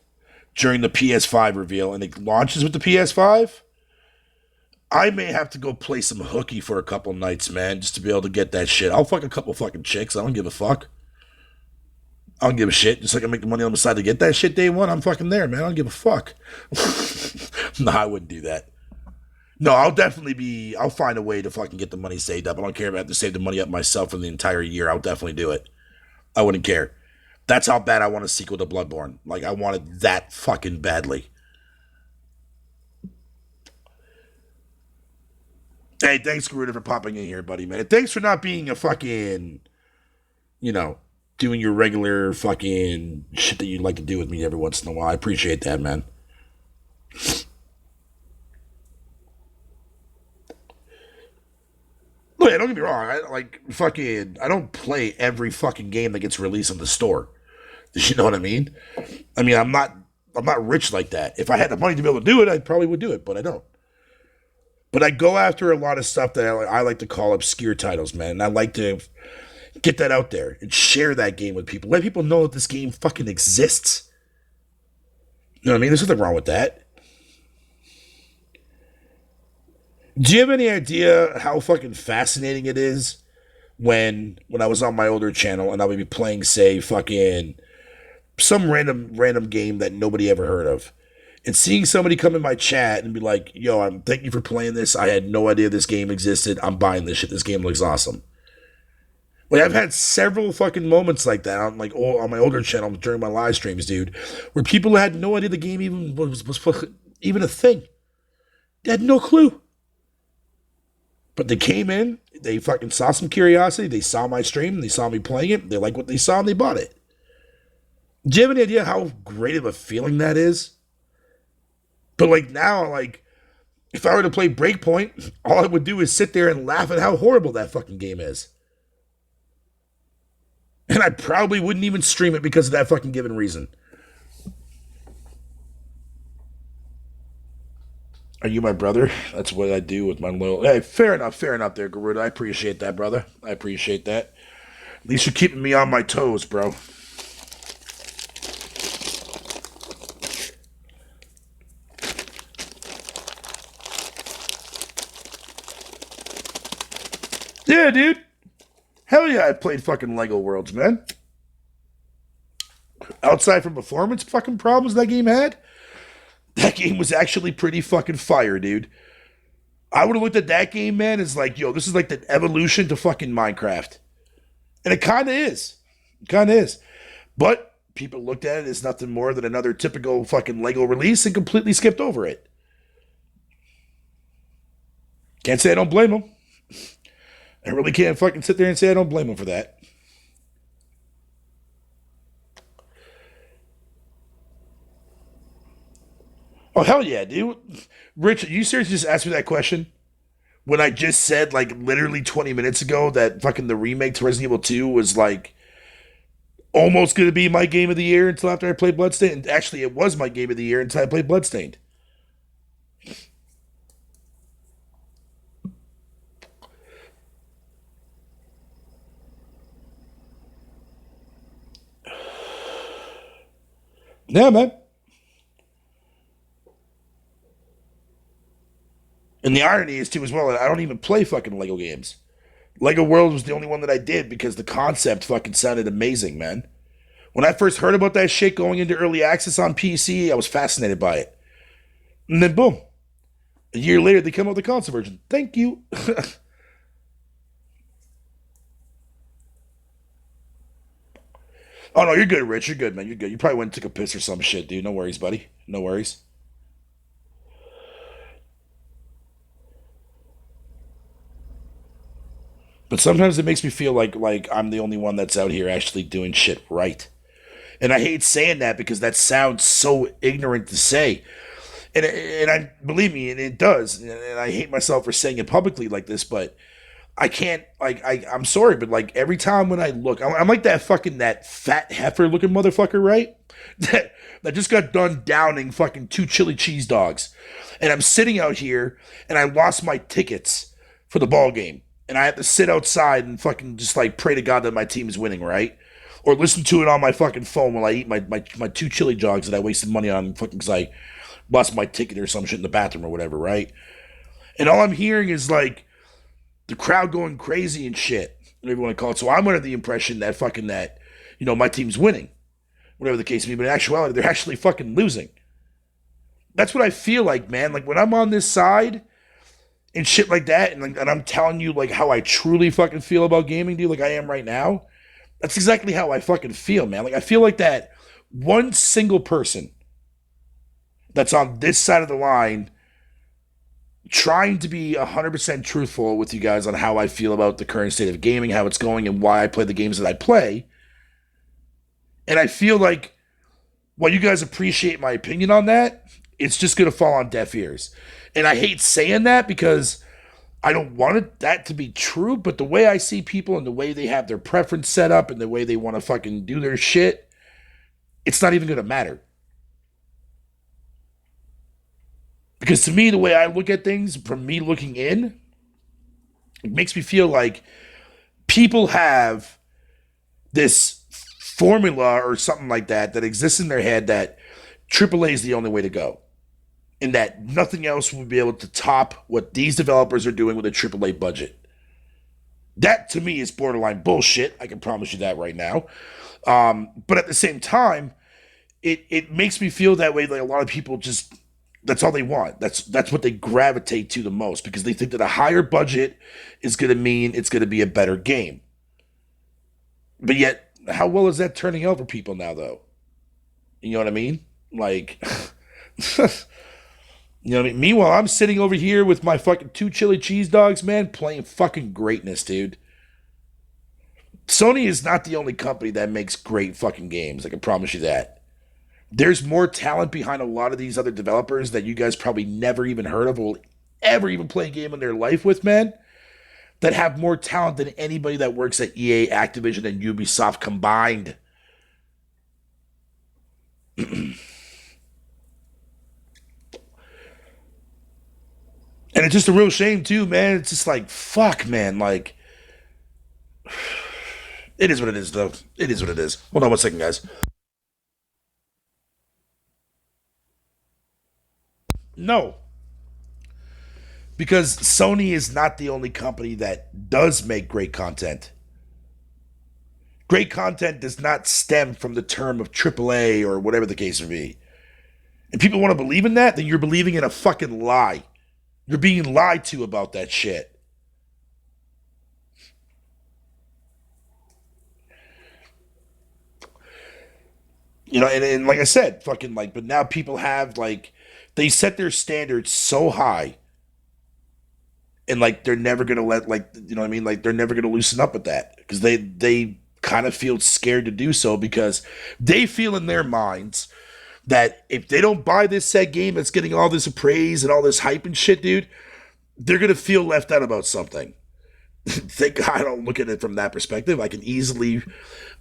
during the PS5 reveal and it launches with the PS5. I may have to go play some hooky for a couple nights, man, just to be able to get that shit. I'll fuck a couple fucking chicks. I don't give a fuck. I don't give a shit. Just like I make the money on the side to get that shit day one, I'm fucking there, man. I don't give a fuck. No, I wouldn't do that. No, I'll find a way to fucking get the money saved up. I don't care if I have to save the money up myself for the entire year. I'll definitely do it. I wouldn't care. That's how bad I want a sequel to Bloodborne. Like, I want it that fucking badly. Hey, thanks, Garuda, for popping in here, buddy, man. Thanks for not being a fucking, doing your regular fucking shit that you like to do with me every once in a while. I appreciate that, man. Look, don't get me wrong. I don't play every fucking game that gets released in the store. You know what I mean? I mean, I'm not rich like that. If I had the money to be able to do it, I probably would do it, but I don't. But I go after a lot of stuff that I like to call obscure titles, man. And I like to get that out there and share that game with people. Let people know that this game fucking exists. You know what I mean? There's nothing wrong with that. Do you have any idea how fucking fascinating it is when I was on my older channel and I would be playing, say, fucking some random game that nobody ever heard of? And seeing somebody come in my chat and be like, yo, thank you for playing this. I had no idea this game existed. I'm buying this shit. This game looks awesome. Like, I've had several fucking moments like that on my older channel during my live streams, dude, where people had no idea the game even was even a thing. They had no clue. But they came in, they fucking saw some curiosity, they saw my stream, they saw me playing it, they liked what they saw, and they bought it. Do you have any idea how great of a feeling that is? But now, if I were to play Breakpoint, all I would do is sit there and laugh at how horrible that fucking game is. And I probably wouldn't even stream it because of that fucking given reason. Are you my brother? That's what I do with my loyal. Hey, fair enough there, Garuda. I appreciate that, brother. I appreciate that. At least you're keeping me on my toes, bro. Yeah, dude. Hell yeah, I played fucking Lego Worlds, man. Outside from performance fucking problems that game had, that game was actually pretty fucking fire, dude. I would have looked at that game, man, as like, yo, this is like the evolution to fucking Minecraft. And it kind of is. It kind of is. But people looked at it as nothing more than another typical fucking Lego release and completely skipped over it. Can't say I don't blame them. I really can't fucking sit there and say I don't blame them for that. Oh, hell yeah, dude. Rich, you seriously just asked me that question? When I just said, like, literally 20 minutes ago that fucking the remake to Resident Evil 2 was, like, almost going to be my game of the year until after I played Bloodstained. And actually, it was my game of the year until I played Bloodstained. Yeah, man. And the irony is, too, as well, I don't even play fucking Lego games. Lego World was the only one that I did because the concept fucking sounded amazing, man. When I first heard about that shit going into early access on PC, I was fascinated by it. And then, boom. A year later, they come out with the console version. Thank you. Oh, no, you're good, Rich. You're good, man. You're good. You probably went and took a piss or some shit, dude. No worries, buddy. No worries. But sometimes it makes me feel like I'm the only one that's out here actually doing shit right. And I hate saying that because that sounds so ignorant to say. And I believe me, and it does. And I hate myself for saying it publicly like this, but I can't like I'm sorry, but like every time when I look, I'm like that fucking that fat heifer looking motherfucker, right? That just got done downing fucking two chili cheese dogs, and I'm sitting out here, and I lost my tickets for the ball game, and I have to sit outside and fucking just like pray to God that my team is winning, right? Or listen to it on my fucking phone while I eat my two chili dogs that I wasted money on fucking because I lost my ticket or some shit in the bathroom or whatever, right? And all I'm hearing is like the crowd going crazy and shit, whatever you want to call it. So I'm under the impression that fucking that, my team's winning, whatever the case may be. But in actuality, they're actually fucking losing. That's what I feel like, man. Like when I'm on this side and shit like that, and I'm telling you like how I truly fucking feel about gaming, dude, like I am right now. That's exactly how I fucking feel, man. Like I feel like that one single person that's on this side of the line trying to be 100% truthful with you guys on how I feel about the current state of gaming, how it's going, and why I play the games that I play. And I feel like while you guys appreciate my opinion on that, it's just going to fall on deaf ears. And I hate saying that because I don't want that to be true, but the way I see people and the way they have their preference set up and the way they want to fucking do their shit, it's not even going to matter. Because to me, the way I look at things, from me looking in, it makes me feel like people have this formula or something like that exists in their head that AAA is the only way to go. And that nothing else will be able to top what these developers are doing with a AAA budget. That to me is borderline bullshit. I can promise you that right now. But at the same time, it makes me feel that way. Like a lot of people just that's all they want. That's what they gravitate to the most because they think that a higher budget is going to mean it's going to be a better game. But yet, how well is that turning out for people now, though? You know what I mean? Like, you know what I mean? Meanwhile, I'm sitting over here with my fucking two chili cheese dogs, man, playing fucking greatness, dude. Sony is not the only company that makes great fucking games. I can promise you that. There's more talent behind a lot of these other developers that you guys probably never even heard of or will ever even play a game in their life with, man. that have more talent than anybody that works at EA, Activision, and Ubisoft combined. And it's just a real shame too, man. It's just like fuck, man. Like it is what it is, though. It is what it is. Hold on one second, guys. No, because Sony is not the only company that does make great content. Great content does not stem from the term of AAA or whatever the case may be. And people want to believe in that, then you're believing in a fucking lie. You're being lied to about that shit. And like I said, fucking like, but now people have like, they set their standards so high, and like they're never gonna let like, you know what I mean? Like they're never gonna loosen up with that because they kind of feel scared to do so because they feel in their minds that if they don't buy this said game that's getting all this praise and all this hype and shit, dude, they're gonna feel left out about something. Thank God I don't look at it from that perspective. I can easily,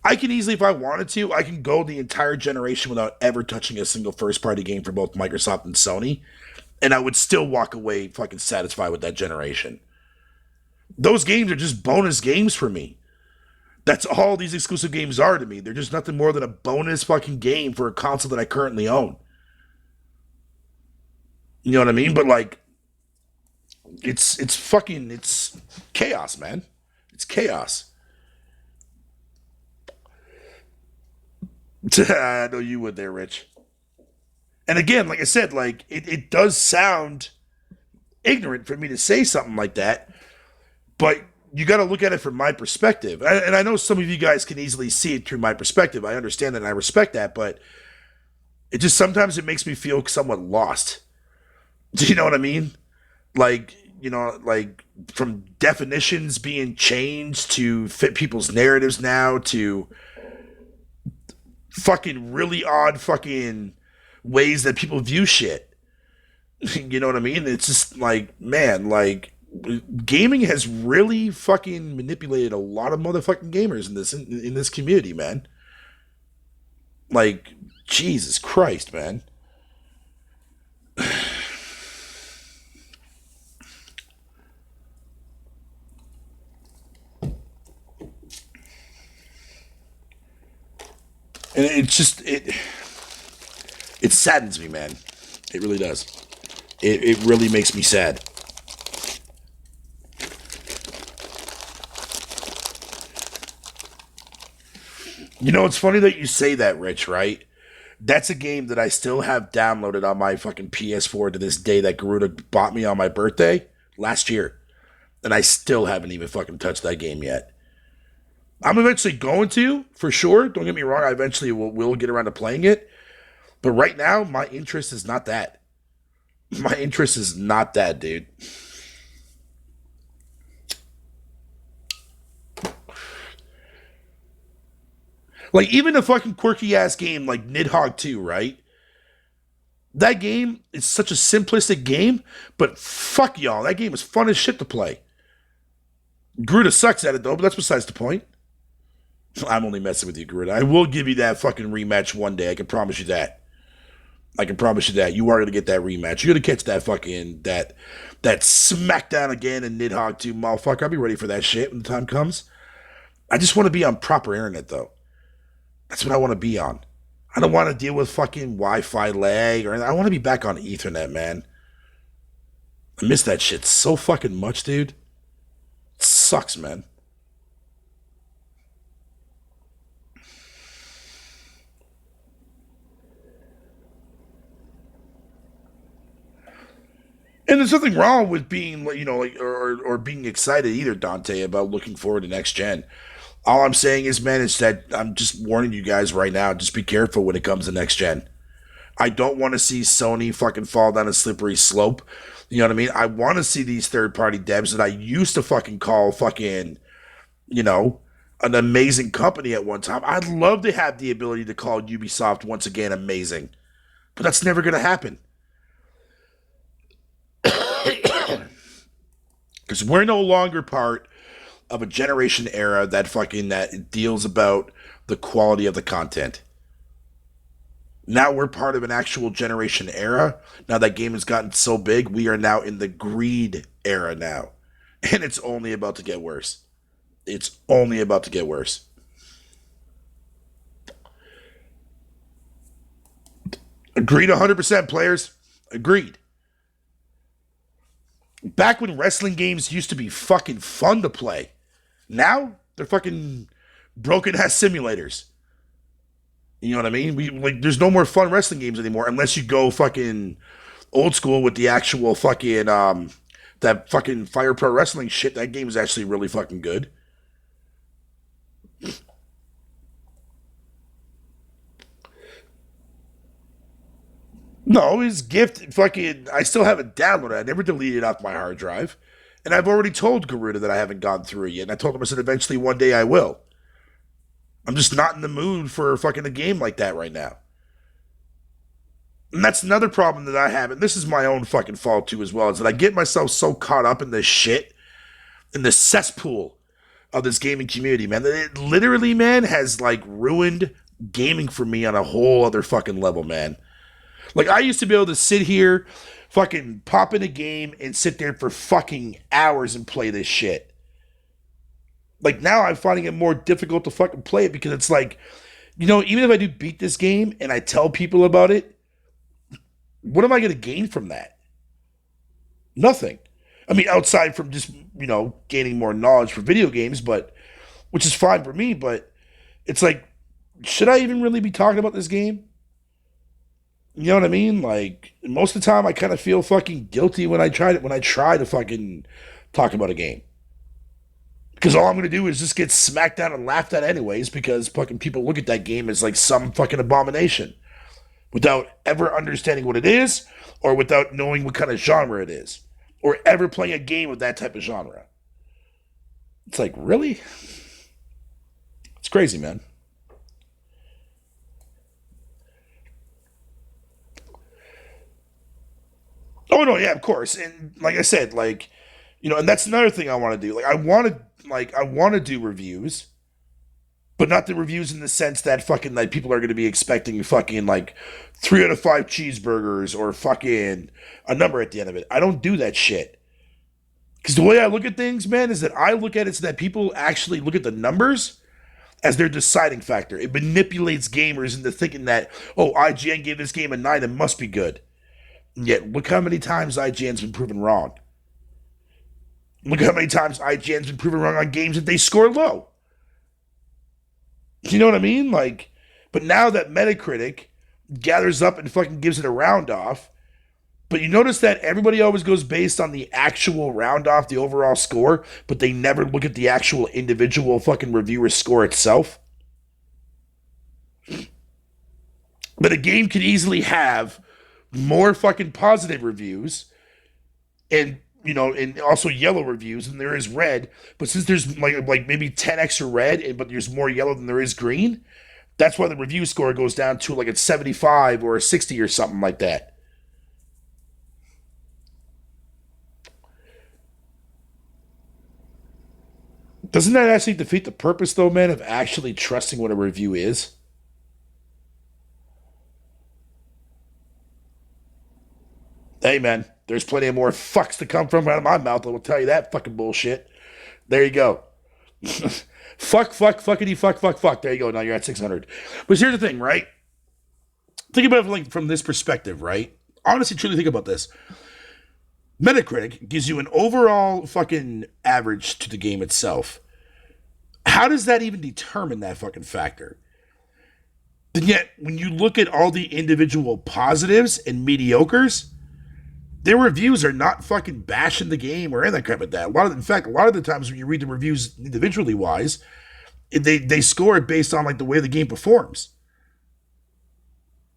if I wanted to, I can go the entire generation without ever touching a single first party game for both Microsoft and Sony, and I would still walk away fucking satisfied with that generation. Those games are just bonus games for me. That's all these exclusive games are to me. They're just nothing more than a bonus fucking game for a console that I currently own. You know what I mean? But like, it's chaos, man. It's chaos. I know you would there, Rich. And again, like I said, like it does sound ignorant for me to say something like that, but you got to look at it from my perspective. And I know some of you guys can easily see it through my perspective. I understand that and I respect that, but it just sometimes it makes me feel somewhat lost. Do you know what I mean? Like, like from definitions being changed to fit people's narratives now to fucking really odd fucking ways that people view shit. You know what I mean? It's just like, man, like gaming has really fucking manipulated a lot of motherfucking gamers in this community, man. Like Jesus Christ, man. And it saddens me, man. It really does. It really makes me sad. It's funny that you say that, Rich, right? That's a game that I still have downloaded on my fucking PS4 to this day that Garuda bought me on my birthday last year. And I still haven't even fucking touched that game yet. I'm eventually going to, for sure. Don't get me wrong, I eventually will get around to playing it. But right now, my interest is not that. My interest is not that, dude. Like, even a fucking quirky ass game like Nidhogg 2, right? That game is such a simplistic game, but fuck y'all, that game is fun as shit to play. Garuda sucks at it though, but that's besides the point. I'm only messing with you, Garuda. I will give you that fucking rematch one day. I can promise you that. I can promise you that. You are gonna get that rematch. You're gonna catch that fucking that smackdown again in Nidhogg 2, motherfucker. I'll be ready for that shit when the time comes. I just want to be on proper internet though. That's what I want to be on. I don't want to deal with fucking Wi-Fi lag or anything. I want to be back on Ethernet, man. I miss that shit so fucking much, dude. It sucks, man. And there's nothing wrong with being, like, or being excited either, Dante, about looking forward to next gen. All I'm saying is, man, is that I'm just warning you guys right now. Just be careful when it comes to next gen. I don't want to see Sony fucking fall down a slippery slope. You know what I mean? I want to see these third party devs that I used to fucking call fucking, you know, an amazing company at one time. I'd love to have the ability to call Ubisoft once again amazing, but that's never going to happen because we're no longer part of a generation era that deals about the quality of the content. Now we're part of an actual generation era. Now that game has gotten so big, we are now in the greed era now. And it's only about to get worse. It's only about to get worse. Agreed 100%, players. Agreed. Back when wrestling games used to be fucking fun to play, now they're fucking broken ass simulators. You know what I mean? There's no more fun wrestling games anymore unless you go fucking old school with the actual fucking that fucking Fire Pro Wrestling shit. That game is actually really fucking good. No, his gift fucking. I still have it downloaded. I never deleted it off my hard drive. And I've already told Garuda that I haven't gone through it yet. And I told him, I said, eventually one day I will. I'm just not in the mood for fucking a game like that right now. And that's another problem that I have. And this is my own fucking fault too, as well, is that I get myself so caught up in this shit, in the cesspool of this gaming community, man, that it literally, man, has like ruined gaming for me on a whole other fucking level, man. Like, I used to be able to sit here, fucking pop in a game and sit there for fucking hours and play this shit. Like, now I'm finding it more difficult to fucking play it because it's like, even if I do beat this game and I tell people about it, what am I going to gain from that? Nothing. I mean, outside from just, gaining more knowledge for video games, but, which is fine for me, but it's like, should I even really be talking about this game? You know what I mean? Like, most of the time I kind of feel fucking guilty when I try to fucking talk about a game. Because all I'm going to do is just get smacked down and laughed at anyways because fucking people look at that game as like some fucking abomination without ever understanding what it is or without knowing what kind of genre it is or ever playing a game of that type of genre. It's like, really? It's crazy, man. Oh no, yeah, of course. And like I said, and that's another thing I want to do. I want to do reviews, but not the reviews in the sense that fucking like people are going to be expecting fucking like 3 out of 5 cheeseburgers or fucking a number at the end of it. I don't do that shit. Because the way I look at things, man, is that I look at it so that people actually look at the numbers as their deciding factor. It manipulates gamers into thinking that, oh, IGN gave this game a 9, it must be good. And yet, look how many times IGN's been proven wrong. Look how many times IGN's been proven wrong on games that they score low. You know what I mean? Like, but now that Metacritic gathers up and fucking gives it a round off, but you notice that everybody always goes based on the actual round off, the overall score, but they never look at the actual individual fucking reviewer score itself. But a game could easily have more fucking positive reviews and and also yellow reviews than there is red. But since there's like maybe 10 extra red, but there's more yellow than there is green, that's why the review score goes down to like a 75 or a 60 or something like that. Doesn't that actually defeat the purpose, though, man, of actually trusting what a review is? Hey, man, there's plenty of more fucks to come from out of my mouth. I will tell you that fucking bullshit. There you go. Fuckity, fuck. There you go. Now you're at 600. But here's the thing, right? Think about it from this perspective, right? Honestly, truly think about this. Metacritic gives you an overall fucking average to the game itself. How does that even determine that fucking factor? And yet, when you look at all the individual positives and mediocres, their reviews are not fucking bashing the game or anything crap like that. A lot of the times when you read the reviews individually wise, they score it based on like the way the game performs.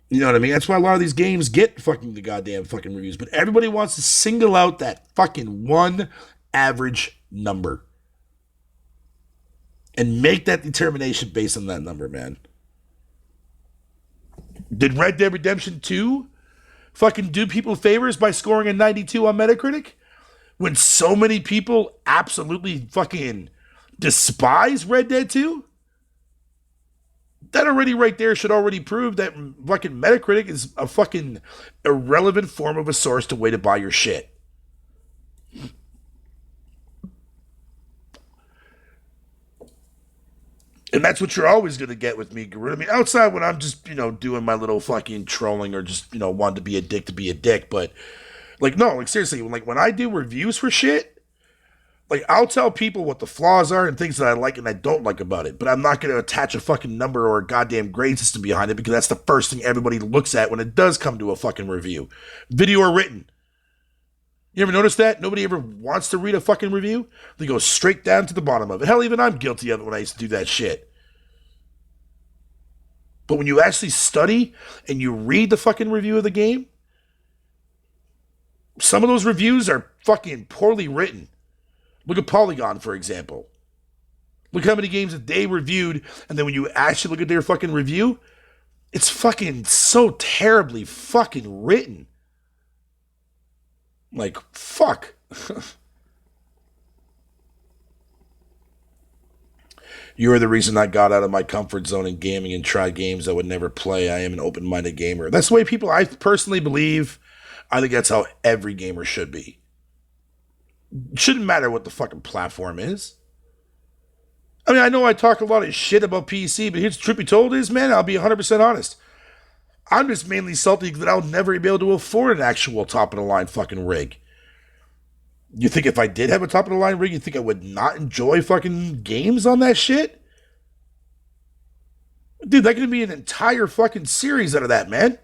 You know what I mean? That's why a lot of these games get fucking the goddamn fucking reviews. But everybody wants to single out that fucking one average number and make that determination based on that number, man. Did Red Dead Redemption 2 fucking do people favors by scoring a 92 on Metacritic? When so many people absolutely fucking despise Red Dead 2? That already right there should already prove that fucking Metacritic is a fucking irrelevant form of a source to way to buy your shit. And that's what you're always going to get with me, Garuda. I mean, outside when I'm just, doing my little fucking trolling or just, wanting to be a dick. But, like, no, like, seriously, like, when I do reviews for shit, like, I'll tell people what the flaws are and things that I like and I don't like about it. But I'm not going to attach a fucking number or a goddamn grade system behind it because that's the first thing everybody looks at when it does come to a fucking review. Video or written. You ever notice that? Nobody ever wants to read a fucking review? They go straight down to the bottom of it. Hell, even I'm guilty of it when I used to do that shit. But when you actually study and you read the fucking review of the game, some of those reviews are fucking poorly written. Look at Polygon, for example. Look how many games that they reviewed, and then when you actually look at their fucking review, it's fucking so terribly fucking written. Like, fuck. You are the reason I got out of my comfort zone in gaming and tried games I would never play. I am an open-minded gamer. That's the way people, I personally believe, I think that's how every gamer should be. It shouldn't matter what the fucking platform is. I mean, I know I talk a lot of shit about PC, but here's the truth be told is, man, I'll be 100% honest. I'm just mainly salty that I'll never be able to afford an actual top-of-the-line fucking rig. You think if I did have a top-of-the-line rig, you think I would not enjoy fucking games on that shit? Dude, that could be an entire fucking series out of that, man.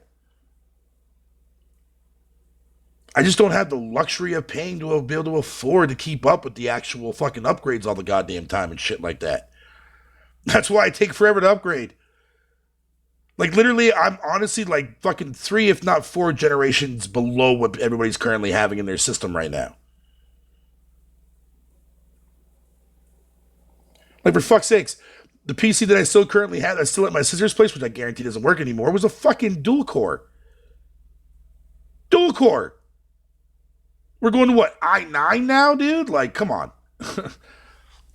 I just don't have the luxury of paying to be able to afford to keep up with the actual fucking upgrades all the goddamn time and shit like that. That's why I take forever to upgrade. Like, literally, I'm honestly like fucking 3, if not 4 generations below what everybody's currently having in their system right now. Like, for fuck's sakes, the PC that I still currently have, that's still at my sister's place, which I guarantee doesn't work anymore, was a fucking dual core. Dual core. We're going to what, i9 now, dude? Like, come on.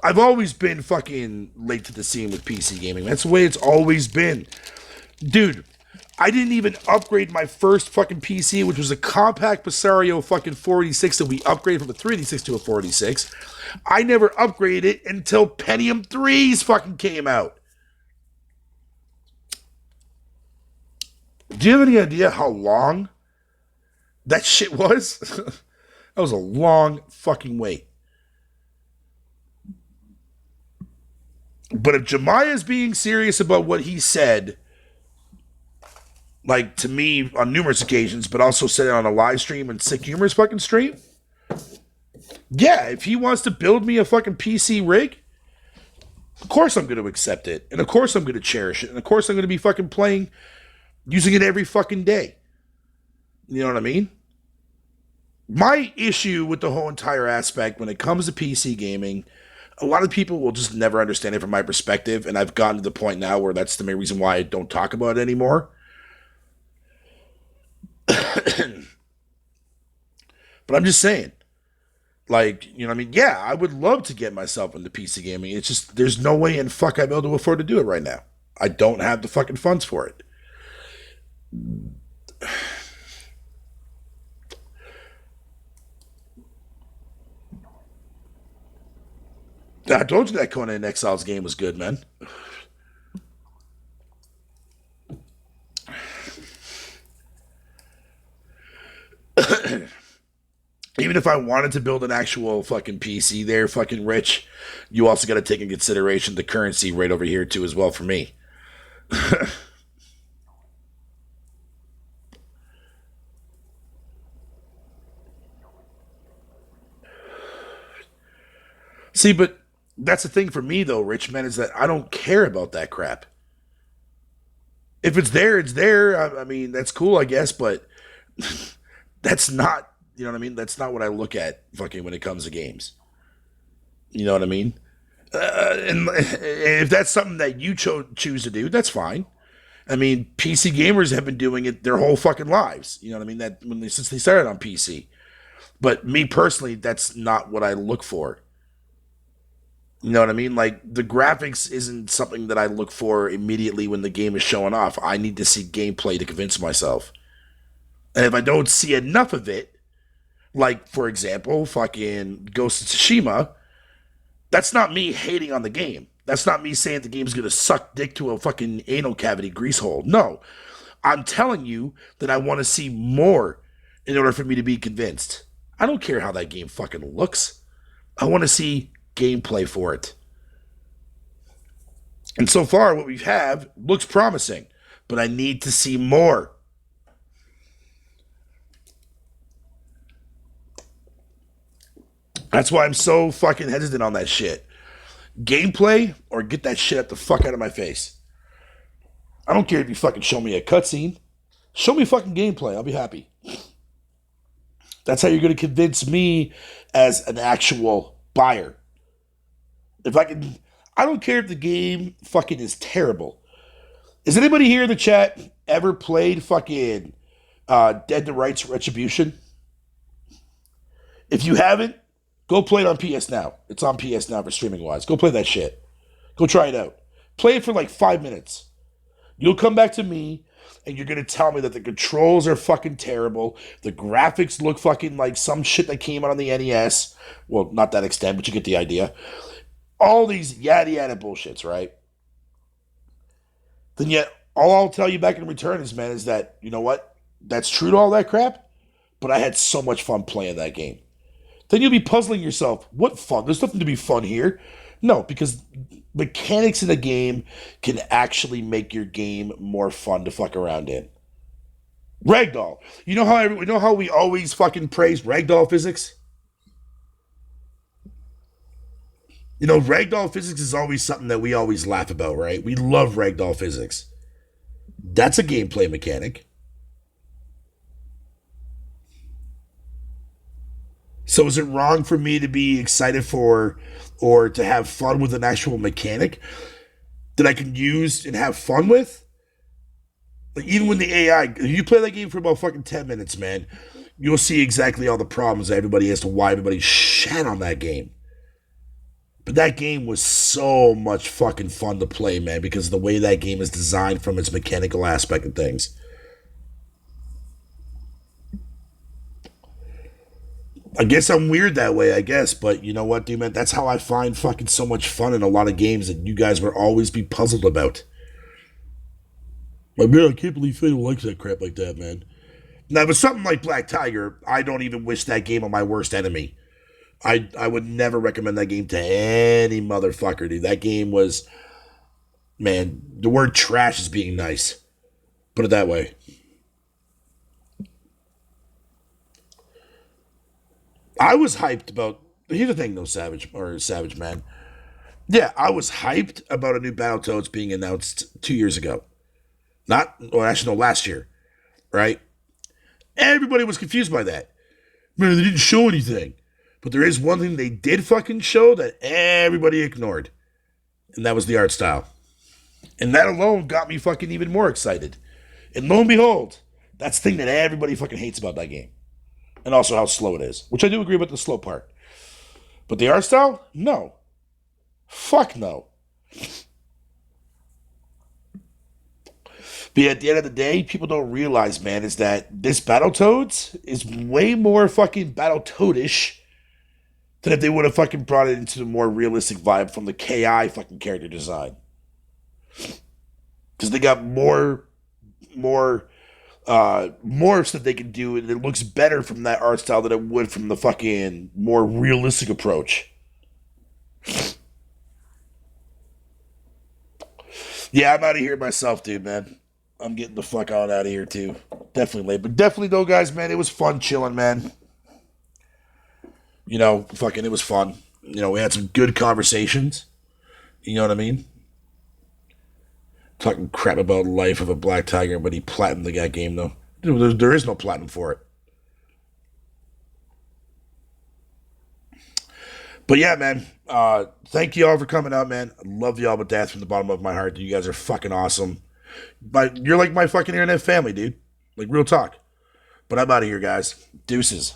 I've always been fucking late to the scene with PC gaming. That's the way it's always been. Dude, I didn't even upgrade my first fucking PC, which was a compact Presario fucking 486 that we upgraded from a 386 to a 486. I never upgraded it until Pentium 3s fucking came out. Do you have any idea how long that shit was? That was a long fucking wait. But if Jemiah's being serious about what he said, like to me on numerous occasions, but also said it on a live stream and Sick Humor's fucking stream, yeah, if he wants to build me a fucking PC rig, of course I'm going to accept it. And of course I'm going to cherish it. And of course I'm going to be fucking playing, using it every fucking day. You know what I mean? My issue with the whole entire aspect when it comes to PC gaming, a lot of people will just never understand it from my perspective, and I've gotten to the point now where that's the main reason why I don't talk about it anymore. But I'm just saying, like, you know what I mean? Yeah, I would love to get myself into PC gaming. It's just, there's no way in fuck I'd be able to afford to do it right now. I don't have the fucking funds for it. I told you that Conan Exiles game was good, man. Even if I wanted to build an actual fucking PC there, fucking Rich, you also got to take in consideration the currency right over here too as well for me. See, but that's the thing for me though, Rich, man, is that I don't care about that crap. If it's there, it's there. I mean, that's cool, I guess, but that's not, you know what I mean? That's not what I look at fucking when it comes to games. You know what I mean? And if that's something that you choose to do, that's fine. I mean, PC gamers have been doing it their whole fucking lives. You know what I mean? Since they started on PC. But me personally, that's not what I look for. You know what I mean? Like, the graphics isn't something that I look for immediately when the game is showing off. I need to see gameplay to convince myself. And if I don't see enough of it, like, for example, fucking Ghost of Tsushima, that's not me hating on the game. That's not me saying the game's gonna suck dick to a fucking anal cavity grease hole. No. I'm telling you that I want to see more in order for me to be convinced. I don't care how that game fucking looks. I want to see gameplay for it. And so far, what we have looks promising, but I need to see more. That's why I'm so fucking hesitant on that shit. Gameplay or get that shit the fuck out of my face. I don't care if you fucking show me a cutscene. Show me fucking gameplay. I'll be happy. That's how you're going to convince me as an actual buyer. If I can, I don't care if the game fucking is terrible. Is anybody here in the chat ever played fucking Dead to Rights Retribution? If you haven't, go play it on PS Now. It's on PS Now for streaming wise. Go play that shit. Go try it out. Play it for like 5 minutes. You'll come back to me and you're going to tell me that the controls are fucking terrible. The graphics look fucking like some shit that came out on the NES. Well, not that extent, but you get the idea. All these yada yada bullshits, right? Then yet, all I'll tell you back in return is, man, is that, you know what? That's true to all that crap, but I had so much fun playing that game. Then you'll be puzzling yourself, what fun? There's nothing to be fun here. No, because mechanics in a game can actually make your game more fun to fuck around in. Ragdoll. You know how we always fucking praise ragdoll physics? You know, ragdoll physics is always something that we always laugh about, right? We love ragdoll physics. That's a gameplay mechanic. So is it wrong for me to be excited for or to have fun with an actual mechanic that I can use and have fun with? Like, even when the AI, if you play that game for about fucking 10 minutes, man, you'll see exactly all the problems that everybody has to why everybody shat on that game. But that game was so much fucking fun to play, man, because of the way that game is designed from its mechanical aspect of things. I guess I'm weird that way, I guess, but you know what, dude, man? That's how I find fucking so much fun in a lot of games that you guys would always be puzzled about. Like, man, I can't believe Fatal likes that crap like that, man. Now, but something like Black Tiger, I don't even wish that game on my worst enemy. I would never recommend that game to any motherfucker, dude. That game was, man, the word trash is being nice. Put it that way. I was hyped about, here's the thing though, Savage Man. Yeah, I was hyped about a new Battletoads being announced 2 years ago. Actually, no, last year, right? Everybody was confused by that. Man, they didn't show anything. But there is one thing they did fucking show that everybody ignored. And that was the art style. And that alone got me fucking even more excited. And lo and behold, that's the thing that everybody fucking hates about that game. And also how slow it is. Which I do agree with the slow part. But the art style? No. Fuck no. But at the end of the day, people don't realize, man, is that this Battletoads is way more fucking Battletoadish than if they would have fucking brought it into the more realistic vibe from the KI fucking character design. Because they got more morphs that they can do, and it looks better from that art style than it would from the fucking more realistic approach. Yeah, I'm out of here myself, dude, man. I'm getting the fuck on out of here, too. Definitely late. But definitely, though, guys, man, it was fun chilling, man. You know, fucking, it was fun. You know, we had some good conversations. You know what I mean? Talking crap about life of a Black Tiger, but he platinumed that game, though. There is no platinum for it. But yeah, man. Thank you all for coming out, man. I love y'all with that from the bottom of my heart. You guys are fucking awesome. But you're like my fucking internet family, dude. Like, real talk. But I'm out of here, guys. Deuces.